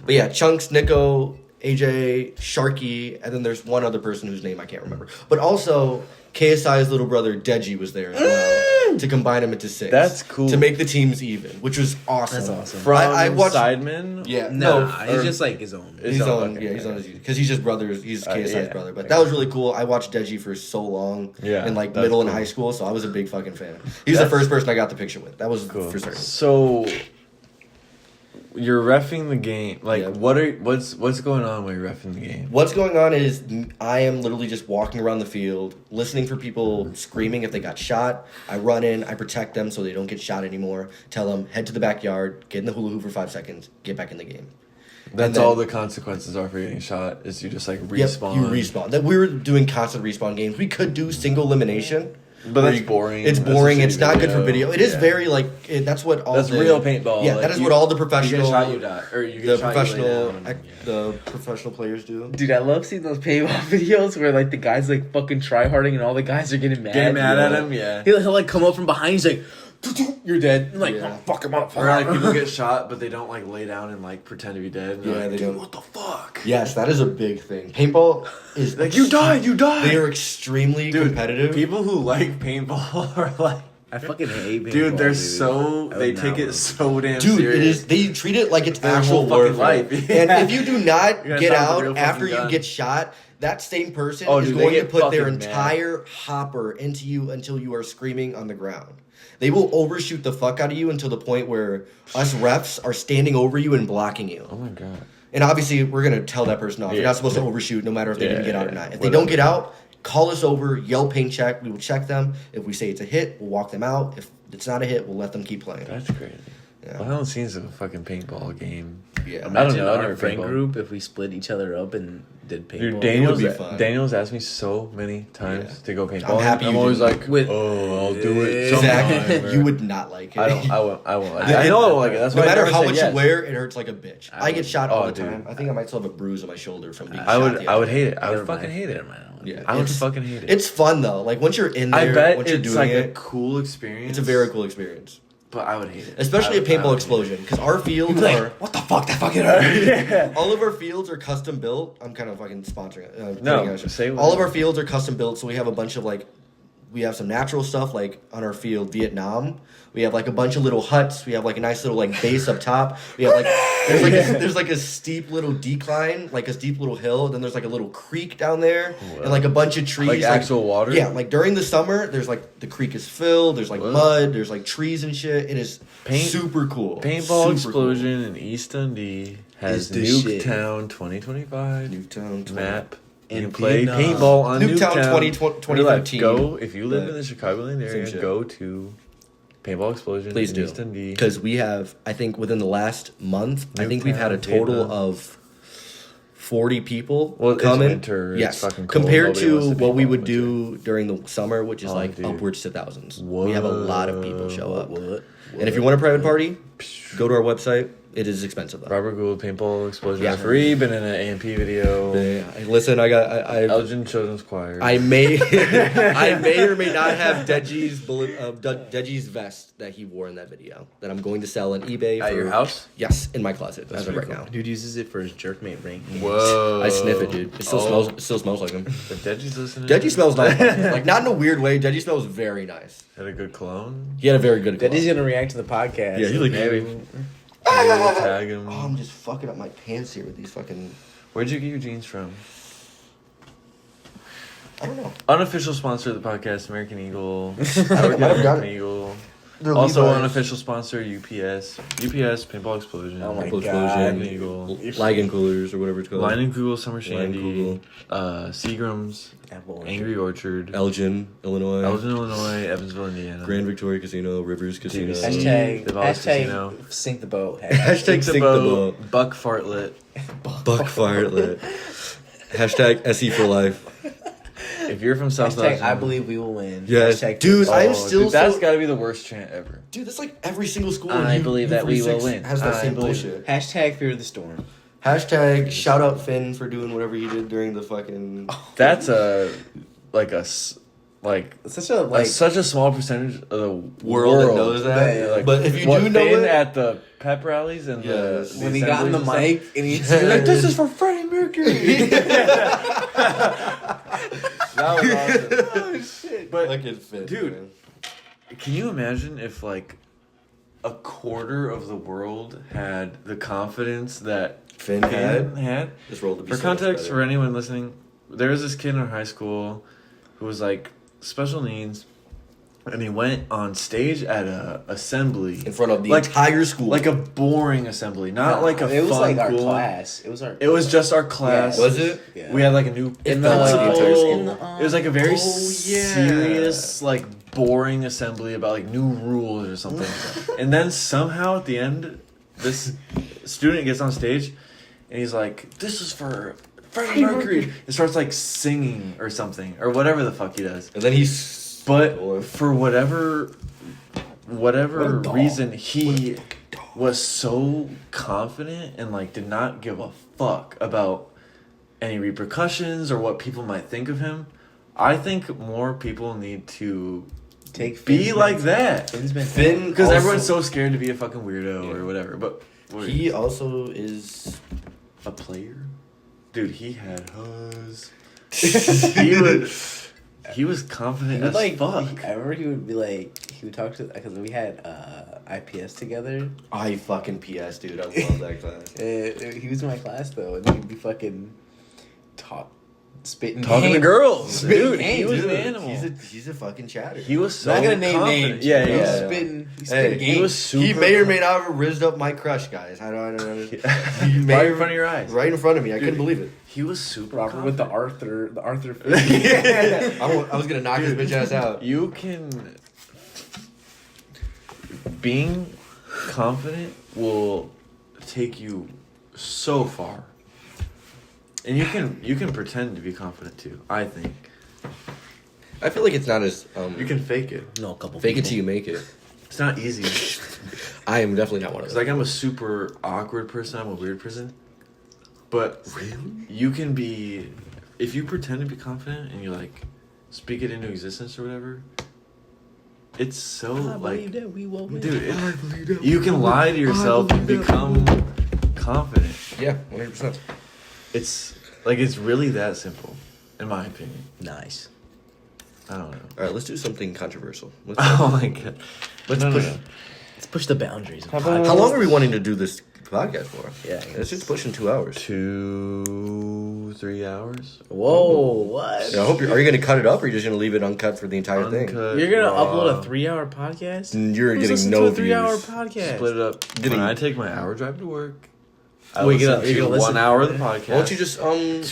but yeah, Chunks, Nico, AJ, Sharky, and then there's one other person whose name I can't remember. But also, KSI's little brother Deji was there as well to combine them into 6. That's cool. To make the teams even, which was awesome. That's awesome. From I watched. Sidemen? Yeah, No, no, he's just like his own. He's His on, own, yeah, okay, he's on okay. his because he's just brothers. He's KSI's yeah, brother, but I that was got really cool. I watched Deji for so long, Yeah, in like that's middle and cool. high school, so I was a big fucking fan. He was the That's- first person I got the picture with. That was Cool. for certain. So you're reffing the game. Like, Yeah. what's going on when you're reffing the game? What's going on is I am literally just walking around the field, listening for people screaming if they got shot. I run in, I protect them so they don't get shot anymore. Tell them head to the backyard, get in the hula hoop for 5 seconds, get back in the game. That's then- all the consequences are for getting shot. Is you just like respawn. Yep, you respawn. That we were doing constant respawn games. We could do single elimination. But where that's boring. It's That's boring. just It's not good for video. It is Yeah. very like that's what all That's the, real paintball. Yeah, Like, that is you- what all the You professional get shot, you die, or you get the shot, professional you lay down. the professional players do. Dude, I love seeing those paintball videos where like the guys like fucking tryharding and all the guys are getting mad. Getting mad Yeah. at him, yeah. He'll like come up from behind. He's like, "You're dead." I'm like, Yeah. "Oh, fuck him up." Or like people get shot, but they don't like lay down and like pretend to be dead. And Yeah, they're like, they dude, don't. what the fuck? Yes, that is a big thing. Paintball is Like you died. They are extremely Dude, competitive. People who like paintball are like, I fucking hate paintball, dude, they're dude. so I they would take not it want so damn Dude, serious. it is. They treat it like it's Their actual whole fucking warfare. life. And if you do not You're gonna get start with a out real after fucking you gun. get shot, that same person Oh, is dude, they going to get put their fucking mad. entire hopper into you until you are screaming on the ground. They will overshoot the fuck out of you until the point where us refs are standing over you and blocking you. Oh my god. And obviously, we're gonna tell that person off. You're Yeah. not supposed to overshoot, no matter if they Yeah, didn't get out or yeah, not. If whatever. they don't get out, call us over, yell paint check. We will check them. If we say it's a hit, we'll walk them out. If it's not a hit, we'll let them keep playing. That's crazy. Yeah. Behind the scenes of a fucking paintball game. Yeah. I don't Imagine know. I our never friend paintball. group if we split each other up and did paintball. Dude, Daniel's would be fun. asked me so many times Yeah. to go paintball. I'm happy I'm you always didn't. like, With- oh, I'll do it. Exactly. sometime, or- You would not like it. I don't. I won't. I won't. Like it. Yeah, I know I won't like it. That's no why I matter never how said much yes. you wear, it hurts like a bitch. I get shot all Oh, the dude. time. I think I might still have a bruise on my shoulder from being I shot. would. the I other would day. hate it. I would Never mind. fucking hate it. Never mind. Yeah, I would it's- fucking hate it. It's fun though. Like once you're in there, I bet once you're it's doing like a it, cool experience. it's a very cool experience. But I would hate it. Especially I a would- I paintball would explosion, because our fields Like, are what the fuck? That fucking hurt. all of our fields are custom built. I'm kind of fucking sponsoring it. No, putting out- say what- all of our fields are custom built, so we have a bunch of like, we have some natural stuff like on our field, Vietnam. We have like a bunch of little huts. We have like a nice little like base up top. We have like there's like a steep little decline, like a steep little hill. Then there's like a little creek down there, and like a bunch of trees. Like actual water? Yeah, like during the summer, there's like the creek is filled. There's like What? mud. There's like trees and shit. It is super cool. Paintball Super explosion in East Dundee has Is the shit. Nuketown 2025 Cool. Newtown map. You In can play Vietnam. paintball on Nuketown Nuketown 2013. Go if you live But in the Chicagoland area. shit. Go to paintball explosion. Please in do. East Dundee. Because we have, I think within the last month, I think we've had a Nuketown, total Vietnam. of 40 people Well, it's coming. winter, it's Yes, fucking cold, compared nobody to wants to be what we involved would in do during the summer, which is Oh, like dude. upwards to thousands. We have a lot of people show up. What? And if you want a private party, go to our website. It is expensive though. Robert Gould, paintball explosion Yeah. referee, been in an AMP video. Listen, I Elgin Children's Choir. I may I may or may not have Deji's vest that he wore in that video that I'm going to sell on eBay At your house? Yes, in my closet as of right now. Dude uses it for his jerkmate ring. Whoa. I sniff it, dude. It still smells like him. If Deji's listening. Deji smells nice. Like not in a weird way. Deji smells very nice. Had a good cologne. He had a very good Daddy's gonna react to the podcast. Yeah, he's like, Maybe. Maybe tag him. oh, I'm just fucking up my pants here with these fucking. Where'd you get your jeans from? I don't know. Unofficial sponsor of the podcast, American Eagle. I work Might at have American gotten- Eagle. They're Also, Levi's. unofficial sponsor, UPS. UPS, Paintball Explosion. Oh my Apple God. American Explosion, Eagle. Lagen coolers or whatever it's called. Line and Google, Summer Line and Shandy. Seagram's, Apple Orchard. Angry Orchard. Elgin, Illinois. Elgin, Illinois, Evansville, Indiana. Grand Victoria Casino, Rivers Casino. TVC. Hashtag, They've always casino. hashtag sink the boat. Hashtag sink the boat. Buck Fartlet. Buck Firelit. Hashtag SE for life. If you're from South Hashtag Elgin, I believe we will win. Yes. Hashtag Dude, I'm Oh, still dude, that's so- got to be the worst chant ever. Dude, that's like every single school. I in believe that we will win. Has that I same believe bullshit. Hashtag fear the storm. Hashtag shout out Finn for doing whatever he did during the fucking. That's like Such a such a small percentage of the World that knows that. Yeah, Like, But if you what do know Finn it- at the pep rallies and Yes. the when he got in the assemblies mic and he's and stuff, like, this is for Freddie Mercury. That was awesome. oh shit. But Fucking Finn, dude, man. can you imagine if like a quarter of the world had the confidence that Finn Finn had had? this role to be For so much context, better. for anyone listening, there was this kid in our high school who was like special needs, and he went on stage at a assembly in front of the like- entire school. like a boring assembly, not like a It was fun, like our cool one. class. It was our. It was just our class. Yeah. Was it? Yeah. We had like a new In the, principal. in It was like a very Oh, yeah. serious, like boring assembly about like new rules or something. And then somehow at the end, this student gets on stage and he's like, "This is for Freddie Mercury." It starts like singing or something or whatever the fuck he does. and then he's. But for whatever What a dog. reason, he was so confident and like did not give a fuck about any repercussions or what people might think of him. I think more people need to Take be Finn's like mental- that Finn's mental- Finn because also- everyone's so scared to be a fucking weirdo or whatever. But He also is. a player, dude. He had huzz. He was confident He would as like. fuck. I remember he would be like. He would talk to because we had IPS together. I fucking PS, dude. I love that class. He was in my class though, and he'd be fucking spitting Talking to game. girls, Spitting dude. game, He was Dude, an animal. He's a fucking chatter. He was so Not gonna name confident. names. Yeah, but yeah. he's yeah. spitting. He's Hey, spitting game. He was super. He may or may not have rizzed up my crush, guys. I don't know. Right in front of your eyes. Right in front of me. I couldn't believe it. He was super. Robert with the confident. Arthur. I was gonna knock his bitch ass out. You can. Being confident will take you so far. And you can pretend to be confident too. I think I feel like it's not as you can fake it. No, a couple. fake it people. till you make it. It's not easy. I am definitely not one of It's those. like I'm a super awkward person. I'm a weird person. But you can be, if you pretend to be confident and you like speak it into existence or whatever. It's so I like, believe that we will win. dude, you can lie to yourself and become confident. Yeah, 100%. It's like it's really that simple, in my opinion. Nice. I don't know. All right, let's do something controversial. Let's, Oh my god. let's No, no, push. no. Let's push the boundaries. Of How about- How long are we wanting to do this podcast for? Yeah. It's just pushing 2 hours. 2-3 hours. Whoa! What? Yeah, I hope are you going to cut it up or are you just going to leave it uncut for the entire thing? Uncut, You're gonna raw. upload a 3-hour podcast? And you're Who's getting listening no to a 3-hour views. podcast. Split it up. Getting- When I take my hour drive to work, I Wait, listen you're to gonna listen 1 hour of to the it? podcast. Why don't you just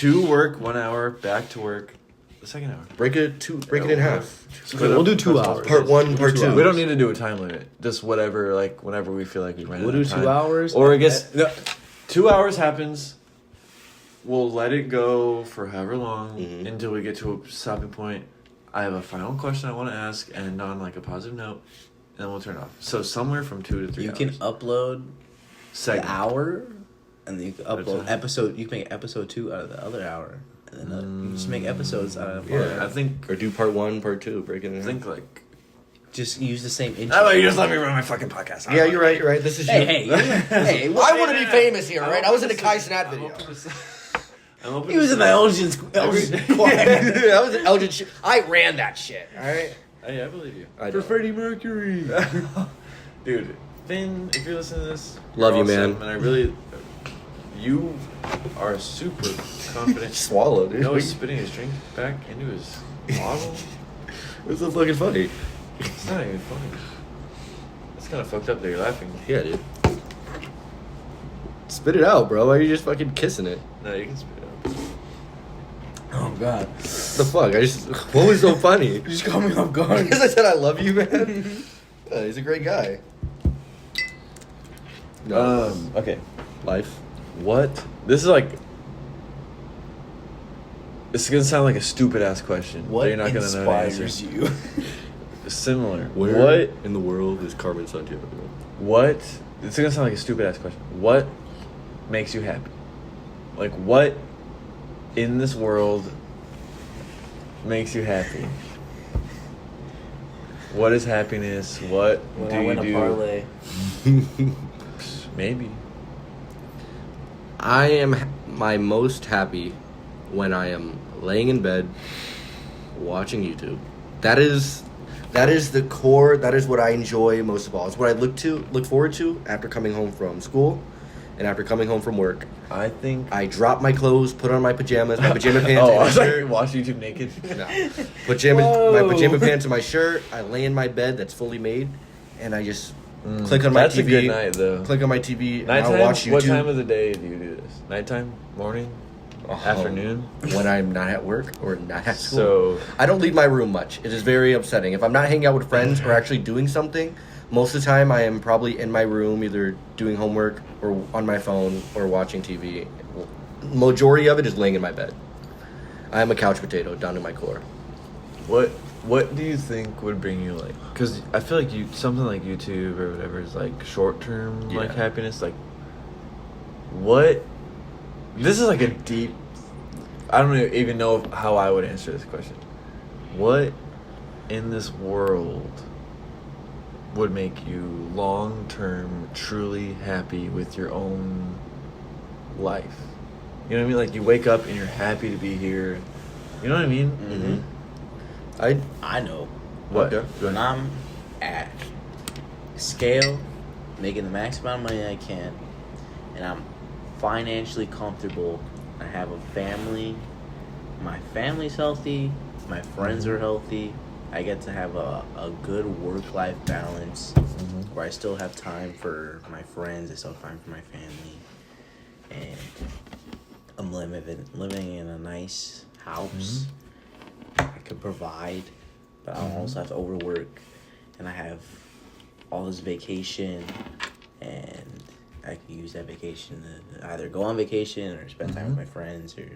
to work 1 hour, back to work, the second hour. break it in half? Split Okay, we'll up do 2 parts. hours. Part 1, part 2. We don't need to do a time limit. Just whatever, like whenever we feel like we ran We'll out do of time. 2 hours. Or I guess No, 2 hours happens. we'll let it go for however long Mhm. until we get to a stopping point. I have a final question I want to ask, and on like a positive note, and then we'll turn it off. So somewhere from 2 to 3 You hours. can upload Segment. the hour, and then you can upload time. episode. You can make episode 2 out of the other hour, and then you can just make episodes out of Yeah. I think Or do part 1, part 2, break it in. I think like. just use the same intro. How about you just let me run my fucking podcast? Yeah, you're right. You're right. This is Hey, you. hey, I want to be famous here, right? I was in a Kai Cenat video. I'm open He was in the Elgin choir. I was in Elgin shit. I ran that shit. All right. Hey, I believe you. I For know. Freddie Mercury. Dude, Finn, if you're listening to this, Love you're you, man. awesome, and I really, you are super confident. Swallow, dude. No, he's spitting his drink back into his bottle. It's so fucking funny. It's not even funny. It's kind of fucked up that you're laughing. Yeah, dude. Spit it out, bro. Why are you just fucking kissing it? No, you can spit it out. Oh God! The fuck? What was so funny? You just caught me off guard. Because I said I love you, man. He's a great guy. No. Okay. Life. What? This is like. This is gonna sound like a stupid ass question. What that you're not gonna know the answer. inspires you? Similar. Where What? in the world is Carmen Sandiego? What? It's gonna sound like a stupid ass question. What makes you happy? Like, what in this world makes you happy? What is happiness? What When do I you win a do? parlay. Maybe. I am my most happy when I am laying in bed watching YouTube. That is the core. That is what I enjoy most of all. It's what I look forward to after coming home from school and after coming home from work. I think. I drop my clothes, put on my pajamas, my pajama pants, Oh, and I a was like, shirt. watch YouTube naked. No. Whoa. My pajama pants and my shirt. I lay in my bed that's fully made, and I just click on my That's TV. a good night, though. Click on my TV and Nighttime? I'll watch YouTube. What time of the day do you do this? Nighttime? Morning? Afternoon? When I'm not at work or not at school. So. I don't leave my room much. It is very upsetting. If I'm not hanging out with friends or actually doing something, most of the time I am probably in my room either doing homework or on my phone or watching TV. Majority of it is laying in my bed. I am a couch potato down to my core. What do you think would bring you like? Because I feel like something like YouTube or whatever is like short term like Yeah. happiness. Like, what? This is like a deep. I don't even know how I would answer this question. What in this world would make you long term truly happy with your own life? You know what I mean? Like you wake up and you're happy to be here. You know what I mean? Mm-hmm. I know. What? Okay. Go When ahead. I'm at scale, making the max amount of money I can, and I'm financially comfortable, I have a family, my family's healthy, my friends are healthy, I get to have a good work-life balance where I still have time for my friends, I still have time for my family, and I'm living in a nice house. I could provide, but I don't also have to overwork, and I have all this vacation, and I can use that vacation to either go on vacation or spend time with my friends, or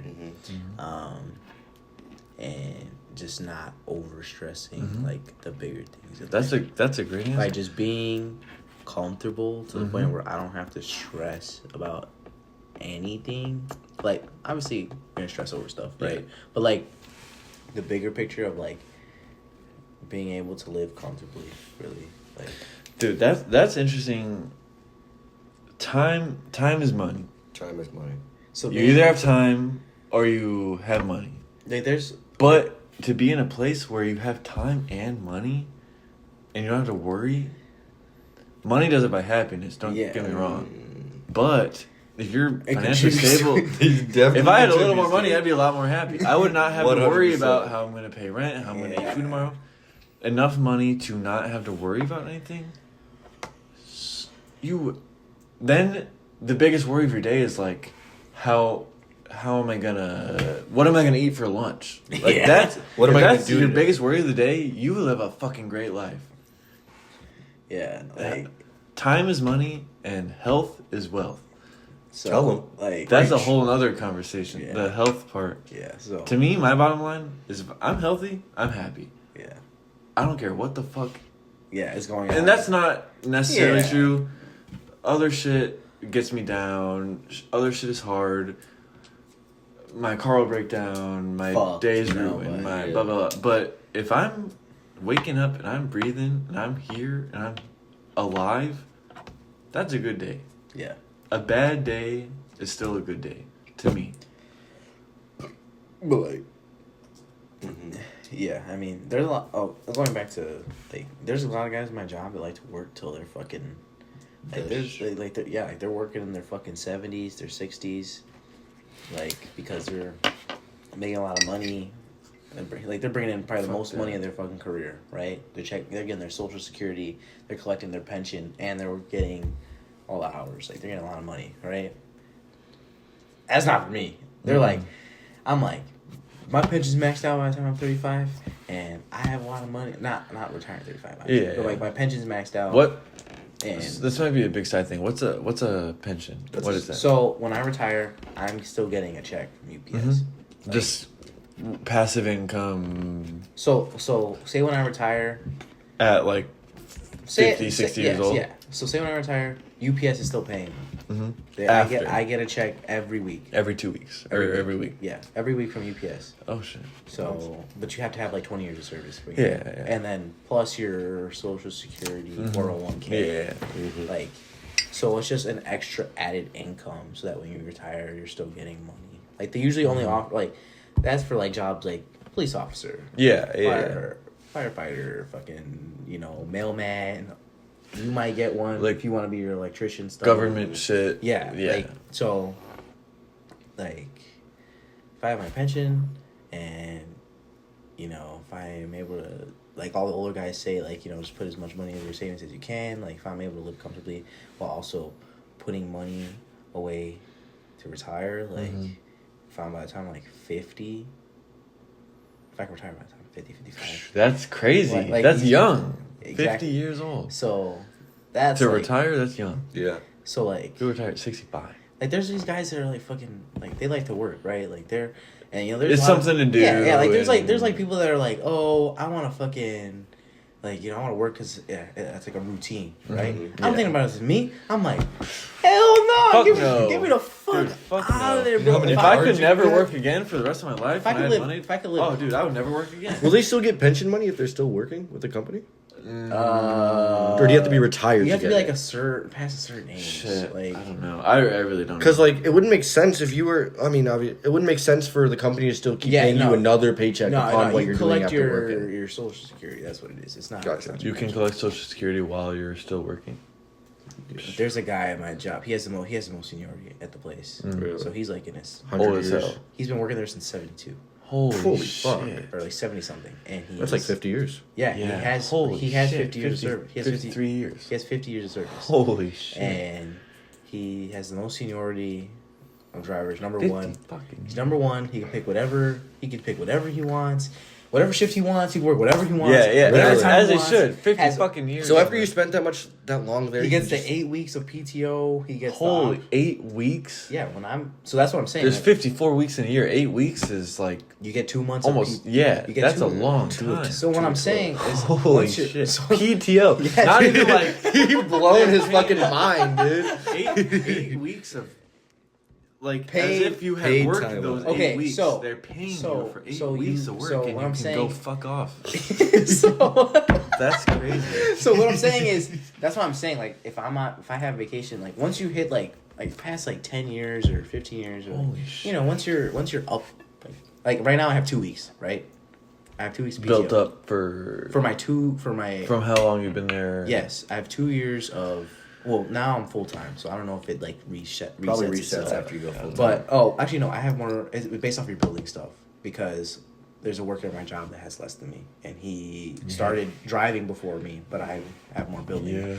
and just not over stressing like the bigger things. of That's life. a great answer. By just being comfortable to the point where I don't have to stress about anything. Like, obviously, you're gonna stress over stuff, right? Yeah. But like the bigger picture of like being able to live comfortably, really, like. Dude, that's interesting. Time is money. Time is money. So You either have time or you have money. like, there's But to be in a place where you have time and money and you don't have to worry, money does it by happiness, don't Yeah. get me wrong. But if you're It financially contributes. stable, if I had a little more money, I'd be a lot more happy. I would not have to worry 100%. about how I'm going to pay rent, how I'm going to eat food tomorrow. Enough money to not have to worry about anything. Then the biggest worry of your day is like, how am I what am I gonna eat for lunch? Like Yeah. that's What am if I gonna that's do your today? biggest worry of the day, you will live a fucking great life. yeah, like Time is money and health is wealth. So, Tell 'em. like That's a whole other conversation. Yeah. The health part. yeah. So To me, my bottom line is if I'm healthy, I'm happy. yeah, I don't care what the fuck. yeah, it's going on. And that's not necessarily Yeah. true. Other shit gets me down. Other shit is hard. My car will break down. My Fuck, day's you know, ruined. but, My yeah. blah, blah, blah. But if I'm waking up and I'm breathing and I'm here and I'm alive, that's a good day. yeah. A bad day is still a good day to me. But like, yeah, I mean, there's a lot. Oh, going back to like, there's a lot of guys in my job that like to work till they're fucking. Like they're working in their fucking 70s, their 60s, like because they're making a lot of money. They're bringing in probably the most money of their fucking career, right? They're getting their Social Security, they're collecting their pension, and they're getting all the hours. Like they're getting a lot of money, right? That's not for me. They're like, I'm like, my pension's maxed out by the time I'm 35, and I have a lot of money. Not retired 35, obviously, Yeah, but yeah. like my pension's maxed out. What? And This might be a big side thing. What's a pension? What is that? so when I retire, I'm still getting a check from UPS. Like, Just passive income so say when I retire, at like say 50, 60 years yes, old? Yeah. So say when I retire, UPS is still paying me. Mm-hmm. Yeah, I get a check every week. Every 2 weeks. Or every week. Yeah, every week from UPS. Oh, shit. So, but you have to have like 20 years of service. For Yeah, yeah. And then plus your Social Security, 401k. Yeah. Like, so it's just an extra added income so that when you retire, you're still getting money. Like, they usually only offer, like, that's for like jobs like police officer. Yeah, Firefighter, fucking, mailman. You might get one Like, if you want to be your electrician stuff. Government shit. Yeah. Yeah. Like, so, like, if I have my pension and, if I'm able to, like all the older guys say, like, just put as much money in your savings as you can. Like, if I'm able to live comfortably while also putting money away to retire, like, if I'm by the time I'm like 50, if I can retire by the time I'm 50, 55. That's crazy. Like, that's young. Exactly. 50 years old. So, that's To like, retire, that's young. Yeah. So, like, You retire at 65. like, there's these guys that are like fucking like they like to work, right? Like they're and there's It's a lot of- something to do. Yeah, like there's and- like people that are like, oh, I want to fucking like I want to work because that's like a routine, right? I'm Yeah. thinking about it as me. I'm like, hell no, Fuck give no. me the fuck, Dude, fuck out no. of there, You know bro. how many If If I hours could you never get? work again for the rest of my life, If I and could had live- money, if I could live- oh, dude, I would never work again. Will they still get pension money if they're still working with the company? or Or do you have to be retired? You have to be get like it? past a certain age. Shit, Like I don't know. I really don't know. Because like it wouldn't make sense if you were. I mean, it wouldn't make sense for the company to still keep paying you another paycheck upon what you you're doing collect after working. your Social Security. That's what it is. It's not. Gotcha. it's not You can collect Social Security while you're still working. There's a guy at my job. He has the most seniority at the place. Really? So he's like in his. 100 Old as years. hell. He's been working there since 72 Holy fuck. shit. or like 70 something, and he. That's like 50 years. Yeah, he has. Holy he has shit. 50 years of service. He has 53 years. He has 50 years of service. Holy shit. And he has the most seniority of drivers. Number 50 one. fucking He's number one. He can pick whatever. He can pick whatever he wants. Whatever shift he wants, he can work whatever he wants. Yeah, whatever time as he it wants. should. 50 Has- fucking years. So after you spent that long there, He you gets just- the 8 weeks of PTO. He gets Holy, the 8 weeks? yeah. So that's what I'm saying. There's like, 54 weeks in a year. 8 weeks is like you get 2 months. almost, Of yeah, you get that's two- a long two- time. So what I'm saying is, Holy once you're- shit. so- PTO. Yeah, Not dude. even like He blown his fucking mind, dude. eight weeks of like Paid- as if you had paid worked time those off. 8 Okay, weeks. so- They're paying so- you for 8 so weeks you- of work, so and what you I'm can saying- go fuck off. so, That's crazy. so what I'm saying is, that's what I'm saying. Like, if I have vacation, like once you hit like past like 10 years or 15 years, or Holy shit. once you're up, like right now I have 2 weeks, right? I have 2 weeks PTO. Built up for for my from how long you've been there. yes, I have 2 years of. Well, now I'm full time, so I don't know if it like Probably resets resets itself. after you go full time. But actually no, I have more. It's based off your building stuff because there's a worker at my job that has less than me, and he started driving before me, but I have more building. Yeah.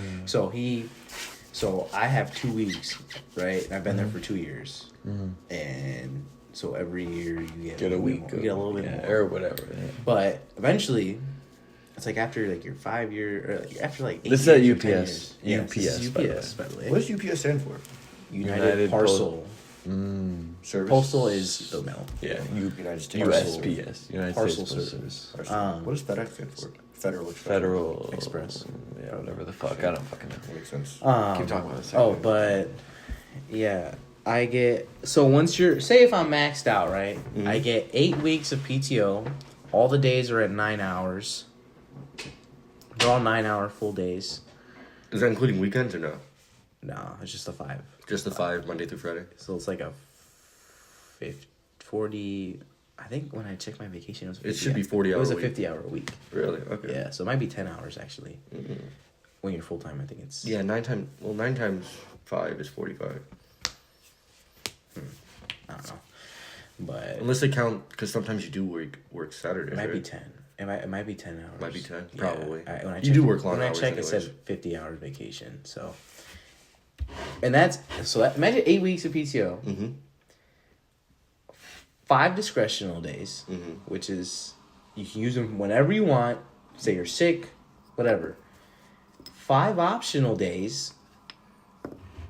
So I have 2 weeks, right? And I've been there for 2 years, Mm-hmm. and so every year you Get a week. more, you get a little bit yeah, more. or whatever. Yeah. But eventually, it's like after like your 5 year, or like after like 8 This is at years or 10 UPS. years. Yes, this is UPS, by the way. UPS, by the way. What does UPS stand for? United Parcel. Service. Postal is the mail. Yeah, United States. USPS. United Parcel States Service. What does FedEx stand for? Federal Express. Federal Express. Yeah, whatever the fuck. I don't fucking know. That makes sense. Keep talking about this. Oh, but yeah, I get so once you're say if I'm maxed out, right? I get 8 weeks of PTO. All the days are at 9 hours. They're all 9-hour full days. Is that including weekends or no? No, it's just a 5. Just the 5 Monday through Friday. So it's like a 40. I think when I checked my vacation, it was 50. It should be 40 It was hour a week. 50-hour week. Really? Okay. Yeah, so it might be 10 hours actually. When you're full time, I think it's Yeah, 9 times 5 is 45. I don't know, but Unless they count, because sometimes you do work Saturdays. it might be right? 10. It might be 10 hours. Might be 10, Yeah, probably. When I You do checked- work long When hours I checked, it anyways. said 50 hours vacation. So, and that's so. That, imagine 8 weeks of PTO. 5 discretional days, which is you can use them whenever you want. Say you're sick, whatever. 5 optional days,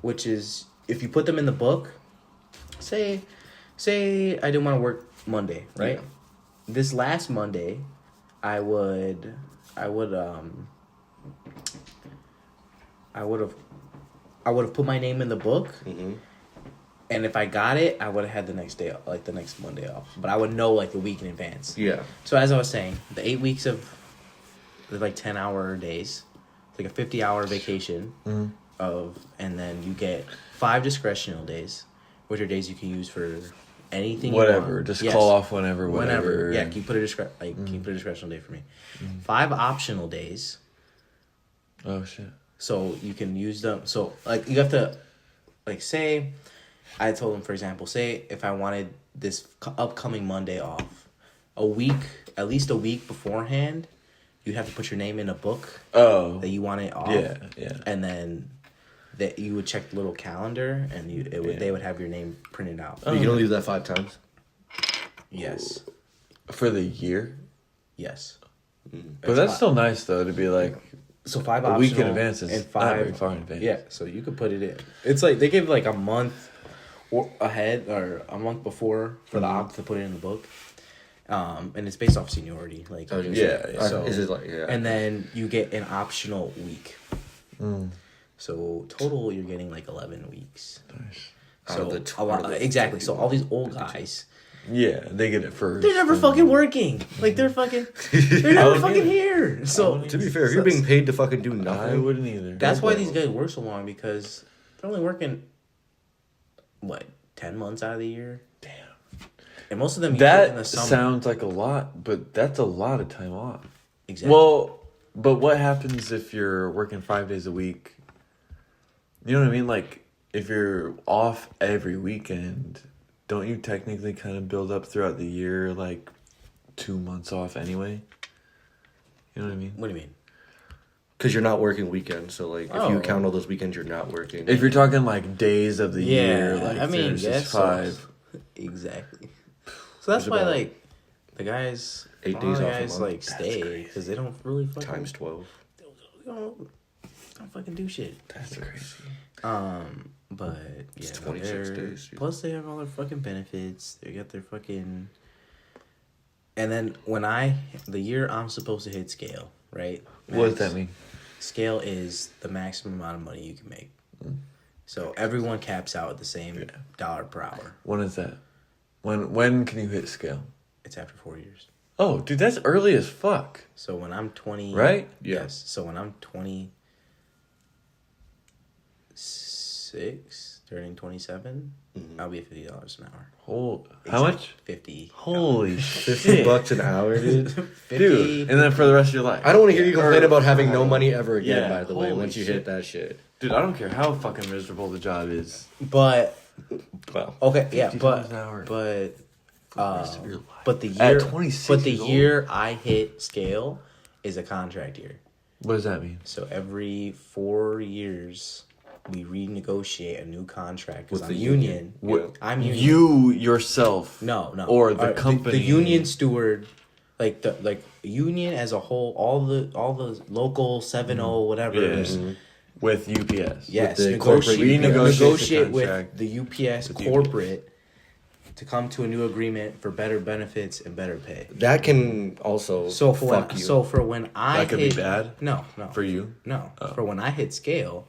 which is if you put them in the book. Say I didn't want to work Monday, right? Yeah. This last Monday, I would have put my name in the book. And if I got it, I would have had the next day, like the next Monday off. But I would know like the week in advance. Yeah. So as I was saying, the 8 weeks of the like 10-hour days, like a 50-hour vacation and then you get 5 discretional days, which are days you can use for anything. Whatever. You want. Just Yes. call off whenever. Yeah, can you put a discretional day for me? 5 optional days. Oh shit. So you can use them. So like you have to, like say, I told him for example, say if I wanted this upcoming Monday off, at least a week beforehand, you have to put your name in a book Oh. that you want it off. Yeah, yeah. And then that you would check the little calendar and they would have your name printed out. You can only do that 5 times. Yes. For the year? Yes. But that's still nice though to be like So 5 a optional week in advance is and not 5 very far in advance. Yeah, so you could put it in. It's like they give like a month or ahead or a month before for the opt to put it in the book. And it's based off seniority. Like Yeah. Is it like, yeah. and then you get an optional week. So total you're getting like 11 weeks. Nice. So Out of the a lot, 20 exactly. So all these old guys, Yeah, they get it first. they're never fucking working. Like they're never fucking here. So To be fair, if you're being paid to fucking do I nothing, wouldn't either. that's why these guys work so long, because they're only working, what, 10 months out of the year? Damn. And most of them use it in the That summer. sounds like a lot, but that's a lot of time off. Exactly. Well, but what happens if you're working 5 days a week? You know what I mean? Like, if you're off every weekend, don't you technically kind of build up throughout the year, like 2 months off anyway? You know what I mean? What do you mean? because you're not working weekends. So like, if Oh. you count all those weekends, you're not working. If you're talking like days of the year, Yeah, like I mean, there's yes, just 5. Exactly. So that's There's why, about like, the guys, 8 all days the off a guys month. like That's stay crazy. because they don't really fucking times 12. They don't fucking do shit. That's crazy. But yeah, It's no, 26 they're- days, dude. Plus, they have all their fucking benefits. They got their fucking. And then the year I'm supposed to hit scale, right? What does Max- that mean? Scale is the maximum amount of money you can make. So everyone caps out at the same dollar per hour. When is that? When can you hit scale? It's after 4 years. Oh, dude, that's early as fuck. So when I'm 20, Right? Yeah. Yes. So when I'm 26, turning 27, I'll be at $50 an hour. How much? 50. Holy 50 shit. bucks an hour, dude. 50. Dude, and then for the rest of your life. I don't want to hear you complain about having no money ever again, Yeah, by the way, holy once you shit. hit that shit. Dude, I don't care how fucking miserable the job is. But Wow. okay, yeah, $50 an hour. but rest of your life. but the At year 26 but the years old? year I hit scale is a contract year. What does that mean? So every 4 years we renegotiate a new contract because With I'm the union. union. I'm union. You yourself. No. Or the Our- company. The union steward, like the union as a whole, all the local 7-0 whatever Yeah. is, with UPS. Yes, the negotiate, corporate UPS. negotiate the with contract the UPS with corporate to come to a new agreement for better benefits and better pay. That can also So for fuck when, you. so for when I That could hit, be bad No, for you. No, Oh. for when I hit scale,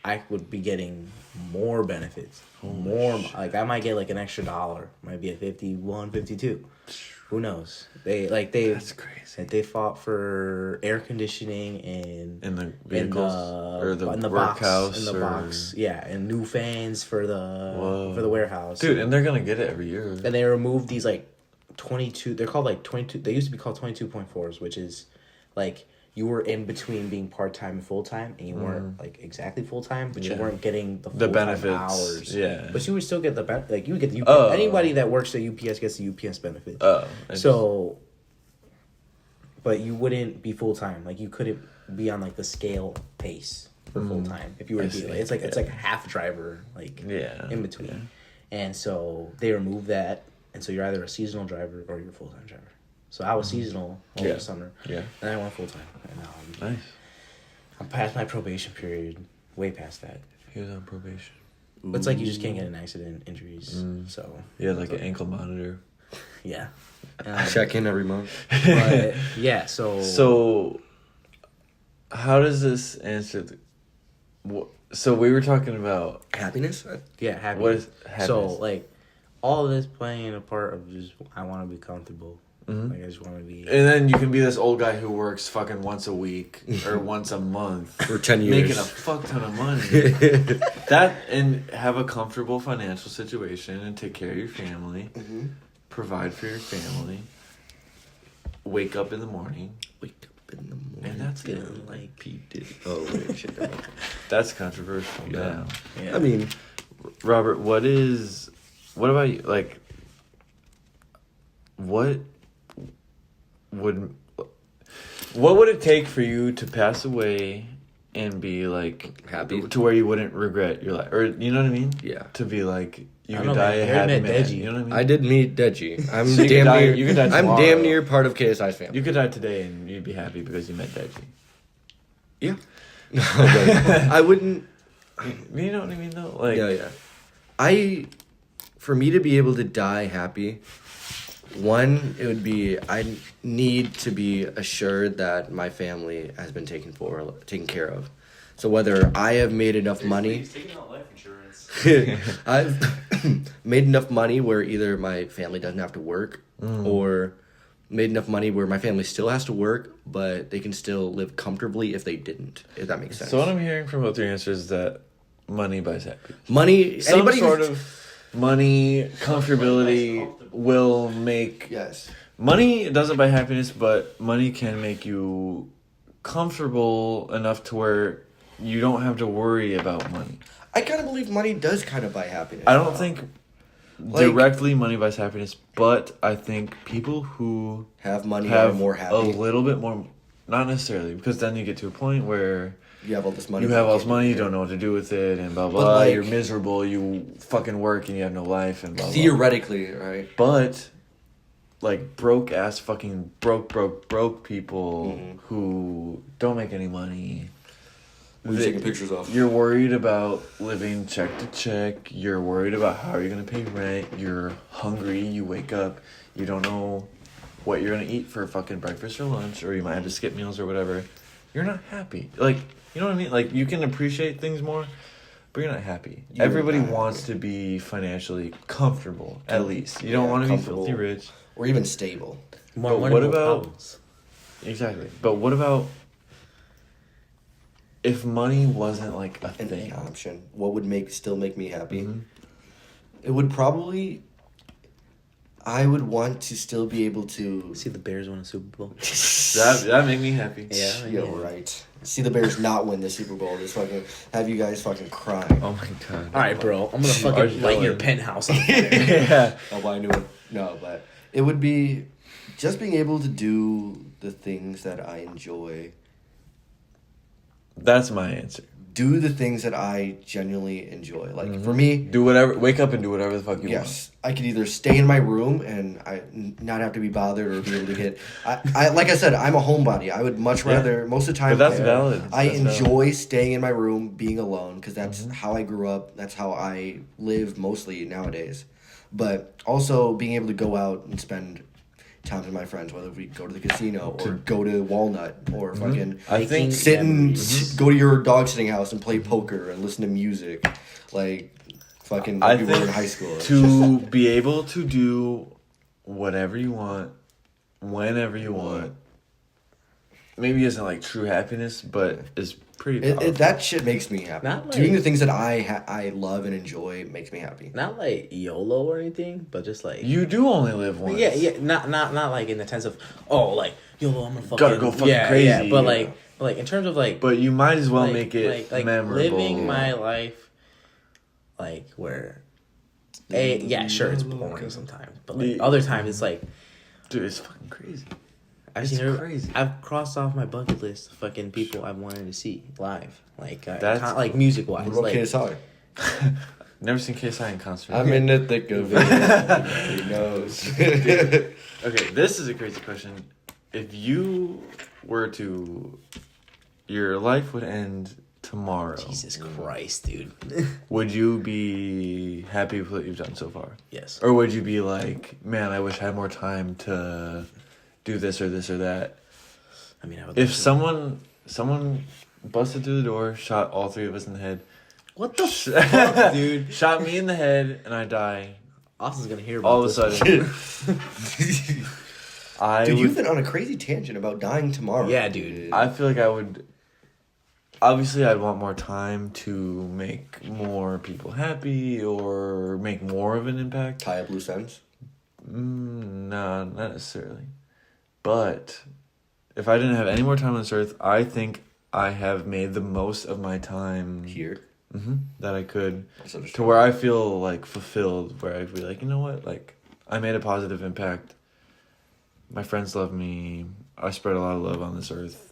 I would be getting more benefits. More, like I might get like an extra $1. Might be at 51, 52. Who knows? That's crazy. They fought for air conditioning and In the vehicles or the in the workhouse box, in the or... box, yeah, and new fans for the warehouse, Dude, and they're gonna get it every year. And they removed these like 22. They're called like 22. They used to be called 22.4s, which is like you were in between being part time and full time, and you weren't like exactly full time, but you weren't getting the full-time benefits. hours. Yeah, But you would still get the like you would get the UPS. Oh. Anybody that works at UPS gets the UPS benefit. Oh, So, but you wouldn't be full time. Like you couldn't be on like the scale pace for full time if you were I to be see. like it's like half driver like Yeah, in between. yeah. And so they removed that, and so you're either a seasonal driver or you're a full time driver. So I was seasonal over Yeah. the summer, Yeah. and I went full time. And now Nice. I'm past my probation period, way past that. He was on probation. It's like you just can't get in accident injuries. So Yeah, like an ankle monitor. yeah. Check in every month. But yeah, so So, how does this answer? So we were talking about Happiness? yeah, happiness. what is happiness? So like all of this playing a part of just I want to be comfortable. Mhm. Like I just want to be. And then you can be this old guy who works fucking once a week or once a month For 10 years. making a fuck ton of money. That and have a comfortable financial situation and take care of your family, provide for your family, wake up in the morning, Wake up in the morning. and that's it. feeling like Pete did. Oh, wait, shit. never mind. That's controversial. Yeah. Yeah. I mean, Robert, what about you? Like, what would it take for you to pass away and be like Happy? to where you wouldn't regret your life, or you know what I mean? Yeah. To be like you I could don't know, die man. a I already happy met man. Deji. You know what I mean? I did meet Deji. I'm So you damn could die- near. you could die I'm tomorrow. damn near part of KSI's family. You could die today and you'd be happy because you met Deji. Yeah. No, but I wouldn't. You know what I mean? Though, like, Yeah. For me to be able to die happy, one, it would be I need to be assured that my family has been taken care of. So whether I have made enough money, He's taking out life insurance. I've made enough money where either my family doesn't have to work, or made enough money where my family still has to work, but they can still live comfortably if they didn't. If that makes sense. So what I'm hearing from both your answers is that money buys happiness. Money, Some anybody sort of money, comfortability will make... Yes. Money doesn't buy happiness, but money can make you comfortable enough to where you don't have to worry about money. I kind of believe money does kind of buy happiness. I don't think directly money buys happiness, but I think people who have money have are more happy. a little bit more... Not necessarily, because then you get to a point where... You have all this money. You have all this can't money, do you don't know what to do with it, and blah, blah, like- you're miserable, you fucking work, and you have no life, and blah, blah. Theoretically, right? But, like, broke-ass fucking broke people Mm-hmm. who don't make any money. We're taking pictures of. You're worried about living check to check. You're worried about how you're going to pay rent. You're hungry. You wake up. You don't know what you're going to eat for fucking breakfast or lunch, or you might have to skip meals or whatever. You're not happy. Like, you know what I mean? Like, you can appreciate things more, but you're not happy. You're Everybody not wants happy. to be financially comfortable, at least. You don't want to be comfortable. filthy rich. Or even stable. But More what about... problems. Exactly. But what about if money wasn't, like, a An thing? option. What would still make me happy? Mhm. It would probably... I would want to still be able to... See the Bears win a Super Bowl. That made me happy. Yeah. Yeah, right. See the Bears not win the Super Bowl. Just fucking have you guys fucking crying. Oh my god. All right, bro. I'm gonna Are fucking light your yelling. penthouse on fire. Yeah. I'll buy a new one. No, but it would be just being able to do the things that I enjoy That's my answer. Do the things that I genuinely enjoy. Like for me, Do whatever. Wake up and do whatever the fuck you want. yes, I could either stay in my room and not have to be bothered or be able to get. I like I said, I'm a homebody. I would much rather most of the time. But that's valid. I That's valid. enjoy staying in my room, being alone, because that's how I grew up. That's how I live mostly nowadays. But also being able to go out and spend time with my friends, whether we go to the casino or go to Walnut or fucking I think sit and go to your dog sitting house and play poker and listen to music, like fucking I like we were in think high school. to be able to do whatever you want, whenever you want, maybe isn't like true happiness, but is pretty powerful. That shit makes me happy. Not like- Doing the things that I love and enjoy makes me happy. Not like YOLO or anything, but just like You do only live once. yeah, not like in the sense of like YOLO, I'm gonna fucking Gotta go fucking crazy, Yeah, but yeah. like in terms of like But you might as well like, make it like memorable. living my life like where sure it's boring sometimes, but like other times it's like Dude, it's fucking crazy. I've It's seen crazy. I've crossed off my bucket list of fucking people I've wanted to see live, like That's- like music wise. What about Like, KSI? Never seen KSI in concert. I'm in the thick of it. He knows. Okay, this is a crazy question. If you were to, your life would end tomorrow. Jesus Christ, dude. Would you be happy with what you've done so far? Yes. Or would you be like, man, I wish I had more time to do this or that? I mean, I would. If love to- someone busted through the door, shot all three of us in the head, what the fuck, dude? shot me in the head, and I die, Austin's gonna hear about all of a this. sudden, I Dude, would, you've been on a crazy tangent about dying tomorrow. Yeah, dude. I feel like I would. Obviously, I'd want more time to make more people happy or make more of an impact. tie up loose ends. No, not necessarily. But if I didn't have any more time on this earth, I think I have made the most of my time Here. that I could, That's to understandable. where I feel like fulfilled, where I'd be like, you know what, like I made a positive impact. My friends love me. I spread a lot of love on this earth.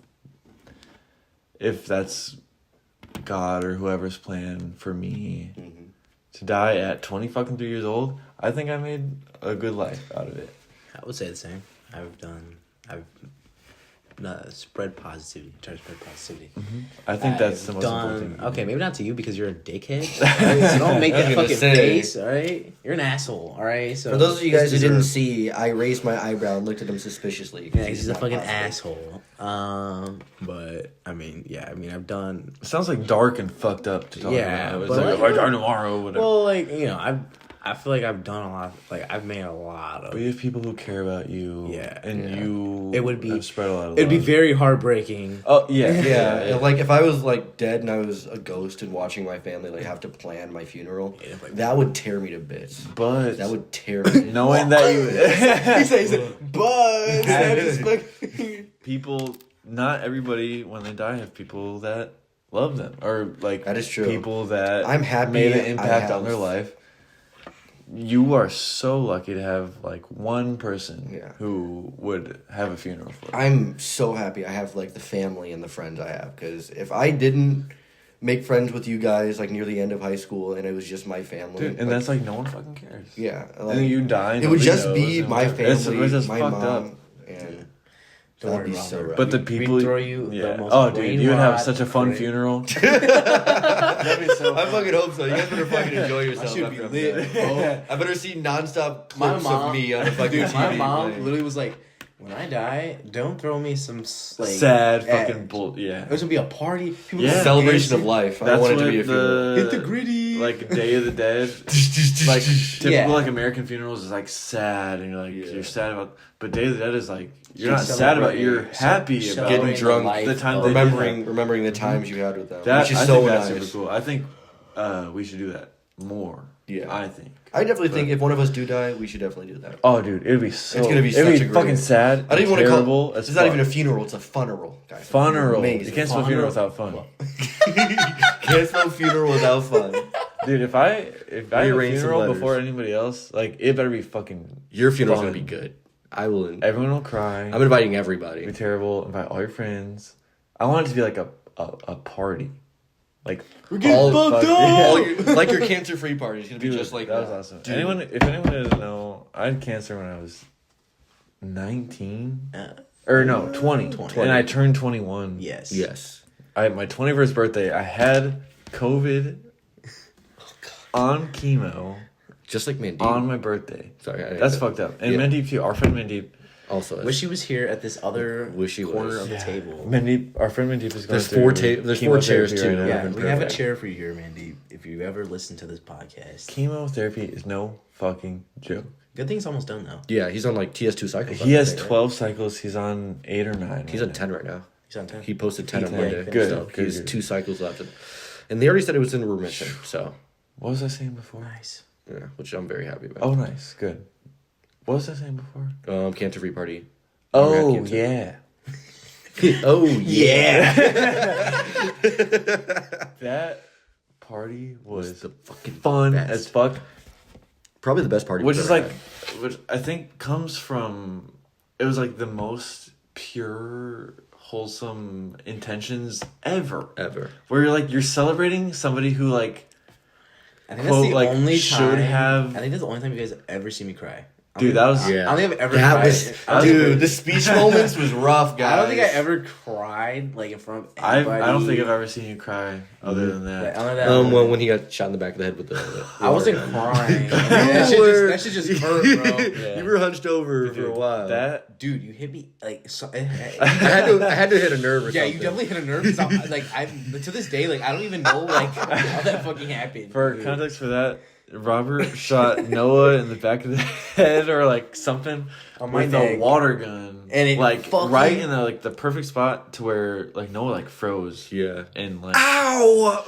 If that's God or whoever's plan for me to die at 20 fucking 3 years old, I think I made a good life out of it. I would say the same. I've spread positivity. Try to spread positivity. I think that's the I've most important thing. you Okay, can maybe not to you because you're a dickhead. Alright? So don't make I was that gonna fucking say. face. All right, you're an asshole. All right. So For those of you guys who it's didn't deserved. see, I raised my eyebrow and looked at him suspiciously. 'cause Yeah, he's a not fucking positive. asshole. But I mean, I've done. It sounds like dark and fucked up to talk Yeah, about. It's but like, like- I die tomorrow, whatever. Well, like I feel like I've done a lot. Like I've made a lot But of. you have people who care about you. Yeah. And Yeah. you It would be- have spread a lot of It'd be love. very heartbreaking. Oh, yeah. Yeah, like if I was like dead and I was a ghost and watching my family like have to plan my funeral, Yeah, like- that would tear me to bits. But That would tear me. knowing that you... he said, but people, not everybody, when they die, have people that love them. Or, like, That is true. people that I'm happy made an I impact on have- their life. You are so lucky to have, like, one person Yeah. who would have a funeral for you. I'm so happy I have like the family and the friends I have, because if I didn't make friends with you guys like near the end of high school and it was just my family, Dude, and that's like no one fucking cares. yeah, And like, then you die. it would nobody just knows, be and my whatever. family, It's just my fucked mom, up. and Don't that'd worry, be so Robert. rough. But the We people, throw you the yeah. most Oh, dude, you would have brain such a fun rot funeral. That'd be so. I fucking hope so. You guys better fucking enjoy yourself. should after be I'm lit, dead. bro. I better see nonstop My clips mom, of me on a fucking dude, TV. my mom playing. literally was like, "When I die, don't throw me some like Sad fucking bull. Yeah. There's gonna be a party. People Yeah. gonna Celebration dance. of life. I That's want it to what be a funeral. Hit the gritty. Like Day of the Dead. Like typical Yeah. like American funerals is like sad and you're like Yeah. you're sad about, but Day of the Dead is like you're You're not sad about, you're celebrating- happy about celebrating Getting drunk, life the time of- they did remembering the times you had with them, that. which is I so think that's nice. super cool. I think we should do that more. Yeah. I think. I definitely think if one of us do die, we should definitely do that. Oh, dude, it'd be so. It's gonna be it'd such be a great- fucking sad. I don't even want to terrible. call it. As It's not fuck. even a funeral. It's a funeral, guys. funeral. Amazing. You can't spell funeral without fun. Can't spell funeral without fun. Dude, if I have a Rearrange some funeral letters. before anybody else, like it better be fucking. Your funeral's Fun. gonna be good. I will. Everyone will cry. I'm inviting It'll everybody. be terrible. Invite all your friends. I want it to be like a party. Like We're getting fucked up. Like your cancer-free party is gonna be Dude, just like that was awesome. If anyone doesn't know, I had cancer when I was 19 or no 20, and I turned 21. Yes. My 21st birthday. I had COVID on chemo. Just like Mandeep. On my birthday. Sorry, that's fucked up. And Mandeep too. Our friend Mandeep. Also, wish he was here at this other corner of the table. Mandeep, our friend Mandeep is going There's four chairs too. Right now. Yeah, we have a chair for you here, Mandeep. If you ever listen to this podcast, chemotherapy is no fucking joke. Good thing's almost done though. Yeah, he's on like TS2 cycles. He has 12 cycles. He's on 8 or 9. He's on 10 right now. He's on 10. He posted 10 on 10. Monday. Good. So Good. he's 2 cycles left, and they already said it was in remission. So What was I saying before? Nice. yeah, which I'm very happy about. Oh, nice. Good. What was I saying before? Cancer-free party. Oh, cancer. yeah. Oh yeah. That party was the fucking fun best. as fuck. Probably the best party. Which we've is ever like, had. which I think comes from, it was like the most pure, wholesome intentions ever. Where you're celebrating somebody who like, I think quote, that's the like, only should time. have- I think that's the only time you guys have ever seen me cry. Dude, that was... Yeah. I don't think I've ever That cried. was, dude, the speech moments was rough, guys. I don't think I ever cried like in front of I anybody. don't think I've ever seen you cry other than that. Other than Well, when he got shot in the back of the head with the I wasn't water gun. crying. that shit just hurt, bro. Yeah. You were hunched over for a while. That... Dude, you hit me like so, I had to hit a nerve or yeah, something. you definitely hit a nerve. To this day, like I don't even know like how that fucking happened. For context for that, Robert shot Noah in the back of the head or like something On my with neck. a water gun, And it like fucking- right in the perfect spot to where like Noah like froze. Yeah. And like, Ow!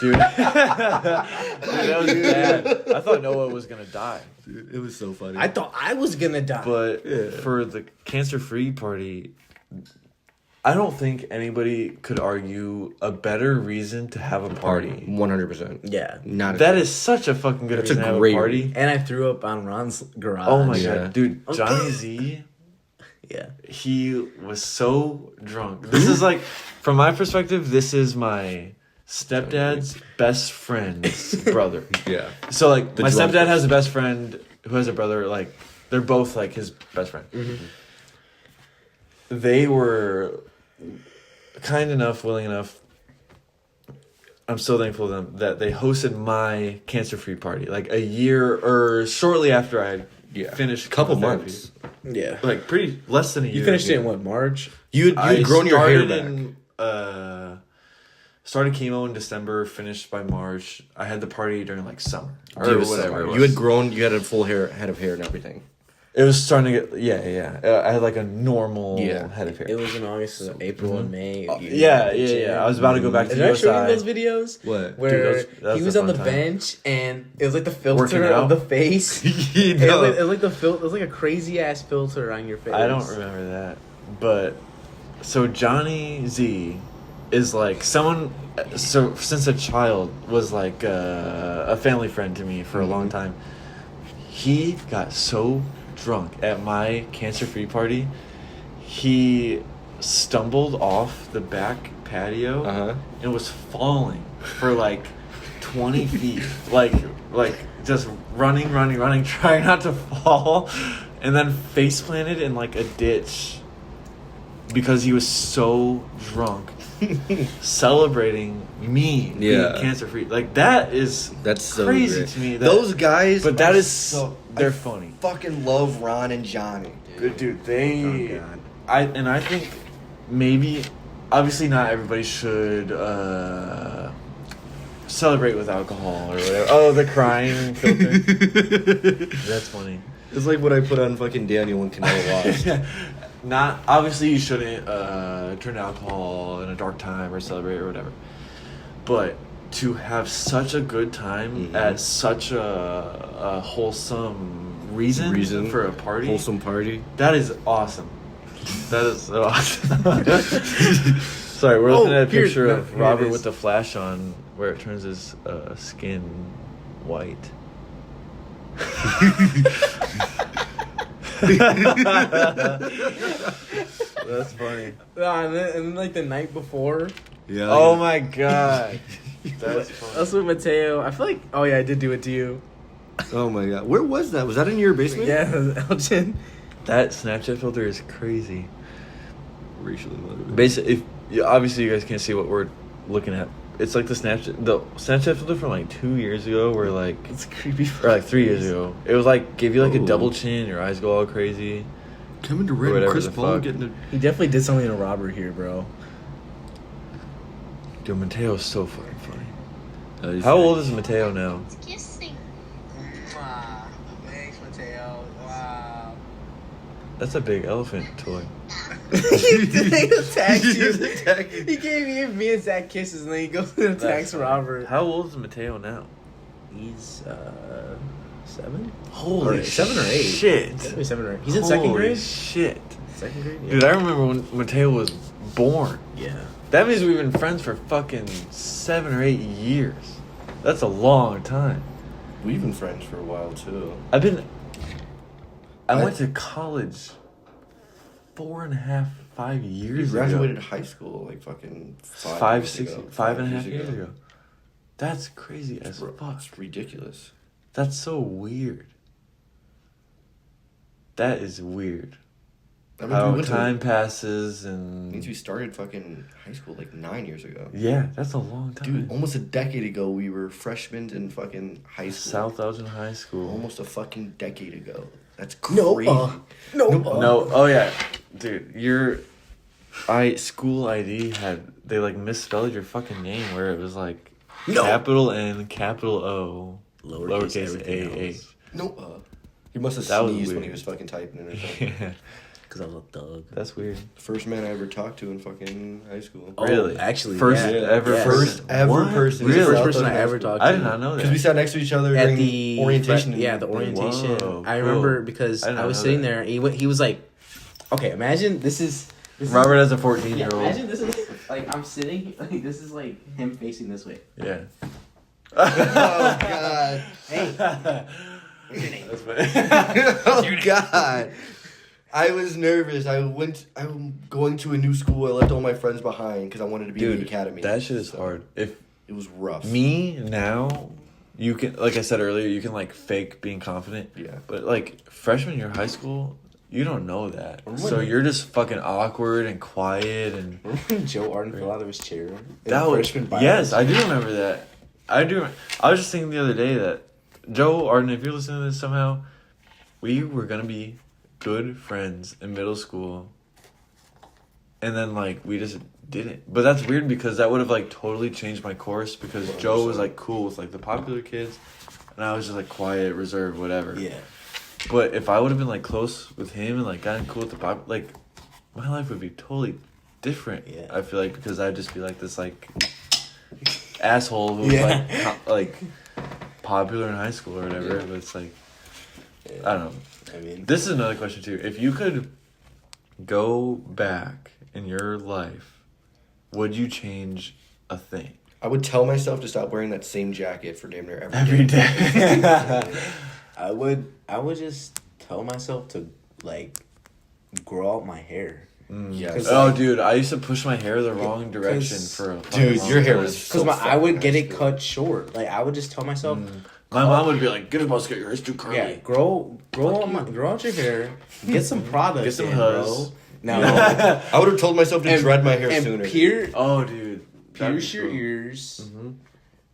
dude, that was bad. I thought Noah was gonna die, Dude, it was so funny. I thought I was gonna die. but for the cancer-free party, I don't think anybody could argue a better reason to have a party. 100%. yeah, Not That is such a fucking good That's reason a to have a great- party. and I threw up on Ron's garage. Oh my Yeah. god, dude, Johnny Z, Yeah, he was so drunk. This is like, from my perspective, this is my stepdad's best friend's brother. Yeah. So like, my drunk stepdad has a best friend who has a brother. Like, they're both like his best friend. Mm-hmm. They were kind enough, willing enough. I'm so thankful to them that they hosted my cancer-free party like a year or shortly after I finished Couple chemotherapy. months. yeah. Like pretty less than a year. You finished it dude. in what, March? You'd grown your hair back. Started chemo in December, finished by March. I had the party during like summer or It was whatever. summer. it You was. had grown. You had a full head of hair and everything. It was starting to get I had like a normal head of hair. It was in August, April, and May. Yeah. I was about to go back to Did I show you USI. those videos? What? Where Dude, that was he was a on the fun time. bench and it was like the Working filter out? of the face. You It know. was like it was like a crazy ass filter on your face. I don't remember that, but so Johnny Z is like someone. So since a child was like a family friend to me for a long time. He got so drunk at my cancer-free party, he stumbled off the back patio and was falling for like 20 feet, like just running, trying not to fall, and then face planted in like a ditch because he was so drunk. Celebrating me being cancer-free, like that's so crazy great. to me. Those guys, but that are is so they're I funny. Fucking love Ron and Johnny. Good dude. They, Oh, God. I think maybe, obviously not everybody should celebrate with alcohol or whatever. Oh, the crying filter. That's funny. It's like what I put on fucking Daniel when Canelo lost. Not obviously you shouldn't turn to alcohol in a dark time or celebrate or whatever, but to have such a good time at such a wholesome reason for a party, Wholesome party. that is awesome. That is so awesome. Sorry, we're looking at a picture of here it Robert is. with the flash on, where it turns his skin white. That's funny. And then like the night before, Yeah. Oh my god. That's funny. I was with Mateo. I feel like, oh yeah, I did do it to you. Oh my god. Where was that? Was that in your basement? Yeah, Elgin. That Snapchat filter is crazy. Racially motivated. Basically, obviously you guys can't see what we're looking at. It's like the Snapchat filter from like 2 years ago, where like It's creepy. or like 3 years ago. It was like give you like a double chin, your eyes go all crazy. Kevin Or Durant, whatever Chris the Paul fuck. getting a... He definitely did something to Robert here, bro. Dude, Mateo's so fucking funny. he's How sick. old is Mateo now? Kissing. Thanks, Mateo. Wow. That's a big elephant toy. He attacks He you. just attacked you. He gave me and Zach kisses, and then he goes and attacks Robert. How old is Mateo now? He's 7. Holy 7 or 8. shit. Gotta be 7 or 8. He's in second Holy grade. shit. Second grade. Yeah. Dude, I remember when Mateo was born. Yeah. That means we've been friends for fucking 7 or 8 years. That's a long time. We've been friends for a while, too. I went to college 4.5, 5 We years graduated ago. high school like fucking 5 Five, years 6, ago. 5.5 years ago. That's crazy as Bro, fuck. it's ridiculous. That's so weird. That is weird. That means How we went time passes to, means we and started fucking high school like 9 years ago. yeah, that's a long time. Dude, almost a decade ago we were freshmen in fucking high school. South Elgin High School. Almost a fucking decade ago. That's No, crazy. No, oh yeah, dude, your school ID they like misspelled your fucking name where it was like capital N, capital O, lowercase a h. No. He must have That was sneezed when weird. he was fucking typing it or something. Yeah, Because I was a thug. that's weird. First man I ever talked to in fucking high school. Oh, Really? actually, First yeah. ever Yes. First ever What? person. Really? He's the first South person I Elgin High ever School. talked to. I did not know that. Because we sat next to each other At during the orientation. yeah, the orientation. Whoa, I cool. remember because I didn't I was know sitting that. there. And he was like, "Okay, imagine this is Robert as a Yeah, 14-year-old. imagine this is like I'm sitting. Like this is like him facing this way. Yeah. Oh god. Hey, That's funny. Oh god. I was nervous. I'm going to a new school. I left all my friends behind because I wanted to be in Dude, the academy. that shit is hard. If It was rough. me now, you can, like I said earlier, you can like fake being confident. Yeah. But like freshman year of high school, you don't know that. Remember So when- you're just fucking awkward and quiet and remember when Joe Arden fell out of his chair? in that was freshman biology? yes, I do remember that. I do. I was just thinking the other day that Joe Arden, if you're listening to this somehow, we were gonna be good friends in middle school, and then like we just didn't. But that's weird because that would have like totally changed my course because Joe was like cool with like the popular kids, and I was just like quiet, reserved, whatever. Yeah. But if I would have been like close with him and like gotten cool with the pop, like my life would be totally different. Yeah. I feel like because I'd just be like this like asshole who was Yeah. like popular in high school or whatever. Yeah. But it's like Yeah. I don't know. I mean, This is another question too. If you could go back in your life, would you change a thing? I would tell myself to stop wearing that same jacket for damn near Every day. I would just tell myself to like grow out my hair. Yes. Oh, dude, I used to push my hair the wrong direction for a fucking Dude, long your hair time. was Because so I would get it fucking cut short. Like I would just tell myself, My mom would be like, "Get a buzz cut. Your hair's too curly." yeah, grow out your hair, get some product, Get some in, huzz. bro. No, I would have told myself to dread my hair and sooner. Oh, dude. That'd be pierce your cool. ears,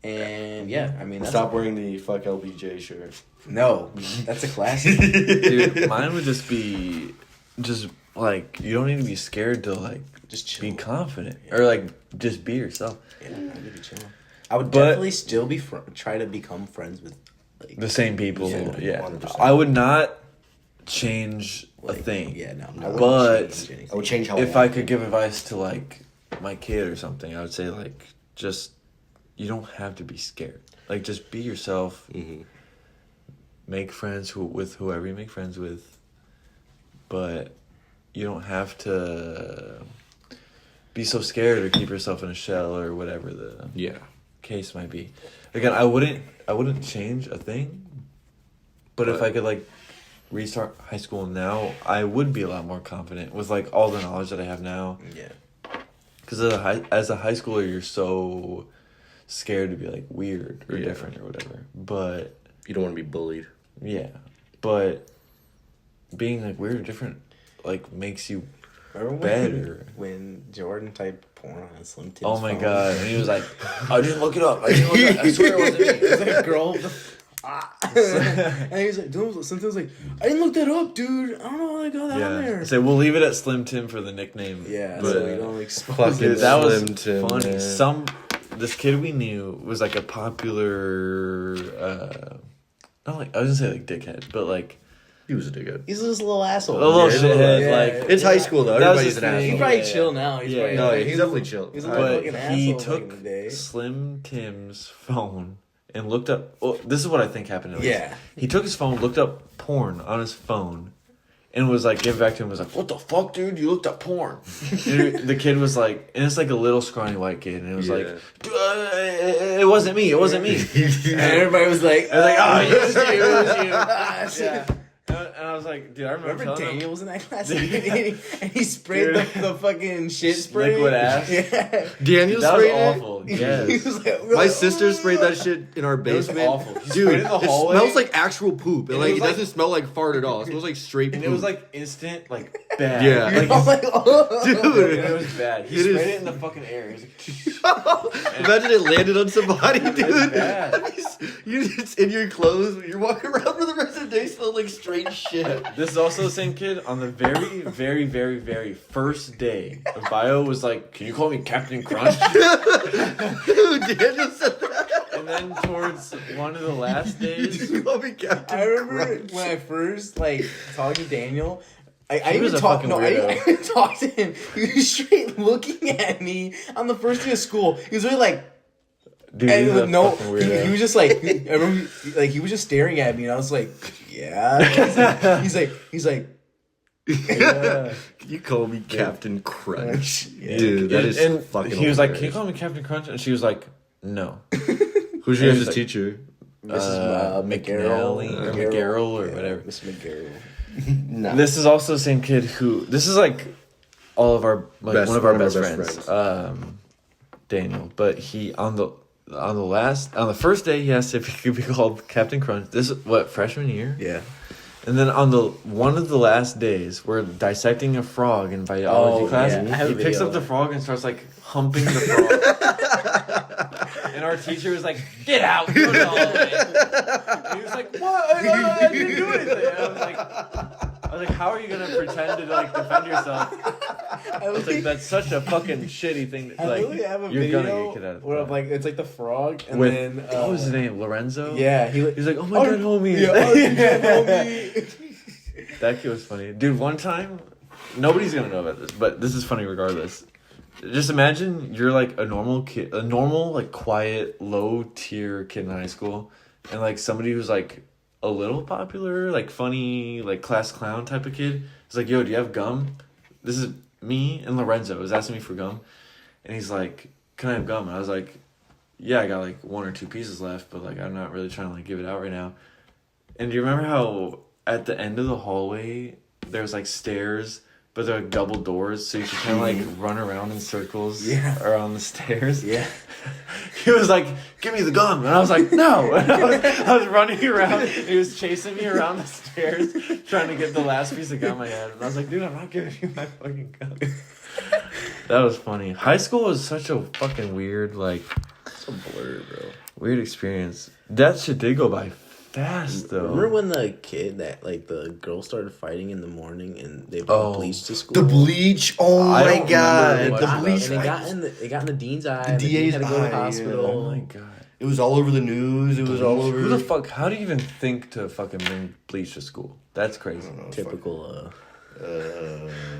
and yeah, I mean that's Stop wearing the fuck LBJ shirt. no, that's a classic. Dude, mine would just be, just like you don't need to be scared to like Just chill. be confident or like just be yourself. Yeah, I would be chilling. I would But- definitely still be try to become friends with like The same people. Yeah, Yeah, 100%. I would not change a like, thing. Yeah, no, No. I wouldn't But change anything. I would change how If I I could give advice to like my kid or something, I would say like just you don't have to be scared. Like just be yourself. Mhm. Make friends with whoever you make friends with, but you don't have to be so scared or keep yourself in a shell or whatever the Yeah. case might be. Again, I wouldn't change a thing, but if But- I could like restart high school now, I would be a lot more confident with like all the knowledge that I have now. Yeah. Because as a high schooler, you're so scared to be like weird or different or whatever. But You don't want to be bullied. yeah, but being like weird or different like makes you better. When Jordan typed porn on Slim Tim's Oh my phone. god! And he was like, "I didn't look it up. I didn't look it up. I swear it wasn't me." It's like a girl. And he was like, Slim Tim's like, I didn't look that up, dude. I don't know how they got that on there. So we'll leave it at Slim Tim for the nickname. Yeah, but so we don't expose Fucking it. dude, that was Slim Tim, funny. man. This kid we knew was like a popular, not like I was gonna say like dickhead, but like He was a dickhead. He's just a little asshole. a little Yeah, shithead. yeah. Like It's high school though. That was Everybody's his an thing. He's asshole. probably Yeah. chill now. He's Yeah. probably, No, he's definitely chill. He's a little but fucking asshole he back took in the day. Slim Tim's phone and looked up. Well, this is what I think happened. At least. Yeah. He took his phone, looked up porn on his phone, and was like, give it back to him. Was like, what the fuck, dude? You looked up porn. And the kid was like, and it's like a little scrawny white kid, and it was like, dude, it wasn't me. It wasn't me. And everybody was like, I was like, oh, it was you. It was you. yeah. Yeah. And I was like, dude, I remember Remember telling Daniel him. was in that class and he sprayed the fucking shit spray. Liquid ass. Yeah. Daniel That was sprayed it. awful. He Yes. was like, My sister sprayed that shit in our It was basement. awful. He Dude, sprayed it in the hallway. It smells like actual poop. And And it like was it like- doesn't smell like fart at all. It smells like straight poop. And it was like instant, like bad. Yeah. Like, I'm like, oh. dude. and it was bad. He It sprayed is- it in the fucking air. He was like, Imagine it landed on somebody, dude. bad. It's in your clothes. You're walking around for the rest of the day smelling like straight shit. This is also the same kid on the very, very, very, very first day of bio was like, can you call me Captain Crunch? Dude, Daniel said that. And then towards one of the last days, You call me Captain I remember Crunch. when I first like talked to Daniel. I He was even a talked. fucking No, I weirdo. didn't talk to him. He was straight looking at me on the first day of school. He was really like, dude, and he's with a no, fucking he weirdo. was just like, I remember, like he was just staring at me, and I was like, yeah. He's like, Yeah. You call me Captain Crunch. Yeah. Dude, that is and fucking he was like, can you hilarious. call me Captain Crunch? And she was like, no. Who's your And guys' he's teacher? Mrs. McGarrell or McGarrell or whatever. Miss McGarrell. No. This is also the same kid who. This is like all of our like one of our best friends. friends, Daniel. But he on the first day he asked if he could be called Captain Crunch. This is what, freshman year. Yeah. And then on one of the last days, we're dissecting a frog in biology Oh, class. yeah. I have a He picks video. up the frog and starts like humping the frog. And our teacher was like, "Get out!" Go to the hallway." And he was like, "What? I didn't do anything." And I was like, "How are you gonna pretend to like defend yourself?" I was like, "That's such a fucking shitty thing. That, I like, literally have a you're video gonna get kicked out of the where class." like it's like the frog and With then what was his name? Lorenzo. Yeah, He's like, "Oh my god, homie." That kid was funny. Dude, one time, nobody's gonna know about this, but this is funny regardless. Just imagine you're like a normal kid, a normal, like quiet, low tier kid in high school, and like somebody who's like a little popular, like funny, like class clown type of kid is like, yo, do you have gum? This is me and Lorenzo was asking me for gum, and he's like, can I have gum? And I was like, yeah, I got like 1 or 2 pieces left, but like I'm not really trying to like give it out right now. And do you remember how at the end of the hallway there's like stairs, but they're like double doors, so you can kind of like run around in circles around the stairs? Yeah. He was like, give me the gum. And I was like, no. And I was running around. He was chasing me around the stairs, trying to get the last piece of gum I had. And I was like, dude, I'm not giving you my fucking gum. That was funny. High school was such a fucking weird, like, It's a blur, bro. weird experience. That shit did go by fast, though. Remember when the kid that like the girl started fighting in the morning and they Oh. brought bleach to school? The bleach. Oh I my don't god. remember The much bleach. and it got in the dean's eye. The and the dean DA's had to go to the eye, hospital. Oh my god. It was all over the news. It was all over. Who the fuck? How do you even think to fucking bring bleach to school? That's crazy. Typical.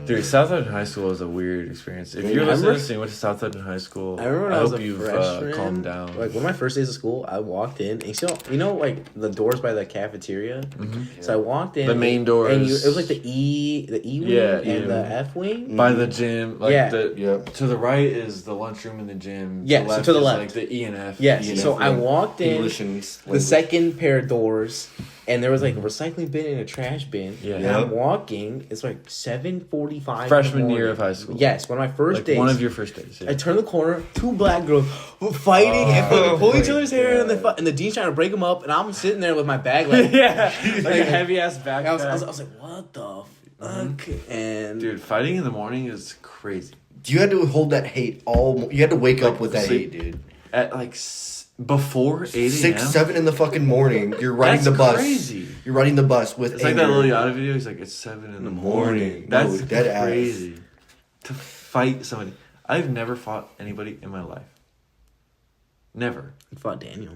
Dude, South Hampton High School is a weird experience. If you're listening to this and you went to South Hampton High School, I remember when I was hope a you've freshman. calmed down. Like one of my first days of school, I walked in and you know like the doors by the cafeteria. Mm-hmm. So I walked in. The main and doors. it was like the E wing Yeah, and the yeah. F wing. By the gym, like Yeah. to the right is the lunchroom and the gym. Yeah, so to the is left. like the E and F. Yes. E and so F I wing. walked in. English and The second pair of doors, And there was like a recycling bin and a trash bin. Yeah. And I'm walking. It's like 7:45. Freshman year of high school. Yes, one of my first days. One of your first days. Yeah. I turn the corner, 2 black girls were fighting and fucking pulling each other's hair, and the dean's trying to break them up, and I'm sitting there with my bag like, like a heavy ass backpack. I was like, what the fuck? And Dude, fighting in the morning is crazy. You had to hold that hate you had to wake up with that sleep- hate, dude. At like before 8 a.m. 6, 7 in the fucking morning, you're riding That's the bus. crazy. You're riding the bus with It's like that Lil Yachty video. He's like, it's 7 in the morning. That's No, dead ass. crazy. To fight somebody. I've never fought anybody in my life. Never. I fought Daniel.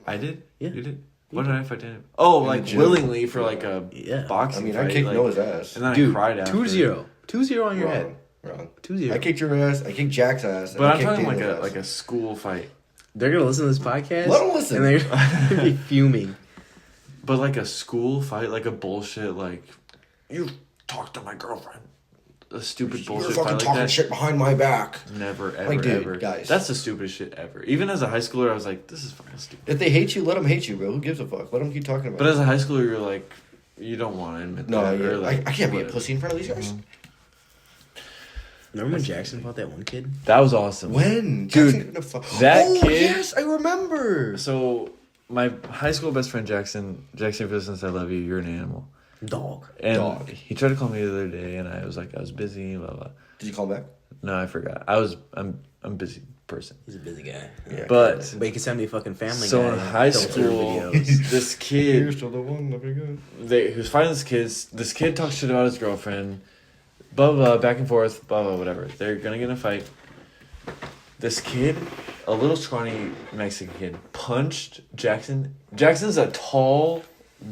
I did? Yeah. You did? What did I fight Daniel? Oh, like gym. willingly for like a Yeah. boxing I mean, fight. I kicked like, Noah's ass. And then Dude, I cried after. 2-0. 2-0 on your head. Wrong. 2-0. I kicked your ass. I kicked Jack's ass. But I I'm kicked talking Daniel's ass. like a school fight. They're gonna listen to this podcast. Let 'em listen. And they're gonna be fuming. But like a school fight, like a bullshit, like, you talked to my girlfriend. A stupid You're bullshit fucking fight like talking that. shit behind my back. Never, ever, Like, dude, ever. guys. That's the stupidest shit ever. Even as a high schooler, I was like, this is fucking stupid. If they hate you, let them hate you, bro. Who gives a fuck? Let them keep talking about But it. as a high schooler, you're like, you don't want to admit No, that. yeah, or like, I can't be a whatever. pussy in front of these guys. Remember when Jackson fought that one kid? That was awesome. When? Dude, Jackson couldn't have that oh, kid- yes, I remember. So, my high school best friend, Jackson, if you're listening, I love you, you're an animal. Dog. And Dog. he tried to call me the other day, and I was like, I was busy, blah, blah. Did you call back? No, I forgot. I'm a busy person. He's a busy guy. Yeah. But But he can send me a fucking family so guy in high filter school, videos. this kid, still the one. Looking good. he was fighting this kid talks shit about his girlfriend, blah, blah, back and forth, blah, blah, whatever. They're gonna get in a fight. This kid, a little scrawny Mexican kid, punched Jackson. Jackson's a tall,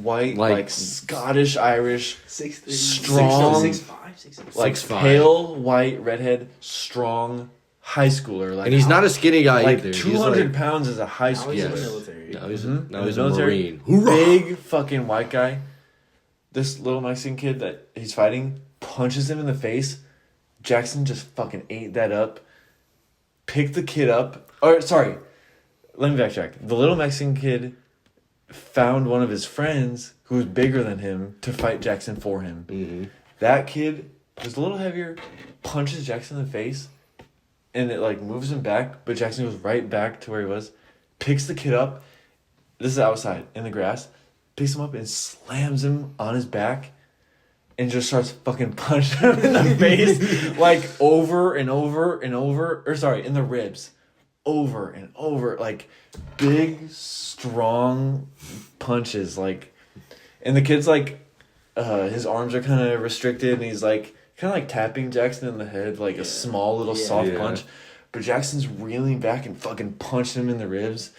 white, like Scottish, Irish, 6'3", strong, 6'5", 6'6". like 6'5". pale, white, redhead, strong high schooler. Like, And he's not a skinny guy like either. 200 pounds as a high schooler. He's in Yes. the military. Now he's, Mhm. now In he's the a military. Marine. Big fucking white guy. This little Mexican kid that he's fighting punches him in the face. Jackson just fucking ate that up. Picked the kid up. Or sorry, let me backtrack. The little Mexican kid found one of his friends who was bigger than him to fight Jackson for him. Mm-hmm. That kid was a little heavier, punches Jackson in the face, and it like moves him back, but Jackson goes right back to where he was, picks the kid up. This is outside in the grass, picks him up and slams him on his back, and just starts fucking punching him in the face, like over and over and over, or sorry, in the ribs, over and over, like big, strong punches, like, and the kid's like, his arms are kind of restricted, and he's like, kind of like tapping Jackson in the head, like a small little soft punch, but Jackson's reeling back and fucking punched him in the ribs.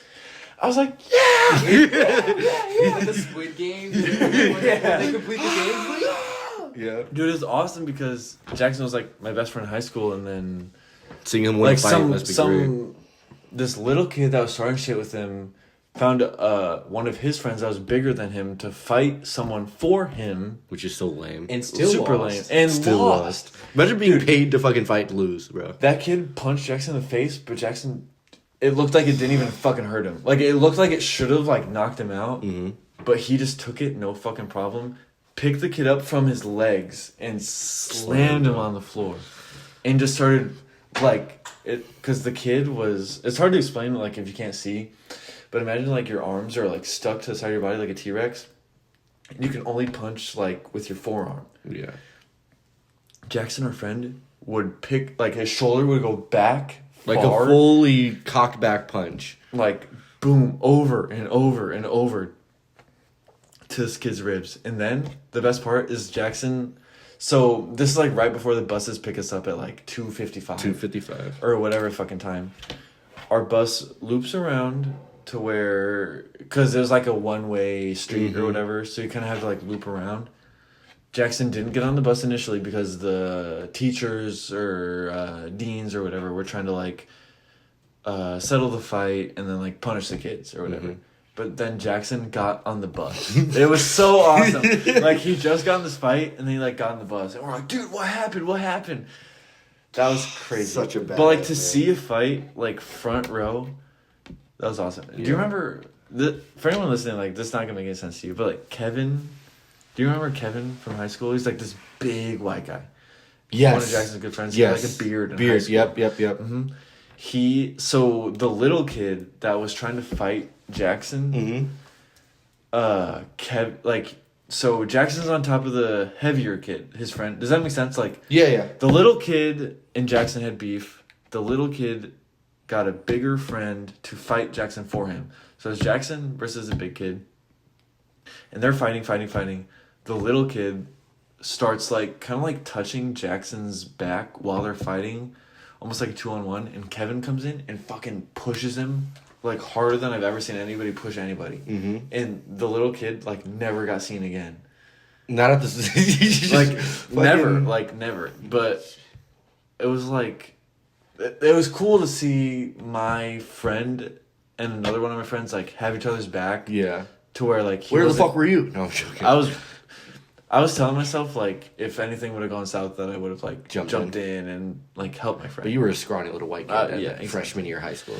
I was like, yeah! The Squid Game. They complete the game. Yeah. Dude, it was awesome because Jackson was like my best friend in high school, and then Seeing him win like a fight must be great. this little kid that was starting shit with him found one of his friends that was bigger than him to fight someone for him. Which is so lame. And still Super lost. lame and Still lost. Imagine being paid to fucking fight to lose, bro. That kid punched Jackson in the face, but Jackson, it looked like it didn't even fucking hurt him. Like it looked like it should have like knocked him out, but he just took it, no fucking problem. Picked the kid up from his legs and slammed him on the floor, and just started like it because the kid was. It's hard to explain like if you can't see, but imagine like your arms are like stuck to the side of your body like a T-Rex. You can only punch like with your forearm. Yeah. Jackson, our friend, would pick like his shoulder would go back Like far, a fully cocked back punch. like boom over and over and over to this kid's ribs. And then the best part is Jackson. So this is like right before the buses pick us up at like 2:55. 255. Or whatever fucking time. Our bus loops around to where, because there's like a one-way street or whatever, so you kind of have to like loop around. Jackson didn't get on the bus initially because the teachers or deans or whatever were trying to like settle the fight and then like punish the kids or whatever. But then Jackson got on the bus. It was so awesome. Like he just got in this fight and then he like got on the bus and we're like, dude, what happened? What happened? That was crazy. Such a But like badass to man. see a fight like front row, that was awesome. Do you remember for anyone listening, like, this is not gonna make any sense to you, but like Kevin, do you remember Kevin from high school? He's like this big white guy. Yes. One of Jackson's good friends. Yes. He had like a beard. In high school. Yep. So the little kid that was trying to fight Jackson, so Jackson's on top of the heavier kid, his friend. Does that make sense? Like, Yeah. the little kid and Jackson had beef. The little kid got a bigger friend to fight Jackson for him. So it's Jackson versus a big kid. And they're fighting. The little kid starts like kind of like touching Jackson's back while they're fighting, almost like a 2-on-1. And Kevin comes in and fucking pushes him like harder than I've ever seen anybody push anybody. Mm-hmm. And the little kid like never got seen again. Not at this. never. But it was like, it was cool to see my friend and another one of my friends like have each other's back. Yeah. To where like where the fuck were you? No, I'm joking. I was telling myself like if anything would have gone south, that I would have like jumped in and like helped my friend. But you were a scrawny little white kid exactly. freshman year of high school.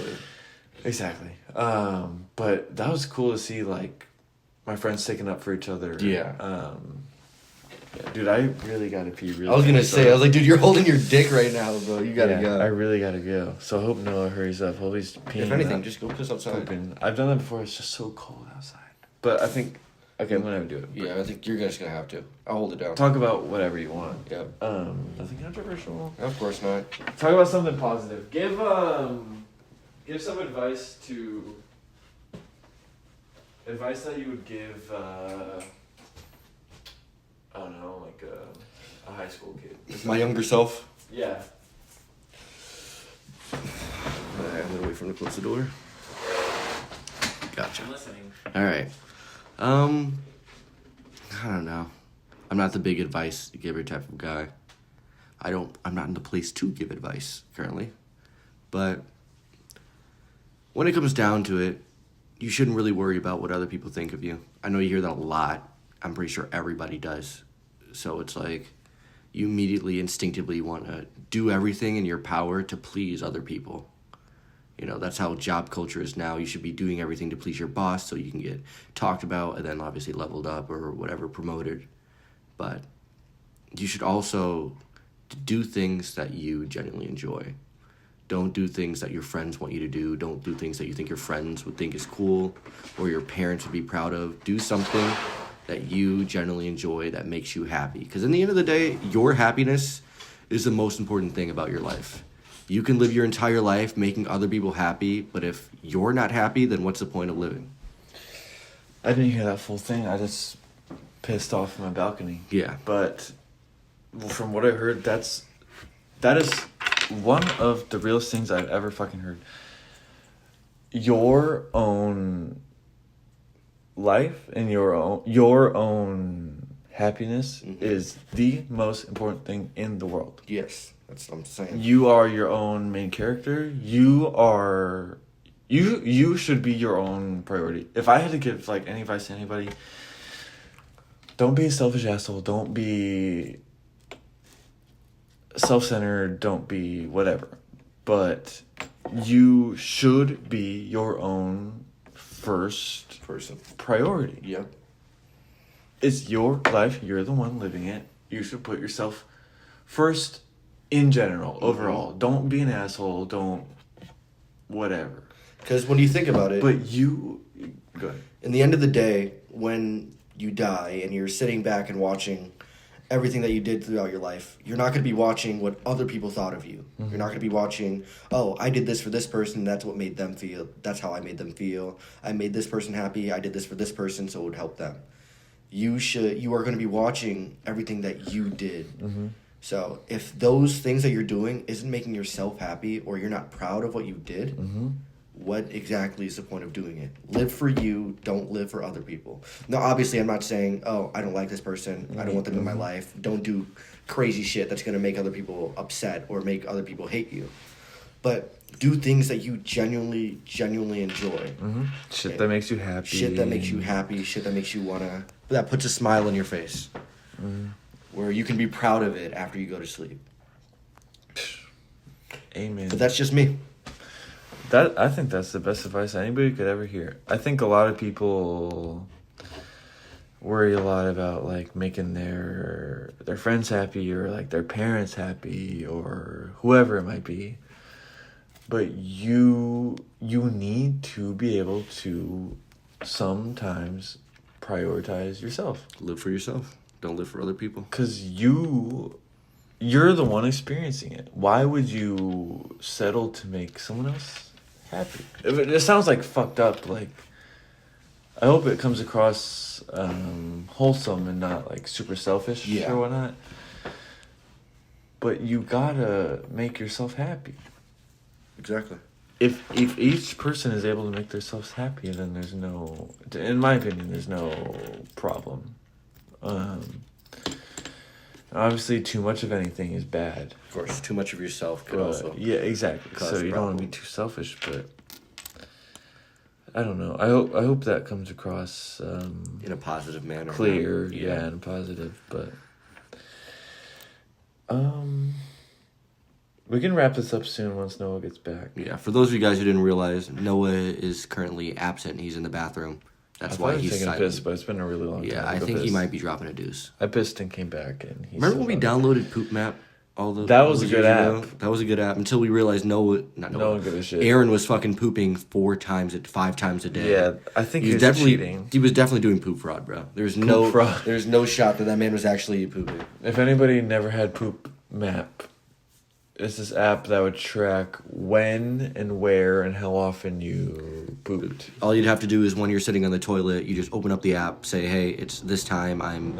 Exactly. But that was cool to see like my friends sticking up for each other. Yeah. Dude, I really gotta pee. I was gonna say, I was like, dude, you're holding your dick right now, bro. You gotta go. I really gotta go. So I hope Noah hurries up. Hope he's peeing. If anything, just go piss outside. Pooping. I've done that before. It's just so cold outside. But I think, okay, I'm gonna do it. Yeah, I think you're just gonna have to. I'll hold it down. Talk about whatever you want. Yeah. Nothing controversial. Of course not. Talk about something positive. Give some advice that you would give. I don't know, like a high school kid. My younger self. Yeah. I'm gonna wait for him to close the door. Gotcha. I'm listening. All right. I don't know. I'm not the big advice giver type of guy. I'm not in the place to give advice currently. But when it comes down to it, you shouldn't really worry about what other people think of you. I know you hear that a lot. I'm pretty sure everybody does. So it's like you immediately, instinctively want to do everything in your power to please other people. You know, that's how job culture is now. You should be doing everything to please your boss so you can get talked about and then obviously leveled up or whatever, promoted. But you should also do things that you genuinely enjoy. Don't do things that your friends want you to do. Don't do things that you think your friends would think is cool or your parents would be proud of. Do something that you genuinely enjoy that makes you happy. Because in the end of the day, your happiness is the most important thing about your life. You can live your entire life making other people happy, but if you're not happy, then what's the point of living? I didn't hear that full thing. I just pissed off my balcony. Yeah. But from what I heard, that is one of the realest things I've ever fucking heard. Your own life and your own happiness is the most important thing in the world. Yes, that's what I'm saying. You are your own main character. You should be your own priority. If I had to give like any advice to anybody, don't be a selfish asshole. Don't be self-centered. Don't be whatever. But you should be your own first priority. Yep. It's your life. You're the one living it. You should put yourself first in general, overall. Don't be an asshole. Don't whatever. Because when you think about it... But you... Go ahead. In the end of the day, when you die and you're sitting back and watching everything that you did throughout your life, you're not going to be watching what other people thought of you. You're not going to be watching, oh, I did this for this person, that's what made them feel. That's how I made them feel. I made this person happy, I did this for this person, so it would help them. You are going to be watching everything that you did. So if those things that you're doing isn't making yourself happy or you're not proud of what you did, what exactly is the point of doing it? Live for you, don't live for other people. Now, obviously, I'm not saying, oh, I don't like this person, I don't want them in my life. Don't do crazy shit that's going to make other people upset or make other people hate you. But do things that you genuinely enjoy. Shit that makes you happy. Shit that makes you happy, shit that makes you want to... That puts a smile on your face. Where you can be proud of it after you go to sleep. Amen. But that's just me. I think that's the best advice anybody could ever hear. I think a lot of people worry a lot about like making their friends happy or like their parents happy or whoever it might be. But you need to be able to sometimes prioritize yourself. Live for yourself. Don't live for other people. 'Cause you're the one experiencing it. Why would you settle to make someone else happy? It sounds like fucked up. Like, I hope it comes across wholesome and not like super selfish or whatnot. But you gotta make yourself happy. Exactly. If each person is able to make themselves happy, then there's no, in my opinion, there's no problem. Obviously, too much of anything is bad. Of course, too much of yourself could also. Yeah, exactly. cause So you don't want to be problems. too selfish, but I don't know. I hope that comes across In a positive manner. clear, and positive. But we can wrap this up soon once Noah gets back. Yeah, for those of you guys who didn't realize, Noah is currently absent. He's in the bathroom. That's why he's taking a silent. piss, but it's been a really long time. Yeah, I to go think he piss. might be dropping a deuce. I pissed and came back, and he's Remember when we still downloaded Poop Map? That was a good years ago? app. That was a good app until we realized No one gave a shit. Aaron was fucking pooping 5 times a day. Yeah, I think he was definitely cheating. He was definitely doing poop fraud, bro. There's no fraud. There's no shot that man was actually pooping. If anybody never had Poop Map, it's this app that would track when and where and how often you pooped. All you'd have to do is when you're sitting on the toilet, you just open up the app, say, "Hey, it's this time I'm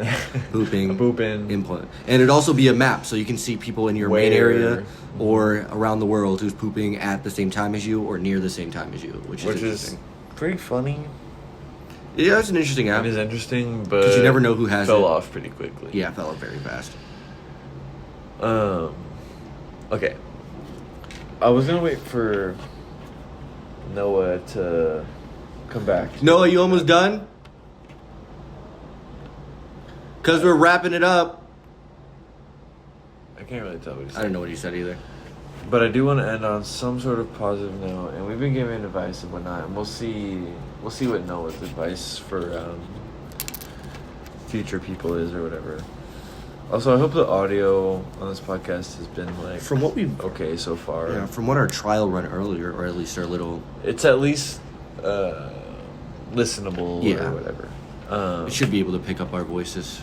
pooping." Pooping. Input, and it'd also be a map, so you can see people in your main Where. area or around the world who's pooping at the same time as you or near the same time as you, which is interesting. pretty funny. Yeah, it's an interesting app. It is interesting, but 'Cause you never know who has fell it. off pretty quickly. Yeah, it fell off very fast. Okay. I was gonna wait for Noah to come back. Noah, you almost done? Because we're wrapping it up. I can't really tell what he I said. don't know what you said either. But I do want to end on some sort of positive note, and we've been giving advice and whatnot, and we'll see what Noah's advice for future people is or whatever. Also, I hope the audio on this podcast has been like From what we've... okay so far. Yeah, from what our trial run earlier, or at least our little... It's at least listenable Yeah. or whatever. It should be able to pick up our voices.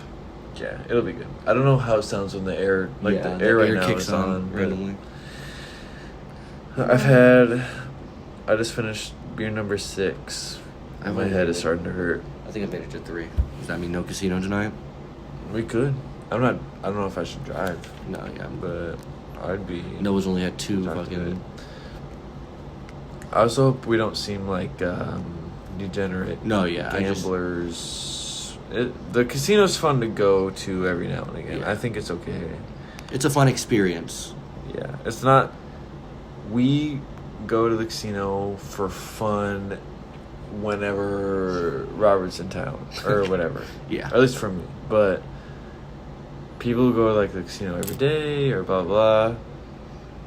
Yeah, it'll be good. I don't know how it sounds when the air, the the air right air now kicks is on. but randomly. I just finished beer number 6, and my head is starting to hurt. I think I made it to 3. Does that mean no casino tonight? We could. I don't know if I should drive, No, yeah. but I'd be. Noah's only had 2 Talk to fucking... it. I also hope we don't seem like degenerate No, yeah. gamblers. The casino's fun to go to every now and again. Yeah. I think it's okay. It's a fun experience. Yeah, it's not. We go to the casino for fun whenever Robert's in town or whatever. Yeah. Or at least for me. But people who go to like the casino every day or blah blah.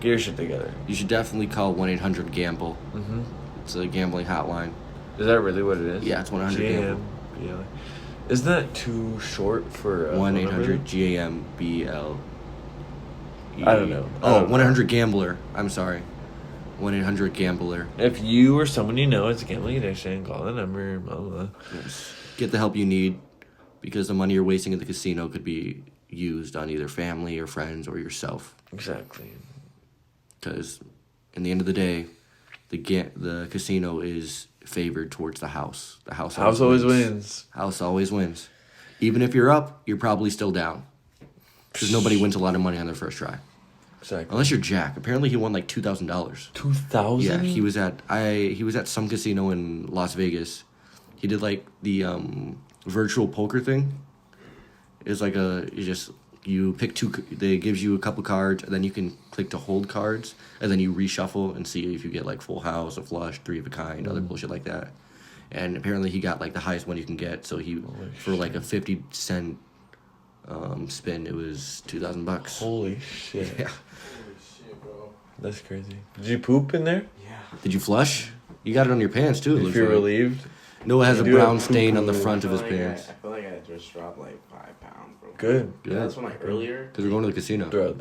Get your shit together. You should definitely call 1-800-GAMBLE. Mm-hmm. It's a gambling hotline. Is that really what it is? Yeah, it's 1-800-GAMBLE. Yeah. Isn't that too short for 1-800-GAMBLE. I don't know. Oh, 1-800-GAMBLER. I'm sorry. 1-800-GAMBLER. If you or someone you know has a gambling addiction, call the number. Blah blah. Yes. Get the help you need, because the money you're wasting at the casino could be used on either family or friends or yourself. Exactly. Because in the end of the day, the casino is favored towards the house. The house always wins. House always wins. Even if you're up, you're probably still down. Because nobody wins a lot of money on their first try. Exactly. Unless you're Jack. Apparently he won like $2,000. 2,000. Yeah, he was at some casino in Las Vegas. He did like the virtual poker thing. It's like you pick 2. They gives you a couple cards, and then you can click to hold cards, and then you reshuffle and see if you get like full house, a flush, 3 of a kind, other bullshit like that. And apparently he got like the highest one you can get. So for like a 50-cent spin, it was $2,000. Holy shit. Yeah. That's crazy. Did you poop in there? Yeah. Did you flush? You got it on your pants too. It If looks you're like. relieved. Noah has a You do brown have stain on the poo-poo. front of his I pants. feel like I just dropped like 5 pounds, bro. Good. Good. Yeah, that's when like earlier. Because we're going to the casino. Bro,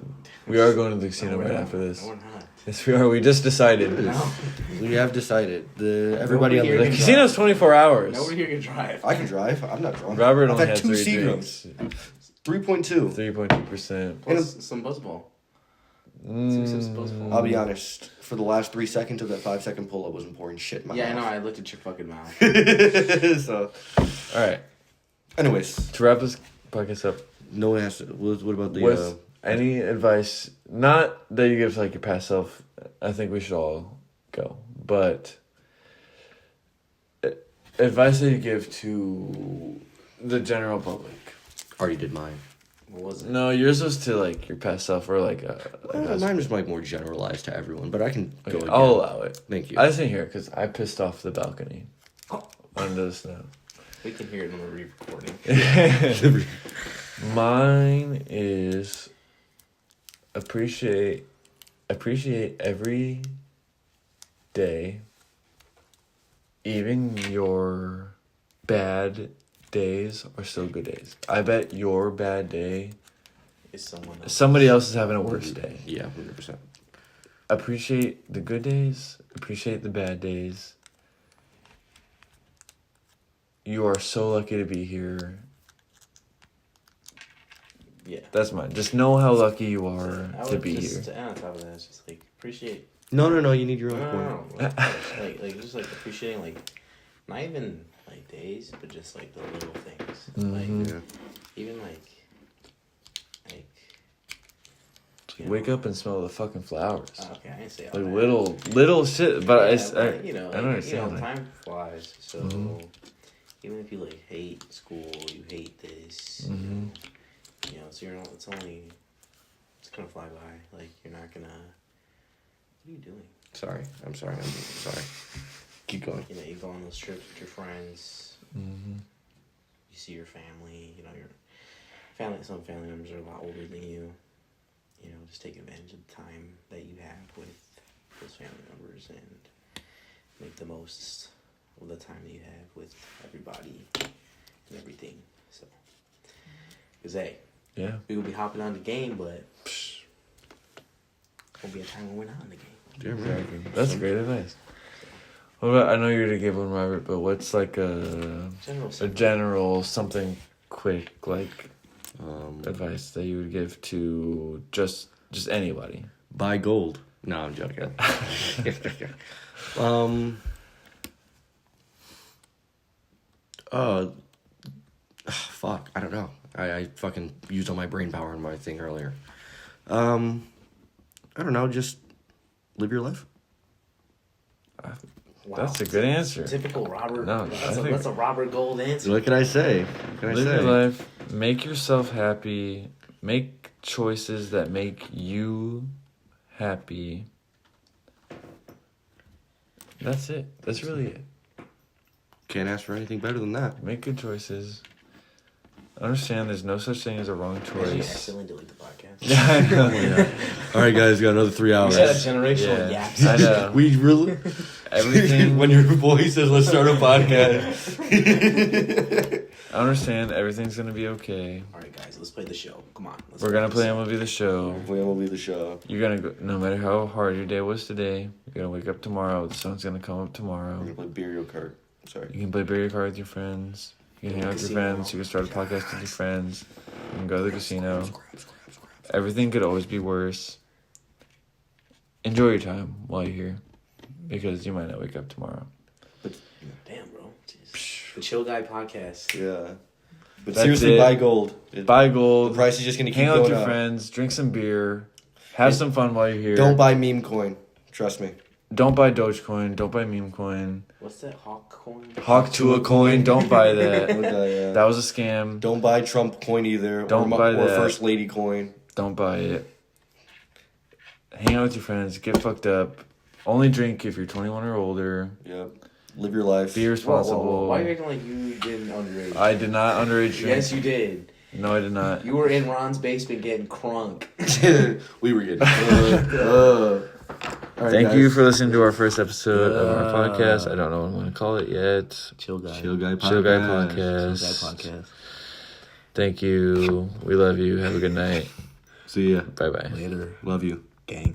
we are going to the No, casino we're right not. after this. No, we're not. Yes, we are. We just decided. No. We have decided. Everybody on Nobody The here the casino's 24 hours. Nobody here can drive. I can drive. I'm not drunk. Robert I've only had had 2 3 Seagrams. drinks. 3.2. 3.2%. Plus some buzzball. 6 sips of buzzball. I'll be honest. For the last 3 seconds of that 5-second pull, I wasn't pouring shit in my Yeah, I know. mouth. I looked at your fucking mouth. So, All right. anyways, To wrap this podcast up, Noah has to. What about the? what's any advice? Not that you give to like your past self. I think we should all go. But advice that you give to the general public. already did mine. What was it? No, yours was to like your past self or like Mine was like more generalized to everyone, but I can go Okay, again. I'll allow it. Thank you. I just didn't hear it because I pissed off the balcony under the snow. We can hear it when we're re-recording. Mine is appreciate every day, even your bad days are still good days. I bet your bad day, Is someone else. somebody else is having a worse day. Yeah, 100%. Appreciate the good days, appreciate the bad days. You are so lucky to be here. Yeah. That's mine. Just know how lucky you are I to would be just, here. to add on top of that, it's just like appreciate. No, you need your No, own no, point. no. Like just like appreciating like not even like days, but just like the little things. Mhm. Like Yeah. even like you Wake know, up and smell the fucking flowers. Okay, I didn't say all Like that. little shit, but Yeah, I but, you know, I don't understand. Like, time flies. So Mhm. even if you like hate school, you hate this. Mhm. You know, so you're not. It's gonna fly by. Like you're not gonna. What are you doing? Sorry. I'm sorry. Keep going. You know, you go on those trips with your friends. mhm. You see your family. You know, your family. Some family members are a lot older than you. You know, just take advantage of the time that you have with those family members and make the most of the time that you have with everybody and everything. So, cause hey, Yeah. we will be hopping on the game, but there'll be a time when we're not on the game. Damn right. Exactly. That's great advice. What about, I know you're gonna give one, Robert, but what's like a general something quick like advice that you would give to just anybody? Buy gold. No, I'm joking. Fuck. I don't know. I fucking used all my brain power on my thing earlier. I don't know. Just live your life. Wow. That's a good answer. Typical Robert. No, That's a Robert Gold answer. What can I say? What can I Live say? your life. Make yourself happy. Make choices that make you happy. That's it. That's really it. Can't ask for anything better than that. Make good choices. Understand there's no such thing as a wrong Did you choice. accidentally delete the podcast? Yeah, I know. All right, guys, we got another 3 hours. We had a generational Yeah. yaps. I know. We really Everything. when your boy says let's start a podcast. I understand everything's gonna be okay. All right, guys, let's play the show. Come on. Let's We're gonna this. play MLB the show. We will be the show. You're gonna go, no matter how hard your day was today, you're gonna wake up tomorrow. The sun's gonna come up We're tomorrow. gonna play Burial Kart. Sorry. You can play Barrier Card with your friends. You can hang out with your friends. You can start a podcast with your friends. You can go to the casino. Everything could always be worse. Enjoy your time while you're here, because you might not wake up tomorrow. Damn, bro. Jeez. The Chill Guy podcast. Yeah. But That's seriously, it. buy gold. Buy gold. The price is just gonna keep Hang out with going your up. friends. Drink some beer. Have some fun while you're here. Don't buy meme coin. Trust me. Don't buy Dogecoin. Don't buy meme coin. What's that? Hawk coin? Hawk to a coin. Don't buy that. Yeah. That was a scam. Don't buy Trump coin either. Don't or, buy or that. First Lady coin. Don't buy it. Hang out with your friends. Get fucked up. Only drink if you're 21 or older. Yep. Live your life. Be responsible. Whoa. Why are you acting like you didn't underage? I did not underage drink. Yes, you did. No, I did not. You were in Ron's basement getting crunk. We were getting. All right, Thank guys. you for listening to our first episode of our podcast. I don't know what I'm going to call it yet. Chill guy. Chill Guy Podcast. Chill Guy Chill guy Podcast. podcast. Thank you. We love you. Have a good night. See ya. Bye bye. Later, Love you. gang.